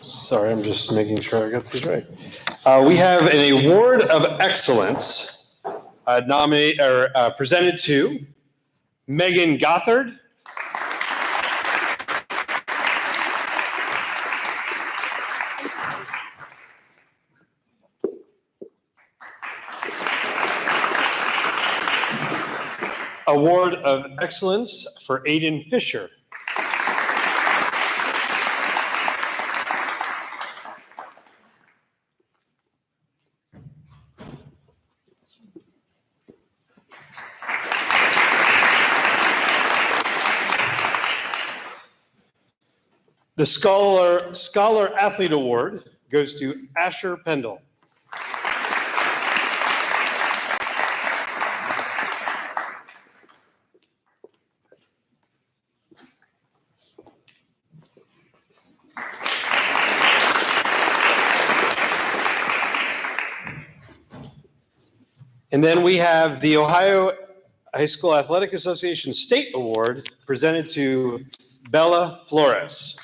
Sorry, I'm just making sure I got these right. We have an award of excellence presented to Megan Gothard, award of excellence for Aiden Fisher. The Scholar Athlete Award goes to Asher Pendle. And then we have the Ohio High School Athletic Association State Award presented to Bella Flores.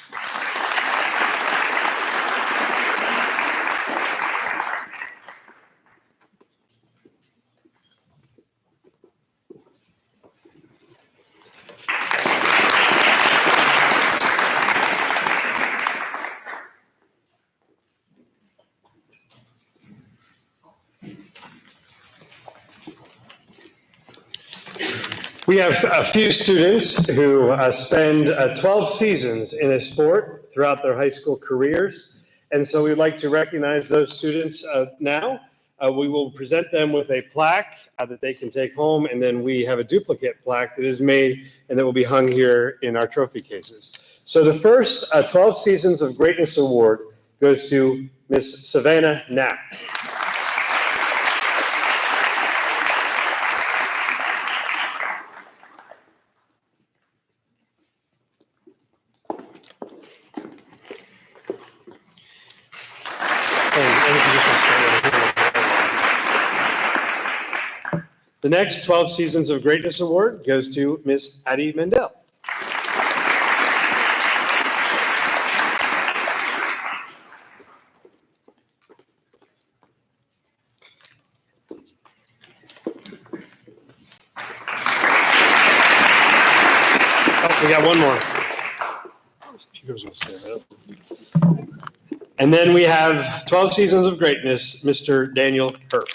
We have a few students who spend 12 seasons in a sport throughout their high school careers. And so we'd like to recognize those students now. We will present them with a plaque that they can take home, and then we have a duplicate plaque that is made and that will be hung here in our trophy cases. So the first 12 Seasons of Greatness Award goes to Miss Savannah Knapp. The next 12 Seasons of Greatness Award goes to Miss Addie Mendel. Oh, we got one more. And then we have 12 Seasons of Greatness, Mr. Daniel Herb.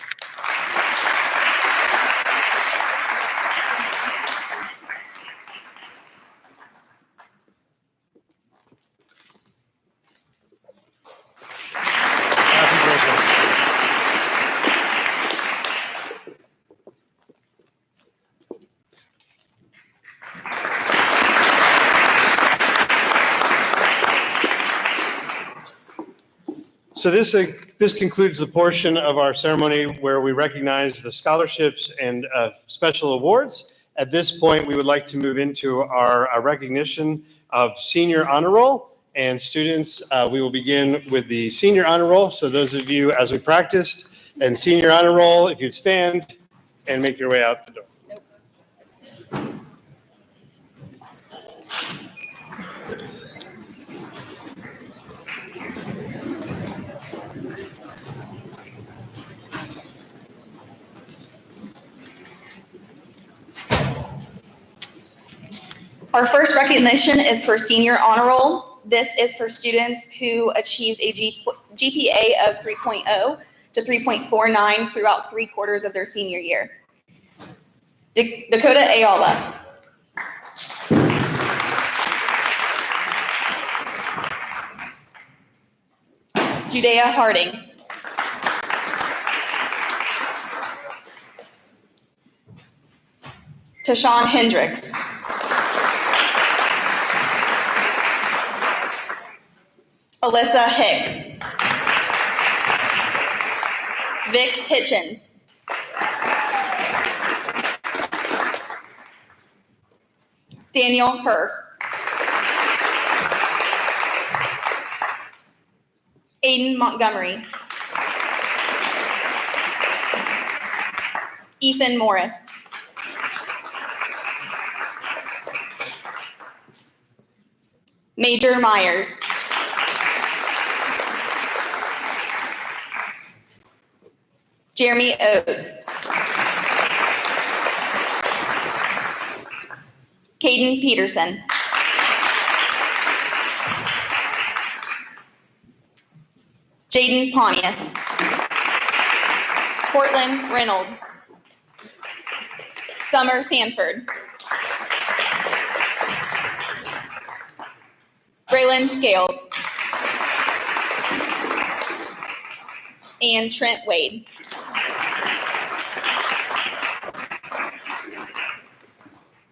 So this concludes the portion of our ceremony where we recognize the scholarships and special awards. At this point, we would like to move into our recognition of senior honor roll. And students, we will begin with the senior honor roll. So those of you, as we practiced, and senior honor roll, if you'd stand and make your way out the door. Our first recognition is for Senior Honor Roll. This is for students who achieved a GPA of 3.0 to 3.49 throughout 3/4 of their senior year. Dakota Ayala. Judea Harding. Tashawn Hendricks. Alyssa Hicks. Vic Hitchens. Daniel Herr. Aiden Montgomery. Ethan Morris. Major Myers. Jeremy Oates. Caden Peterson. Jaden Pontius. Portland Reynolds. Summer Sanford. Braylon Scales. And Trent Wade.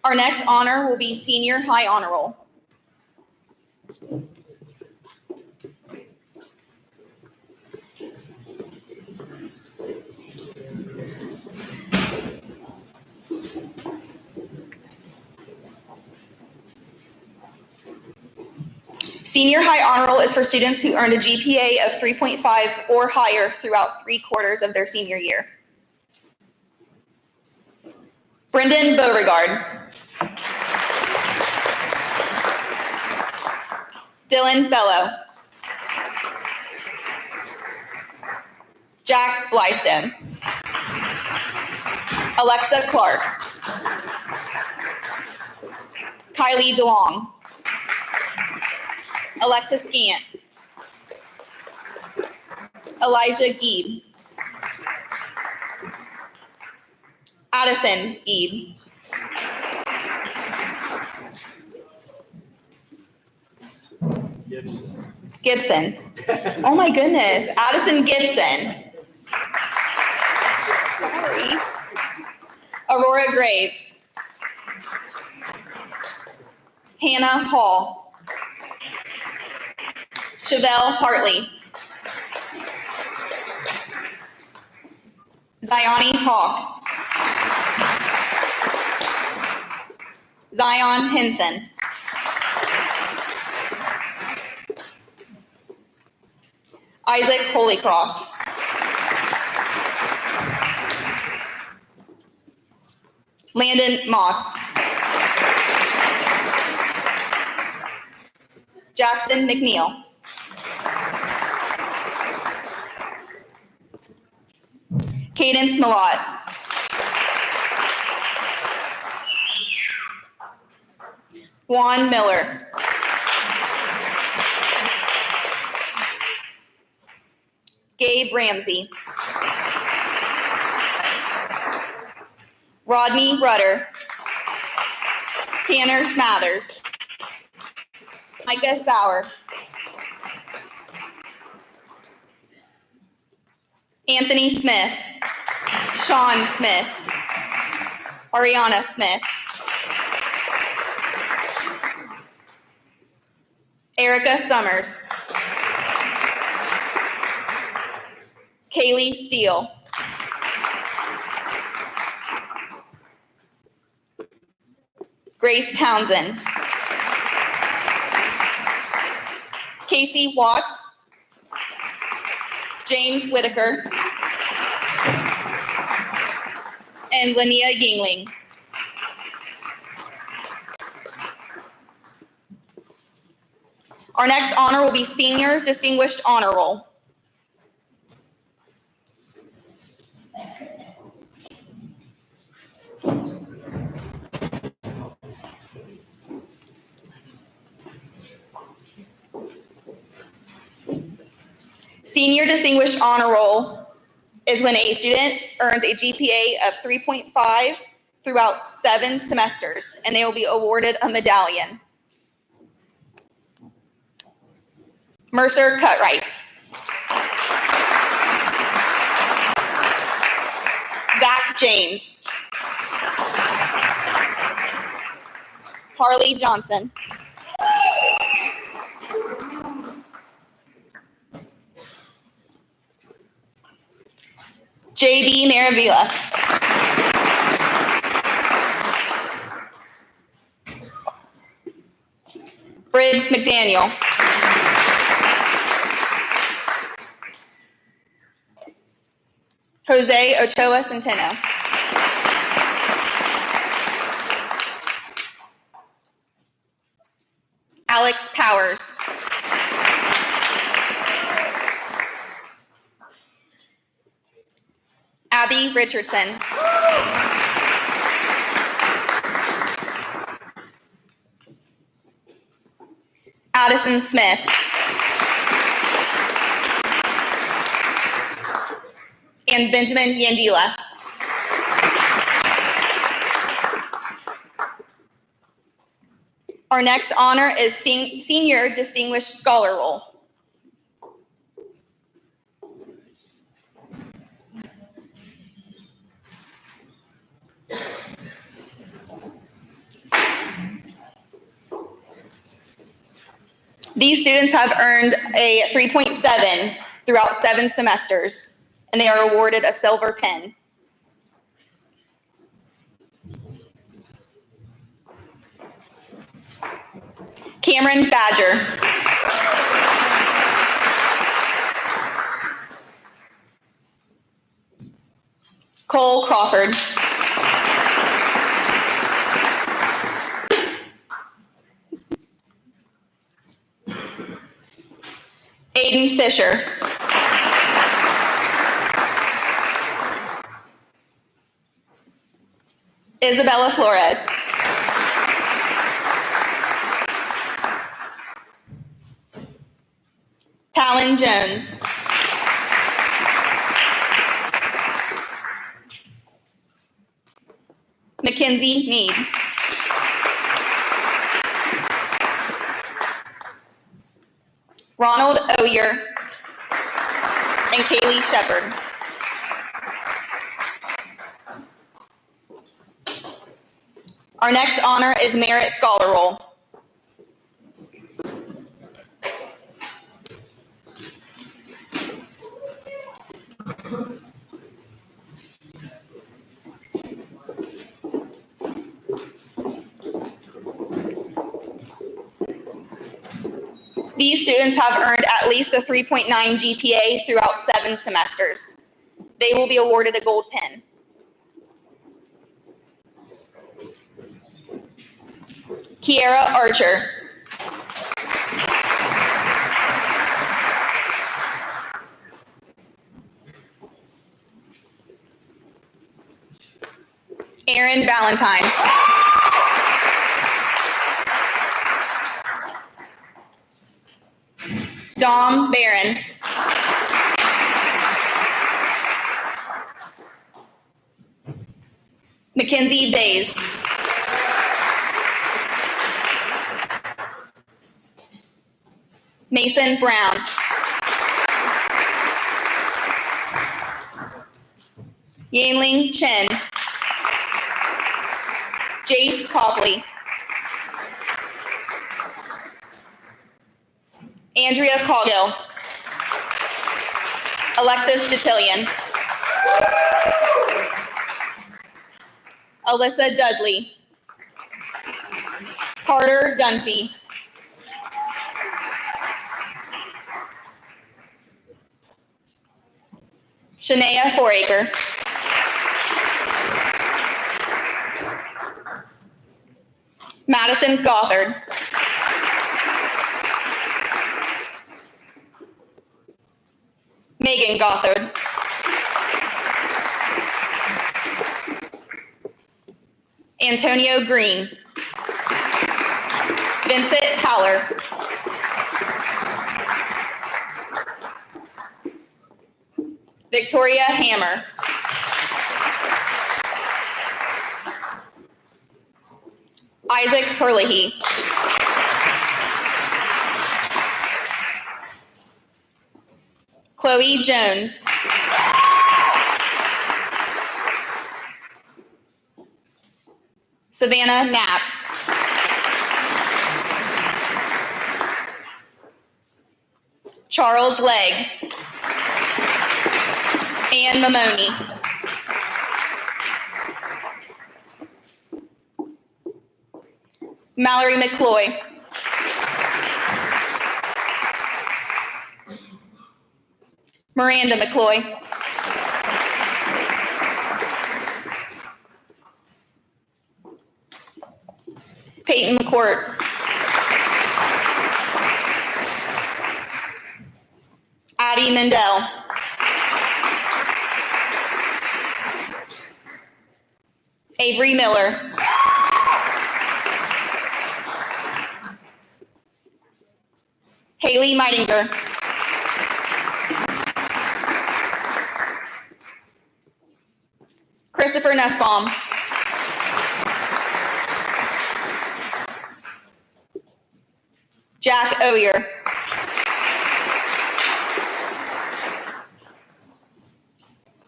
Our next honor will be Senior High Honor Roll. Senior High Honor Roll is for students who earned a GPA of 3.5 or higher throughout 3/4 of their senior year. Brendan Beauregard. Dylan Bello. Jax Blystone. Alexa Clark. Kylie DeLong. Alexis Gant. Elijah Geed. Addison Geed. Gibson. Oh my goodness, Addison Gibson. Sorry. Aurora Graves. Hannah Hall. Chevelle Hartley. Zioni Hawk. Zion Henson. Isaac Holycross. Landon Motts. Jackson McNeil. Cadence Malott. Juan Miller. Gabe Ramsey. Rodney Rudder. Tanner Smathers. Micah Sauer. Anthony Smith. Sean Smith. Ariana Smith. Erica Summers. Kaylee Steele. Grace Townsend. Casey Watts. James Whitaker. And Linnea Yingling. Our next honor will be Senior Distinguished Honor Roll. Senior Distinguished Honor Roll is when a student earns a GPA of 3.5 throughout 7 semesters, and they will be awarded a medallion. Mercer Cutright. Zach James. Harley Johnson. JD Maravilla. Briggs McDaniel. Jose Ochoa Centeno. Alex Powers. Abby Richardson. Addison Smith. And Benjamin Yandila. Our next honor is Senior Distinguished Scholar Roll. These students have earned a 3.7 throughout 7 semesters, and they are awarded a silver pen. Cameron Badger. Cole Crawford. Aiden Fisher. Isabella Flores. Talon Jones. Mackenzie Mead. Ronald Oyer and Kaylee Shepard. Our next honor is Merit Scholar Roll. These students have earned at least a 3.9 GPA throughout 7 semesters. They will be awarded a gold pen. Kiera Archer. Aaron Valentine. Dom Barron. Mackenzie Bays. Mason Brown. Yanling Chen. Jace Copley. Andrea Coghill. Alexis Detillion. Alyssa Dudley. Carter Dunphy. Shania Foraker. Madison Gothard. Megan Gothard. Antonio Green. Vincent Haller. Victoria Hammer. Isaac Herlihy. Chloe Jones. Savannah Knapp. Charles Legg. Anne Mamoni. Mallory McCloy. Miranda McCloy. Peyton McCourt. Addie Mendel. Avery Miller. Haley Meidinger. Christopher Nussbaum. Jack Oyer.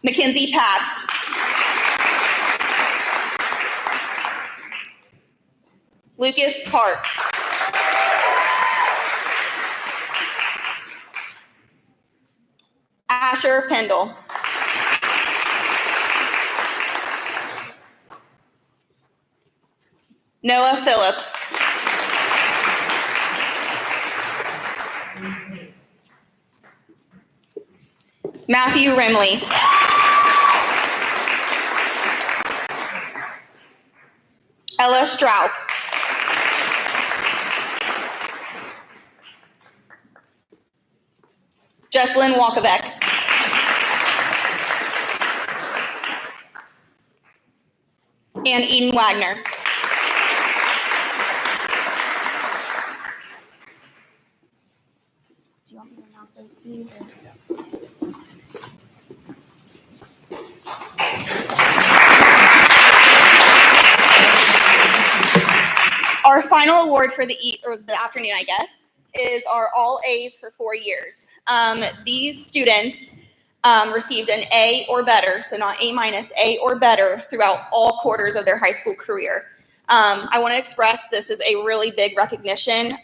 Mackenzie Pabst. Lucas Parks. Asher Pendle. Noah Phillips. Matthew Rimley. Ella Straub. Jesselyn Walkovic. And Eden Wagner. Do you want me to announce those to you? Our final award for the afternoon, I guess, is our all A's for 4 years. These students received an A or better, so not A minus, A or better throughout all quarters of their high school career. I want to express this is a really big recognition.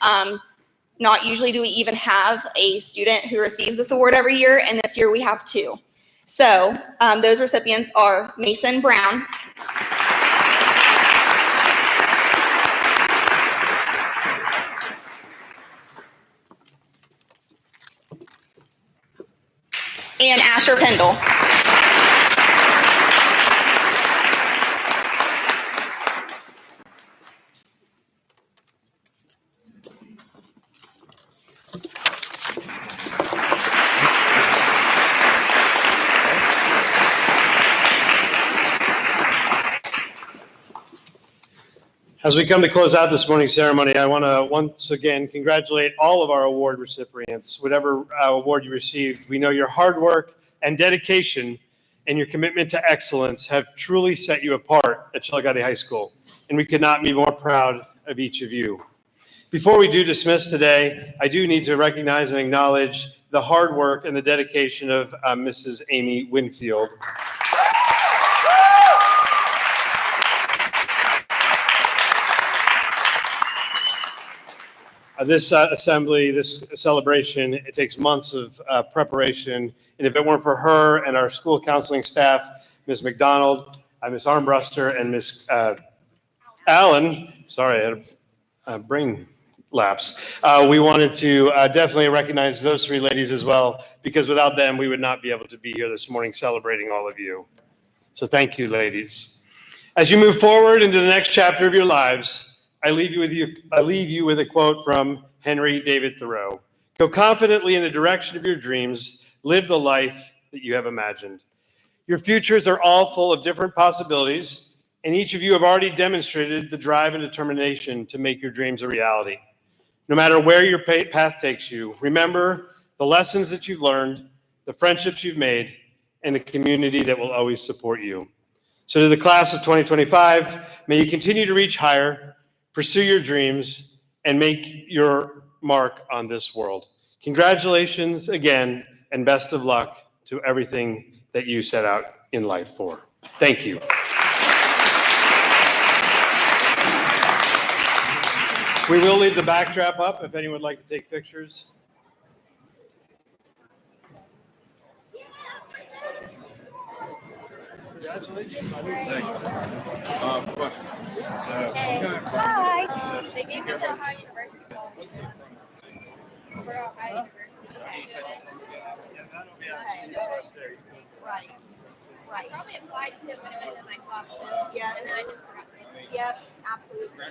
Not usually do we even have a student who receives this award every year, and this year we have 2. So those recipients are Mason Brown. And Asher Pendle. As we come to close out this morning's ceremony, I want to once again congratulate all of our award recipients. Whatever award you received, we know your hard work and dedication and your commitment to excellence have truly set you apart at Chillicothe High School, and we could not be more proud of each of you. Before we do dismiss today, I do need to recognize and acknowledge the hard work and the dedication of Mrs. Amy Winfield. This assembly, this celebration, it takes months of preparation. And if it weren't for her and our school counseling staff, Ms. McDonald, Ms. Armbruster, and Ms. Allen, sorry, I had a brain lapse. We wanted to definitely recognize those 3 ladies as well, because without them, we would not be able to be here this morning celebrating all of you. So thank you, ladies. As you move forward into the next chapter of your lives, I leave you with a quote from Henry David Thoreau. Go confidently in the direction of your dreams. Live the life that you have imagined. Your futures are all full of different possibilities, and each of you have already demonstrated the drive and determination to make your dreams a reality. No matter where your path takes you, remember the lessons that you've learned, the friendships you've made, and a community that will always support you. So to the class of 2025, may you continue to reach higher, pursue your dreams, and make your mark on this world. Congratulations again, and best of luck to everything that you set out in life for. Thank you. We will leave the backdrop up if anyone would like to take pictures. Congratulations. Hi. They gave me the Ohio University for Ohio University students. Right. Right. I probably applied to it when it was in my top two. Yeah. And then I just forgot. Yep, absolutely.